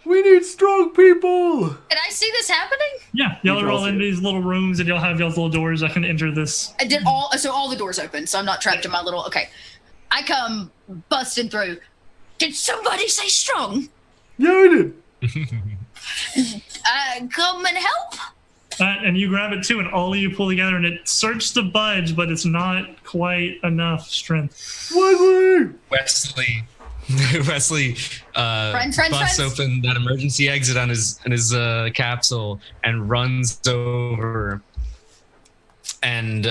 We need strong people! Can I see this happening? Yeah, y'all are all in these little rooms, and y'all have y'all's little doors that can enter this. I did so all the doors open, so I'm not trapped in my little. Okay, I come busting through. Did somebody say strong? Yeah, I did. Come and help. And you grab it too, and all of you pull together, and it starts to budge, but it's not quite enough strength. Wesley! Wesley Friends. busts open that emergency exit on his capsule and runs over and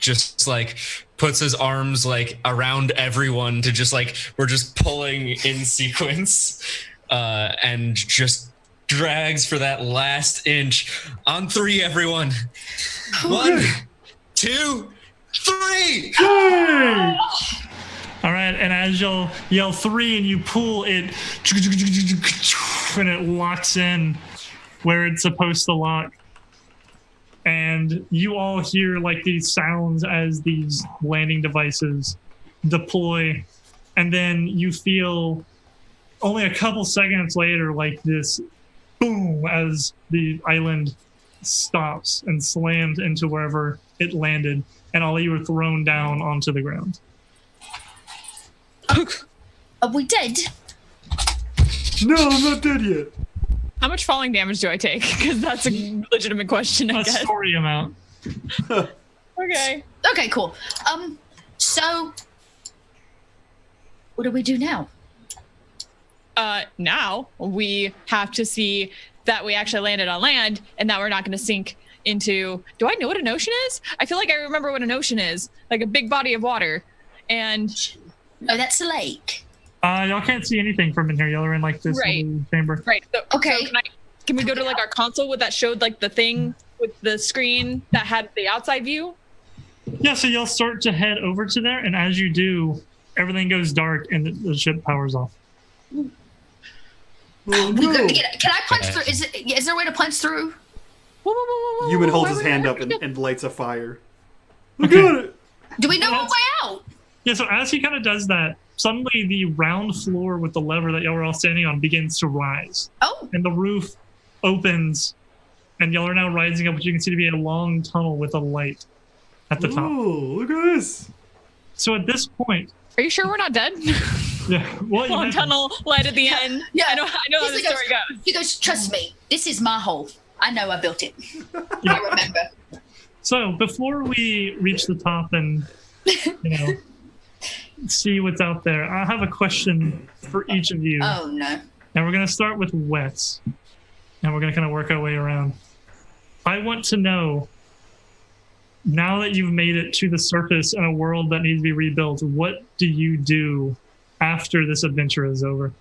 just like puts his arms like around everyone to just like we're just pulling in sequence and just drags for that last inch. On 3, everyone. 1, 2, 3. Yay! All right, and as you'll yell 3 and you pull it, and it locks in where it's supposed to lock. And you all hear like these sounds as these landing devices deploy. And then you feel only a couple seconds later, like this boom, as the island stops and slams into wherever it landed. And all of you are thrown down onto the ground. Are we dead? No, I'm not dead yet. how much falling damage do I take? Because that's a legitimate question, I A guess. story amount. Okay. Okay, cool. So what do we do now? Now we have to see that we actually landed on land and that we're not going to sink into. Do I know what an ocean is? I feel like I remember what an ocean is, like a big body of water. And Oh, that's a lake. Y'all can't see anything from in here. Y'all are in like this Right. little chamber. right. So, Okay. So can we go to like our console with that showed like the thing with the screen that had the outside view? Yeah, so you'll start to head over to there, and as you do, everything goes dark and the ship powers off. Oh, We no. could get, can I punch through? Is there a way to punch through? Whoa, whoa, whoa, whoa, Human whoa, holds where his we hand at? up and lights a fire. I Okay. got it! Do we know Well, our way out? Yeah, so as he kind of does that, suddenly the round floor with the lever that y'all were all standing on begins to rise. Oh, And the roof opens, and y'all are now rising up what you can see to be a long tunnel with a light at the top. Oh, look at this! So at this point, Are you sure we're not dead? yeah, well, Long tunnel, light at the end. Yeah. I know how the He story goes- goes. He goes, trust me, this is my hole. I know I built it. Yeah. I remember. So before we reach the top and see what's out there, I have a question for each of you. Oh, no. And we're going to start with Wes. And we're going to kind of work our way around. I want to know, now that you've made it to the surface in a world that needs to be rebuilt, what do you do after this adventure is over?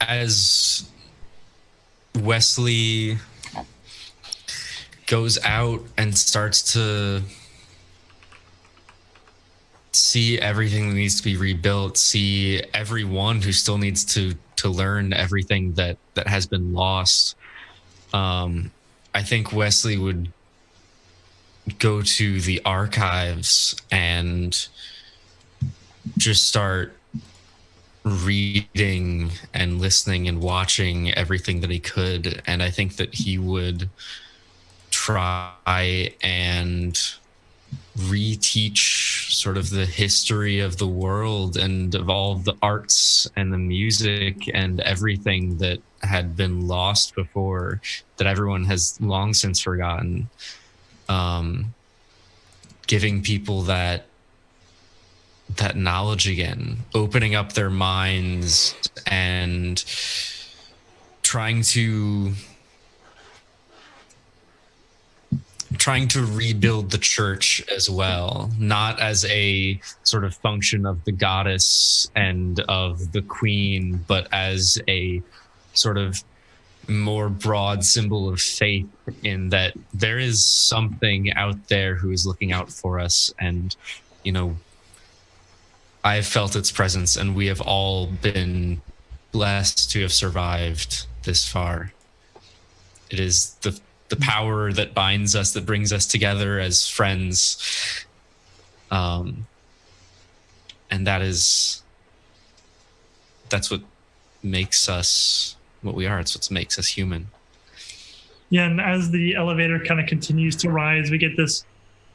As Wesley goes out and starts to see everything that needs to be rebuilt, see everyone who still needs to learn everything that has been lost. I think Wesley would go to the archives and just start reading and listening and watching everything that he could. And I think that he would try and reteach sort of the history of the world and of all the arts and the music and everything that had been lost before, that everyone has long since forgotten. Giving people that knowledge again, opening up their minds and trying to rebuild the church as well, not as a sort of function of the goddess and of the queen, but as a sort of more broad symbol of faith, in that there is something out there who is looking out for us. And, you know, I have felt its presence, and we have all been blessed to have survived this far. It is the power that binds us, that brings us together as friends. And that's what makes us what we are. It's what makes us human. Yeah, and as the elevator kind of continues to rise, we get this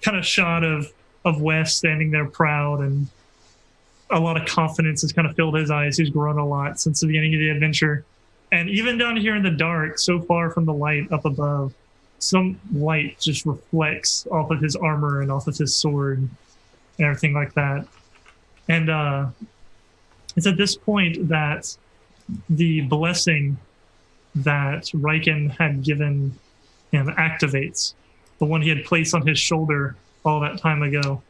kind of shot of Wes standing there proud, and a lot of confidence has kind of filled his eyes. He's grown a lot since the beginning of the adventure. And even down here in the dark, so far from the light up above, some light just reflects off of his armor and off of his sword and everything like that. And it's at this point that the blessing that Riken had given him activates, the one he had placed on his shoulder all that time ago.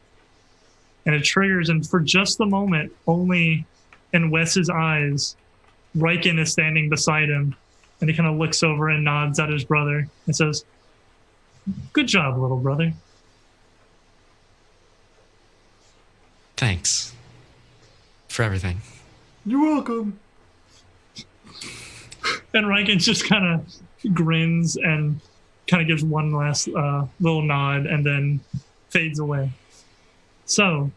And it triggers, and for just a moment, only in Wes's eyes, Riken is standing beside him, and he kind of looks over and nods at his brother and says, "Good job, little brother." Thanks for everything. You're welcome. And Riken just kind of grins and kind of gives one last little nod and then fades away. So,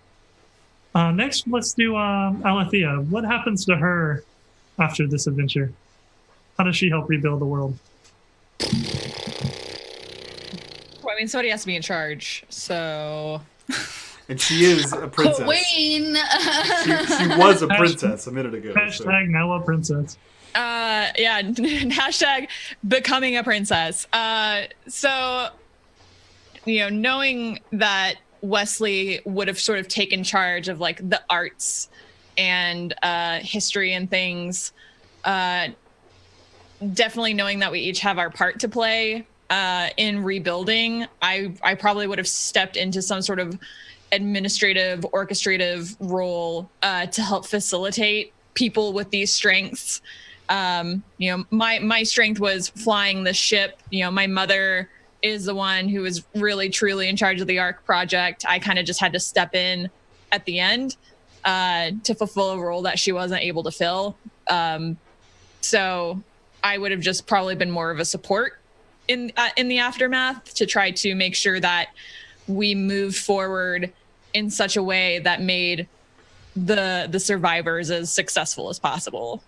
next, let's do Alethea. What happens to her after this adventure? How does she help rebuild the world? Well, I mean, somebody has to be in charge, so... And she is a princess. Queen! She was a princess a minute ago. Hashtag now a princess. Yeah, hashtag becoming a princess. So, you know, knowing that Wesley would have sort of taken charge of like the arts and history and things, definitely knowing that we each have our part to play in rebuilding, I probably would have stepped into some sort of administrative, orchestrative role to help facilitate people with these strengths. You know, my strength was flying the ship. You know, my mother is the one who was really truly in charge of the ARC project. I kind of just had to step in at the end to fulfill a role that she wasn't able to fill. So I would have just probably been more of a support in the aftermath to try to make sure that we moved forward in such a way that made the survivors as successful as possible.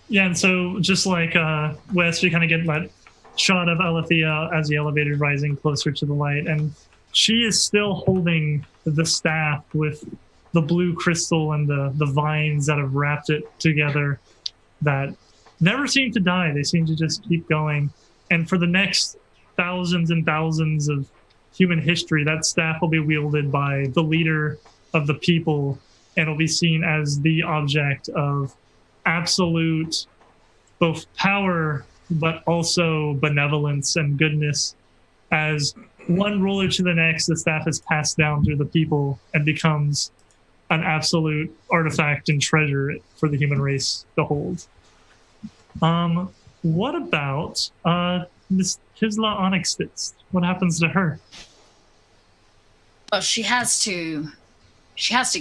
Yeah, and so just like Wes, we kind of get that shot of Alethea as the elevator rising closer to the light, and she is still holding the staff with the blue crystal and the vines that have wrapped it together that never seem to die. They seem to just keep going. And for the next thousands and thousands of human history, that staff will be wielded by the leader of the people, and will be seen as the object of absolute both power but also benevolence and goodness. As one ruler to the next, the staff is passed down through the people and becomes an absolute artifact and treasure for the human race to hold. What about Miss Tisla Onyx Fist? What happens to her? Well, she has to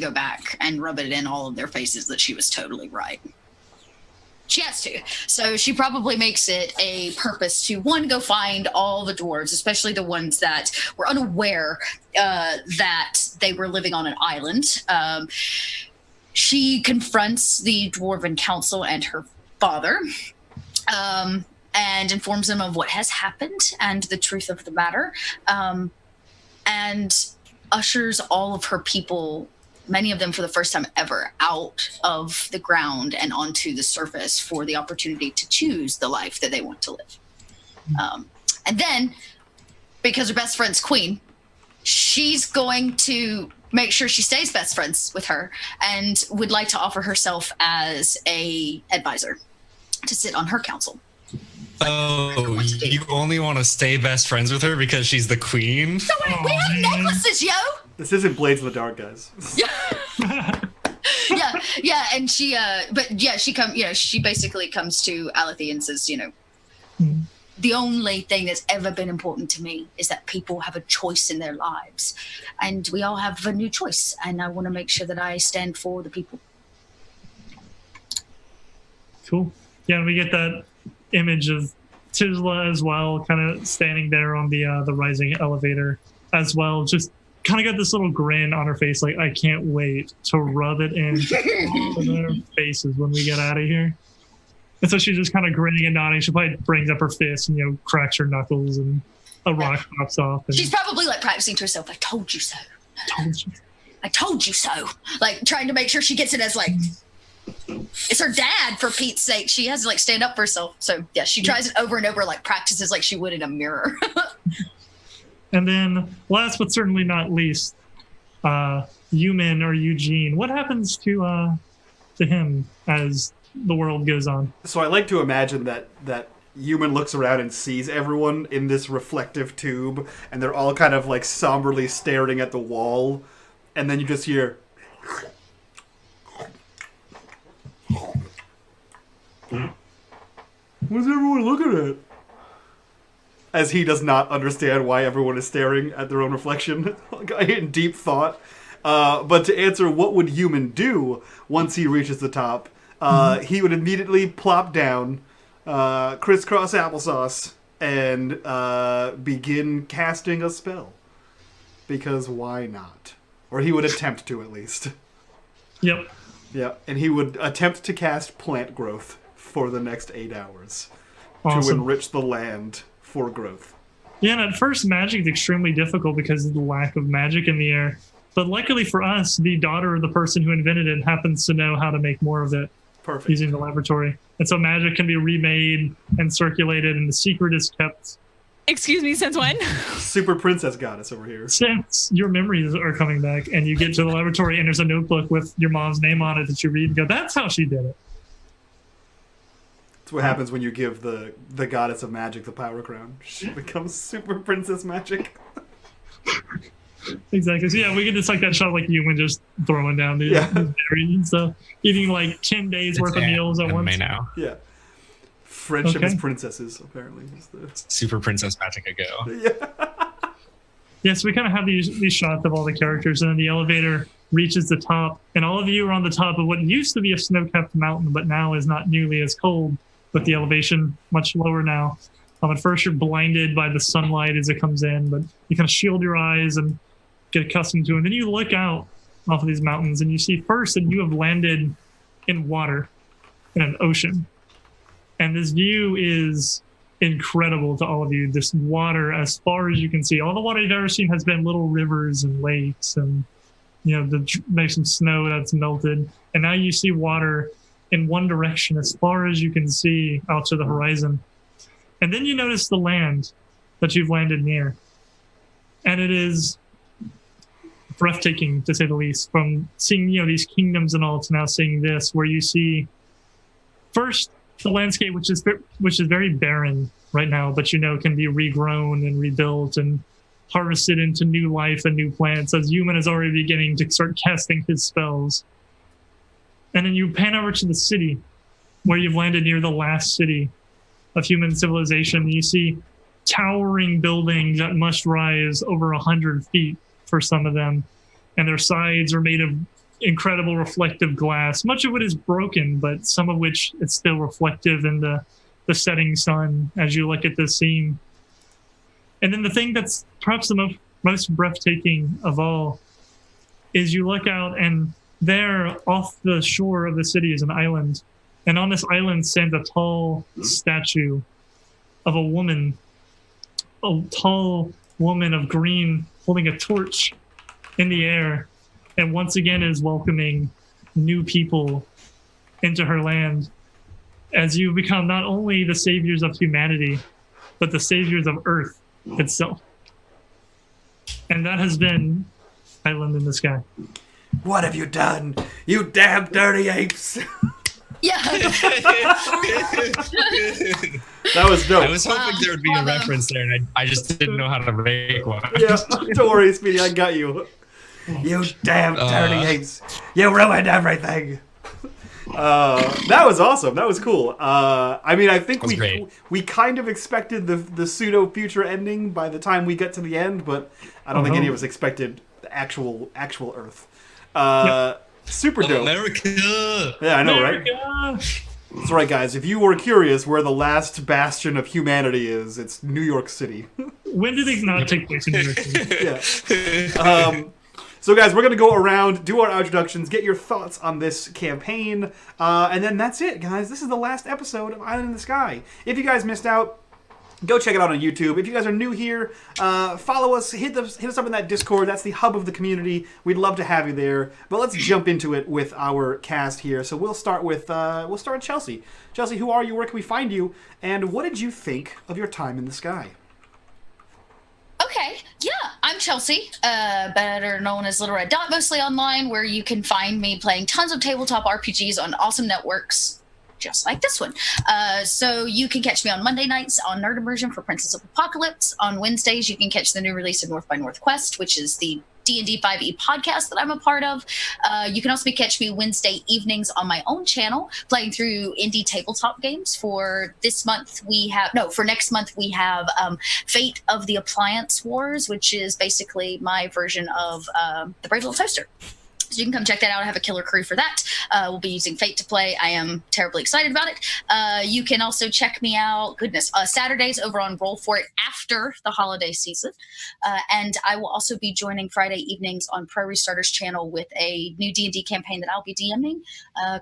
go back and rub it in all of their faces that she was totally right. She has to. So she probably makes it a purpose to, one, go find all the dwarves, especially the ones that were unaware that they were living on an island. She confronts the Dwarven Council and her father, and informs them of what has happened and the truth of the matter, and ushers all of her people, many of them for the first time ever, out of the ground and onto the surface for the opportunity to choose the life that they want to live. And then, because her best friend's queen, she's going to make sure she stays best friends with her and would like to offer herself as a advisor to sit on her council. Oh, you only want to stay best friends with her because she's the queen? So we have necklaces, yo! This isn't Blades in the Dark, guys. yeah, and she, she basically comes to Alethi and says, the only thing that's ever been important to me is that people have a choice in their lives, and we all have a new choice, and I want to make sure that I stand for the people. Cool. Yeah, and we get that image of Tisla as well, kind of standing there on the rising elevator as well, just kind of got this little grin on her face, like, I can't wait to rub it in all of their faces when we get out of here. And so she's just kind of grinning and nodding. She probably brings up her fist and, cracks her knuckles, and a rock pops off. And, she's probably like practicing to herself, I told you so. I told you so. Like trying to make sure she gets it as like, it's her dad, for Pete's sake. She has to like stand up for herself. So yeah, she tries it over and over, like practices like she would in a mirror. And then last but certainly not least, Yumin or Eugene. What happens to him as the world goes on? So I like to imagine that Human looks around and sees everyone in this reflective tube, and they're all kind of like somberly staring at the wall, and then you just hear what's everyone looking at? As he does not understand why everyone is staring at their own reflection, in deep thought. But to answer what would Human do once he reaches the top, he would immediately plop down, crisscross applesauce, and begin casting a spell. Because why not? Or he would attempt to, at least. Yep. Yeah, and he would attempt to cast plant growth for the next 8 hours Awesome. to enrich the land for growth. Yeah, and at first magic is extremely difficult because of the lack of magic in the air. But luckily for us, the daughter of the person who invented it happens to know how to make more of it. Perfect. Using the laboratory. And so magic can be remade and circulated, and the secret is kept. Excuse me, since when? Super princess goddess over here. Since your memories are coming back and you get to the laboratory and there's a notebook with your mom's name on it that you read and go, that's how she did it. That's what happens when you give the goddess of magic the power crown. She becomes super princess magic. Exactly. So yeah, we get just like that shot like Human just throwing down the berries and stuff. Eating like 10 days worth of meals at once. Now. Yeah. Friendship is princesses, apparently. Super princess magic ago. Yeah. Yeah, so we kind of have these shots of all the characters, and then the elevator reaches the top, and all of you are on the top of what used to be a snow-capped mountain, but now is not nearly as cold, with the elevation much lower now. At first, you're blinded by the sunlight as it comes in, but you kind of shield your eyes and get accustomed to it. And then you look out off of these mountains, and you see first that you have landed in water, in an ocean. And this view is incredible to all of you. This water, as far as you can see, all the water you've ever seen has been little rivers and lakes and, maybe some snow that's melted. And now you see water in one direction as far as you can see out to the horizon. And then you notice the land that you've landed near. And it is breathtaking, to say the least, from seeing, these kingdoms and all to now seeing this, where you see first the landscape, which is very barren right now, but can be regrown and rebuilt and harvested into new life and new plants, as Human is already beginning to start casting his spells. And then you pan over to the city, where you've landed near the last city of human civilization. You see towering buildings that must rise over 100 feet for some of them, and their sides are made of incredible reflective glass. Much of it is broken, but some of which it's still reflective in the setting sun as you look at this scene. And then the thing that's perhaps the most breathtaking of all is you look out, and there off the shore of the city is an island. And on this island stands a tall statue of a tall woman of green holding a torch in the air, and once again is welcoming new people into her land as you become not only the saviors of humanity, but the saviors of Earth itself. And that has been Island in the Sky. What have you done, you damn dirty apes? Yeah. That was dope. I was hoping there would be a reference there, and I just didn't know how to make one. Yeah, don't worry, Speedy, I got you. You damn dirty apes. You ruined everything. That was awesome. That was cool. I mean, I think we kind of expected the pseudo future ending by the time we get to the end, but I don't think any of us expected the actual Earth. Super dope. America. Yeah, I know, America. right? That's right, guys. If you were curious where the last bastion of humanity is, it's New York City. When did it not take place in New York City? Yeah. So, guys, we're going to go around, do our introductions, get your thoughts on this campaign, and then that's it, guys. This is the last episode of Island in the Sky. If you guys missed out, go check it out on YouTube. If you guys are new here, follow us, hit us up in that Discord. That's the hub of the community. We'd love to have you there. But let's jump into it with our cast here. So we'll start with Chelsea. Chelsea, who are you? Where can we find you? And what did you think of your time in the sky? Okay, yeah, I'm Chelsea, better known as Little Red Dot, mostly online, where you can find me playing tons of tabletop RPGs on awesome networks, just like this one. So you can catch me on Monday nights on Nerd Immersion for Princess of Apocalypse. On Wednesdays, you can catch the new release of North by Northwest, which is the D&D 5e podcast that I'm a part of. You can also catch me Wednesday evenings on my own channel playing through indie tabletop games. For next month we have Fate of the Appliance Wars, which is basically my version of the Brave Little Toaster. So you can come check that out. I have a killer crew for that. We'll be using Fate to play. I am terribly excited about it. You can also check me out, Saturdays over on Roll For It after the holiday season. And I will also be joining Friday evenings on Pro Restarter's channel with a new D&D campaign that I'll be DMing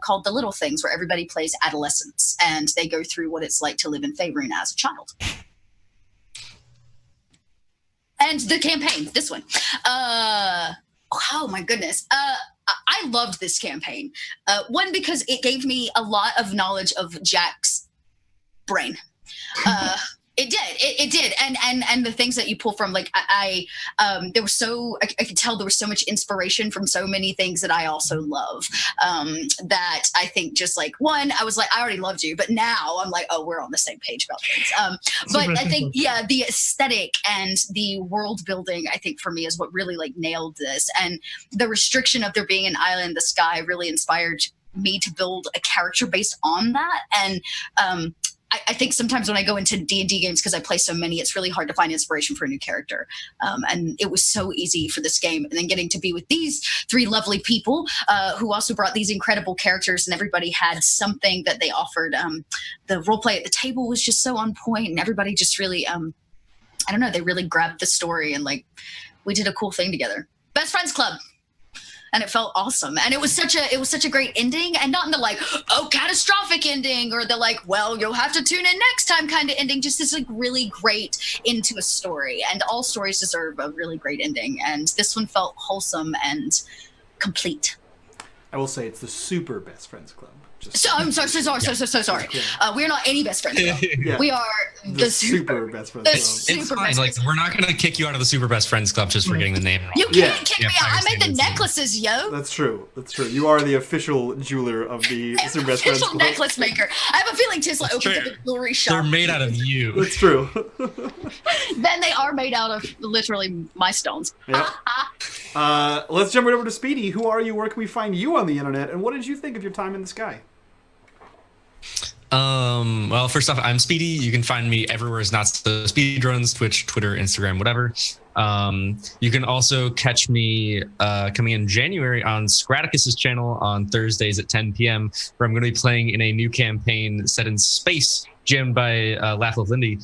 called The Little Things, where everybody plays adolescence and they go through what it's like to live in Faerun as a child. And the campaign, this one. Oh my goodness. I loved this campaign. One, because it gave me a lot of knowledge of Jack's brain. It did. And the things that you pull from, like, I could tell there was so much inspiration from so many things that I also love. That I think just like, one, I was like, I already loved you, but now I'm like, oh, we're on the same page about things. But I think, yeah, the aesthetic and the world building, I think for me is what really like nailed this. And the restriction of there being an island in the sky really inspired me to build a character based on that. And, I think sometimes when I go into D&D games, because I play so many, it's really hard to find inspiration for a new character. And it was so easy for this game. And then getting to be with these three lovely people who also brought these incredible characters, and everybody had something that they offered. The role play at the table was just so on point, and everybody just really, I don't know, they really grabbed the story, and like we did a cool thing together. Best Friends Club. And it felt awesome. And it was such a great ending, and not in the like, oh, catastrophic ending, or the like, well, you'll have to tune in next time kind of ending. Just this like really great into a story. And all stories deserve a really great ending. And this one felt wholesome and complete. I will say it's the super Best Friends Club. I'm so sorry. We're not any best friends. Yeah. We are the super best friends club. It's fine. Like, we're not going to kick you out of the super best friends club just for getting the name wrong. You can't kick me out. I made the necklaces, yo. That's true. You are the official jeweler of the super best friends club. Official necklace maker. I have a feeling Tisla opens up a jewelry shop. They're made out of you. That's true. Then they are made out of literally my stones. Yeah. Let's jump right over to Speedy. Who are you? Where can we find you on the internet? And what did you think of your time in the sky? Well, first off, I'm Speedy. You can find me everywhere as Not So Speedruns, Twitch, Twitter, Instagram, whatever. You can also catch me coming in January on Scraticus's channel on Thursdays at 10 p.m., where I'm going to be playing in a new campaign set in space, jammed by Laughlin Lindy,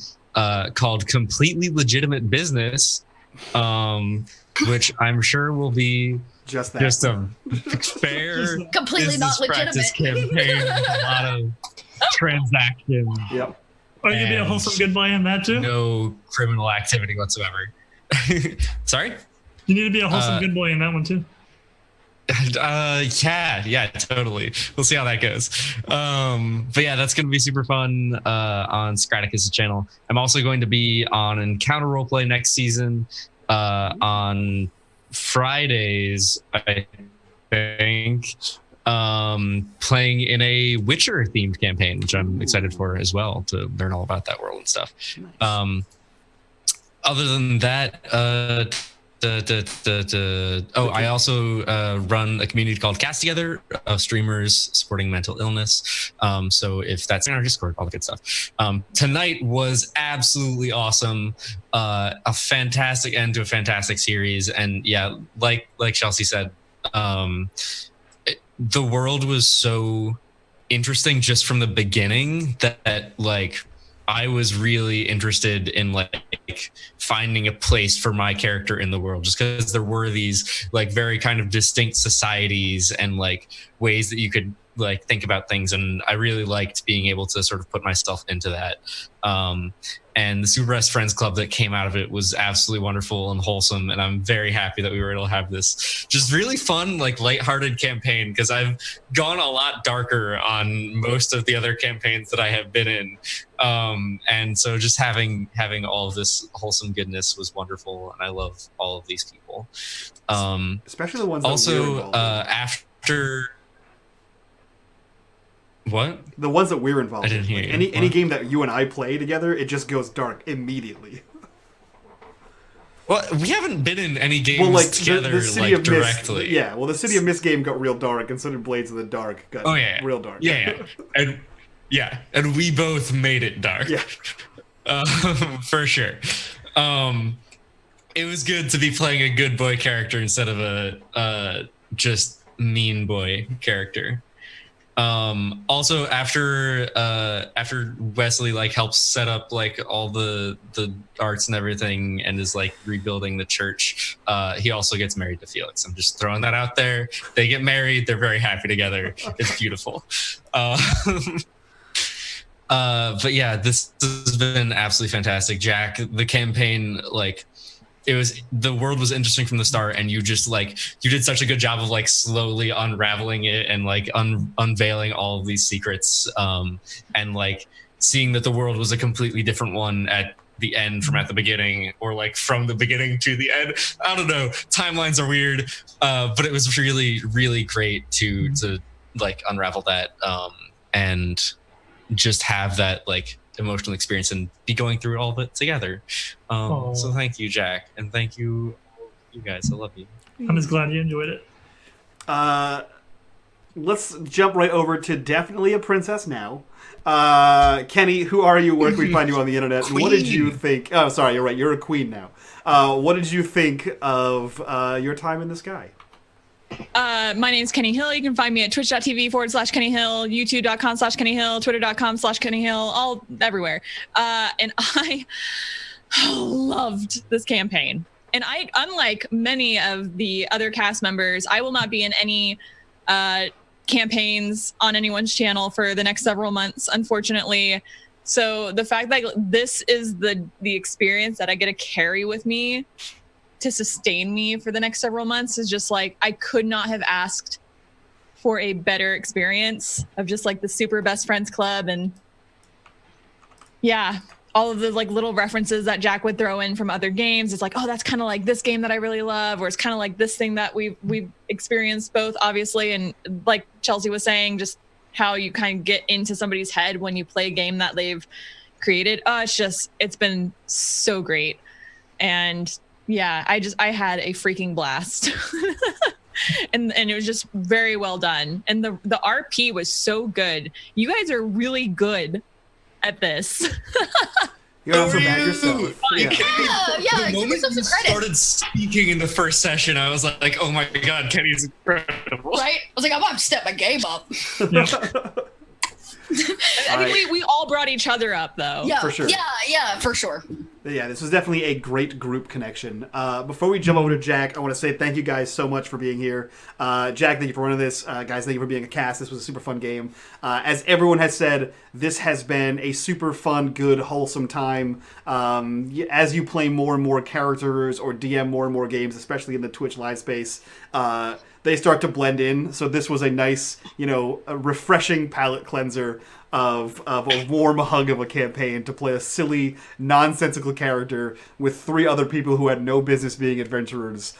called Completely Legitimate Business, which I'm sure will be just that. Just a fair completely not legitimate campaign with a lot of transactions. Yep. Are you gonna be a wholesome good boy in that too? No criminal activity whatsoever. Sorry? You need to be a wholesome good boy in that one too. Yeah, totally. We'll see how that goes. But yeah, that's gonna be super fun on Scraticus' channel. I'm also going to be on Encounter Roleplay next season on Fridays, I think, playing in a Witcher themed campaign, which I'm excited for as well, to learn all about that world and stuff. Nice. Other than that, I also run a community called Cast Together of streamers supporting mental illness. So if that's in our Discord, all the good stuff. Tonight was absolutely awesome. A fantastic end to a fantastic series. And yeah, like Chelsea said, the world was so interesting just from the beginning that like I was really interested in like finding a place for my character in the world, just because there were these like very kind of distinct societies and like ways that you could like think about things, and I really liked being able to sort of put myself into that. And the Super Best Friends Club that came out of it was absolutely wonderful and wholesome, and I'm very happy that we were able to have this just really fun, like lighthearted campaign, because I've gone a lot darker on most of the other campaigns that I have been in. And so just having all of this wholesome goodness was wonderful, and I love all of these people. Especially the ones that also after what? The ones that we're involved I didn't hear in. you. Any game that you and I play together, it just goes dark immediately. Well, we haven't been in any games together the City of directly. Mist, yeah, well, the City of Mist game got real dark, and so did Blades of the Dark got real dark. Yeah, and we both made it dark. Yeah. For sure. It was good to be playing a good boy character instead of a just mean boy character. Also after Wesley like helps set up like all the arts and everything and is like rebuilding the church, he also gets married to Felix. I'm just throwing that out there. They get married, they're very happy together. It's beautiful. But yeah, this has been absolutely fantastic. Jack, the campaign, like the world was interesting from the start, and you just like you did such a good job of like slowly unraveling it and like unveiling all of these secrets, and like seeing that the world was a completely different one at the end from at the beginning, or like from the beginning to the end. I don't know, timelines are weird, but it was really, really great to like unravel that and just have that like emotional experience and be going through all of it together. So thank you, Jack, and thank you guys. I love you. I'm just glad you enjoyed it. Let's jump right over to Definitely a Princess Now. Kenny, who are you? Where can we find you on the internet? Queen. What did you think? Oh, sorry, you're right. You're a queen now. What did you think of your time in the sky? My name's Kenny Hill. You can find me at twitch.tv/Kenny Hill, youtube.com/Kenny Hill, twitter.com/Kenny Hill, all everywhere. And I loved this campaign. And I, unlike many of the other cast members, I will not be in any campaigns on anyone's channel for the next several months, unfortunately. So the fact that this is the experience that I get to carry with me to sustain me for the next several months is just like, I could not have asked for a better experience of just like the Super Best Friends Club. And yeah, all of the like little references that Jack would throw in from other games. It's like, oh, that's kind of like this game that I really love, or it's kind of like this thing that we've experienced both, obviously. And like Chelsea was saying, just how you kind of get into somebody's head when you play a game that they've created. It's been so great. And yeah, I had a freaking blast. and it was just very well done. And the RP was so good. You guys are really good at this. You don't feel bad yourself. Yeah, The give moment yourself you some credit. started speaking in the first session, I was like, oh my god, Kenny's incredible. Right? I was like, I'm about to step my game up. I think we all brought each other up, though. Yeah, For sure. Yeah, for sure. Yeah, this was definitely a great group connection. Before we jump over to Jack, I want to say thank you guys so much for being here. Jack, thank you for running this. Guys, thank you for being a cast. This was a super fun game. As everyone has said, this has been a super fun, good, wholesome time. As you play more and more characters or DM more and more games, especially in the Twitch live space, they start to blend in. So this was a nice, a refreshing palate cleanser of a warm hug of a campaign to play a silly, nonsensical character with 3 other people who had no business being adventurers,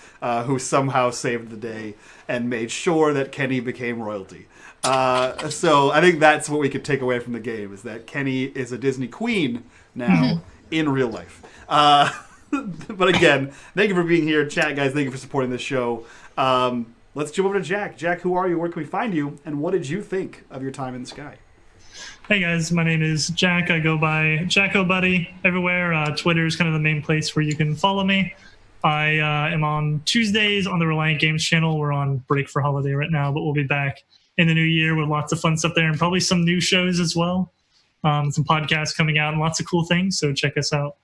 who somehow saved the day and made sure that Kenny became royalty. So I think that's what we could take away from the game, is that Kenny is a Disney queen now in real life. But again, thank you for being here. Chat, guys, thank you for supporting this show. Let's jump over to Jack. Jack, who are you? Where can we find you? And what did you think of your time in the sky? Hey guys, my name is Jack. I go by JackoBuddy everywhere. Twitter is kind of the main place where you can follow me. I am on Tuesdays on the Reliant Games channel. We're on break for holiday right now, but we'll be back in the new year with lots of fun stuff there and probably some new shows as well. Some podcasts coming out and lots of cool things. So check us out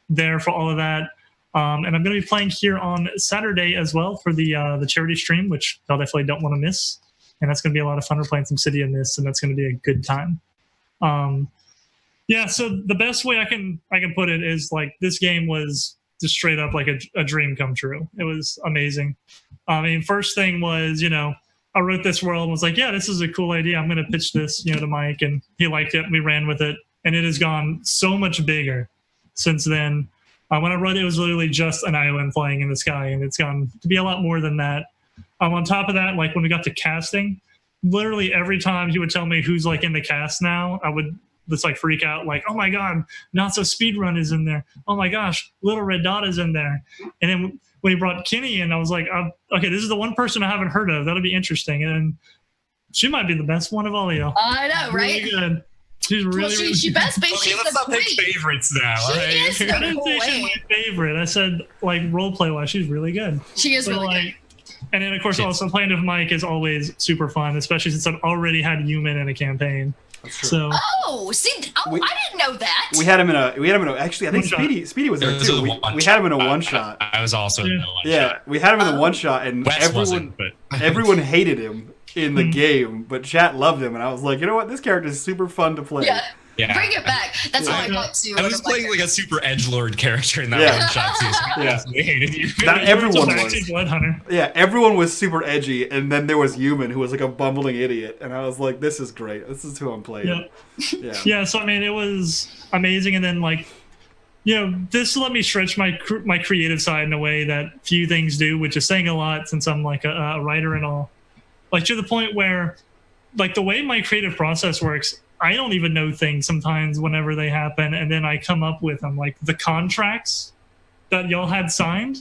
there for all of that. And I'm going to be playing here on Saturday as well for the charity stream, which y'all definitely don't want to miss. And that's going to be a lot of fun. We're playing some City in this, and that's going to be a good time. So the best way I can put it is like this game was just straight up like a dream come true. It was amazing. I mean, first thing was, I wrote this world and was like, yeah, this is a cool idea. I'm going to pitch this, to Mike, and he liked it. We ran with it, and it has gone so much bigger since then. When I wrote it, it was literally just an island flying in the sky, and it's gone to be a lot more than that. On top of that, like when we got to casting, literally every time he would tell me who's like in the cast now, I would just like freak out, like, oh my god, Not So Speedrun is in there. Oh my gosh, Little Red Dot is in there. And then when he brought Kenny in, I was like, okay, this is the one person I haven't heard of. That'll be interesting. And she might be the best one of all of y'all. I know, right? Really good. She's really she best be. Okay, let's not pick favorites now, She right? is the I didn't say she's my favorite. I said, like, roleplay wise, she's really good. She is really good. And then, of course, also playing with Mike is always super fun, especially since I've already had Human in a campaign. That's true. So I didn't know that. We had him in a. Actually, I think Speedy was there too. We had him in a one shot. I was also in a one shot. Yeah, we had him in the one shot, and Wes wasn't, but everyone hated him in the game, but chat loved him, and I was like, you know what, this character is super fun to play. Yeah. Bring it back. That's all I want to. I was playing like a super edgelord character in that one shot too. Yeah. They hated you. Not everyone was. Bloodhunter. Yeah, everyone was super edgy, and then there was Human, who was like a bumbling idiot, and I was like, this is great. This is who I'm playing. Yeah, so I mean, it was amazing, and then like, this let me stretch my creative side in a way that few things do, which is saying a lot since I'm like a writer and all. Like to the point where, like the way my creative process works, I don't even know things sometimes whenever they happen, and then I come up with them. Like the contracts that y'all had signed,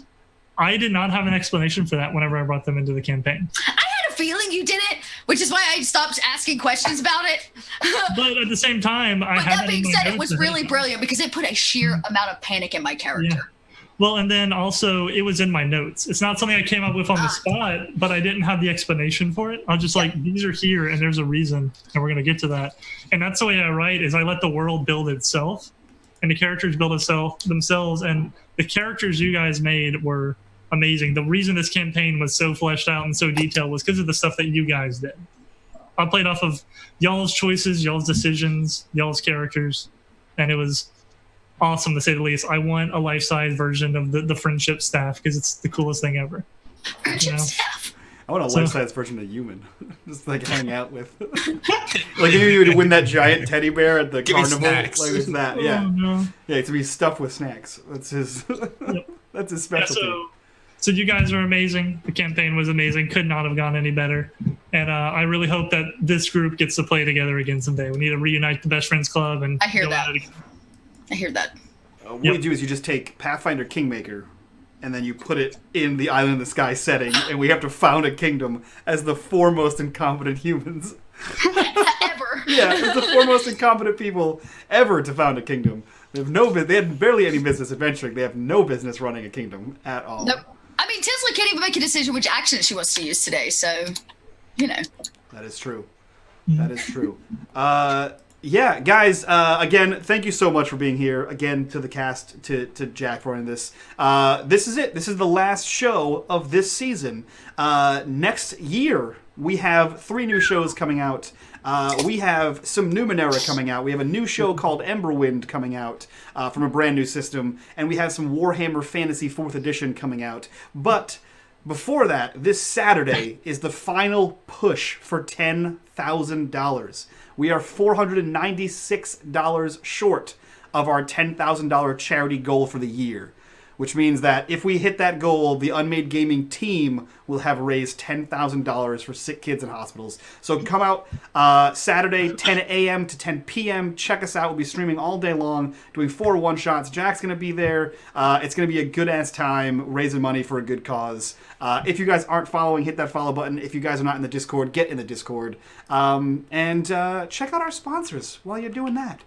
I did not have an explanation for that whenever I brought them into the campaign. I had a feeling you did it, which is why I stopped asking questions about it. But at the same time, that being said, it was really brilliant because it put a sheer amount of panic in my character. Yeah. Well, and then also it was in my notes. It's not something I came up with on the spot, but I didn't have the explanation for it. I was just like, these are here and there's a reason, and we're going to get to that. And that's the way I write, is I let the world build itself and the characters build themselves. And the characters you guys made were amazing. The reason this campaign was so fleshed out and so detailed was because of the stuff that you guys did. I played off of y'all's choices, y'all's decisions, y'all's characters, and it was awesome to say the least. I want a life-size version of the friendship staff because it's the coolest thing ever. Friendship staff. I want a life-size version of Human, just like hang out with. Like if you would win that giant teddy bear at the carnival, like with that, yeah, yeah, to be stuffed with snacks. That's his. That's his specialty. So you guys are amazing. The campaign was amazing. Could not have gone any better. And I really hope that this group gets to play together again someday. We need to reunite the Best Friends Club. And I hear that. I hear that. What you do is you just take Pathfinder Kingmaker, and then you put it in the Island in the Sky setting, and we have to found a kingdom as the foremost incompetent humans. Ever. Yeah, it's the foremost incompetent people ever to found a kingdom. They had barely any business adventuring. They have no business running a kingdom at all. Nope. I mean, Tesla can't even make a decision which action she wants to use today, so, you know. That is true. That is true. Yeah, guys, again, thank you so much for being here. Again, to the cast, to Jack for running this. This is it. This is the last show of this season. Next year, we have 3 new shows coming out. We have some Numenera coming out. We have a new show called Emberwind coming out from a brand new system. And we have some Warhammer Fantasy 4th Edition coming out. But before that, this Saturday is the final push for $10,000. We are $496 short of our $10,000 charity goal for the year, which means that if we hit that goal, the unMadeGaming team will have raised $10,000 for sick kids in hospitals. So come out Saturday, 10 a.m. to 10 p.m. Check us out. We'll be streaming all day long, doing 4 one-shots. Jack's going to be there. It's going to be a good-ass time raising money for a good cause. If you guys aren't following, hit that follow button. If you guys are not in the Discord, get in the Discord. And check out our sponsors while you're doing that.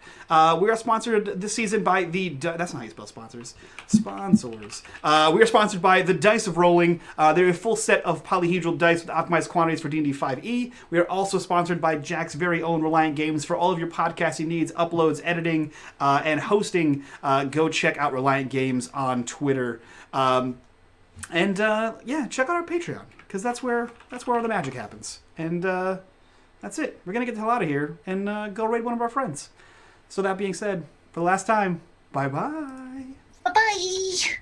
We are sponsored this season by the... That's not how you spell sponsors. Sponsors. We are sponsored by the Dice of Rolling. They're a full set of polyhedral dice with optimized quantities for D&D 5e. We are also sponsored by Jack's very own Reliant Games for all of your podcasting needs, uploads, editing, and hosting. Go check out Reliant Games on Twitter. Yeah, check out our Patreon, because that's where all the magic happens. And that's it. We're gonna get the hell out of here and go raid one of our friends. So that being said, for the last time, bye-bye. Bye-bye.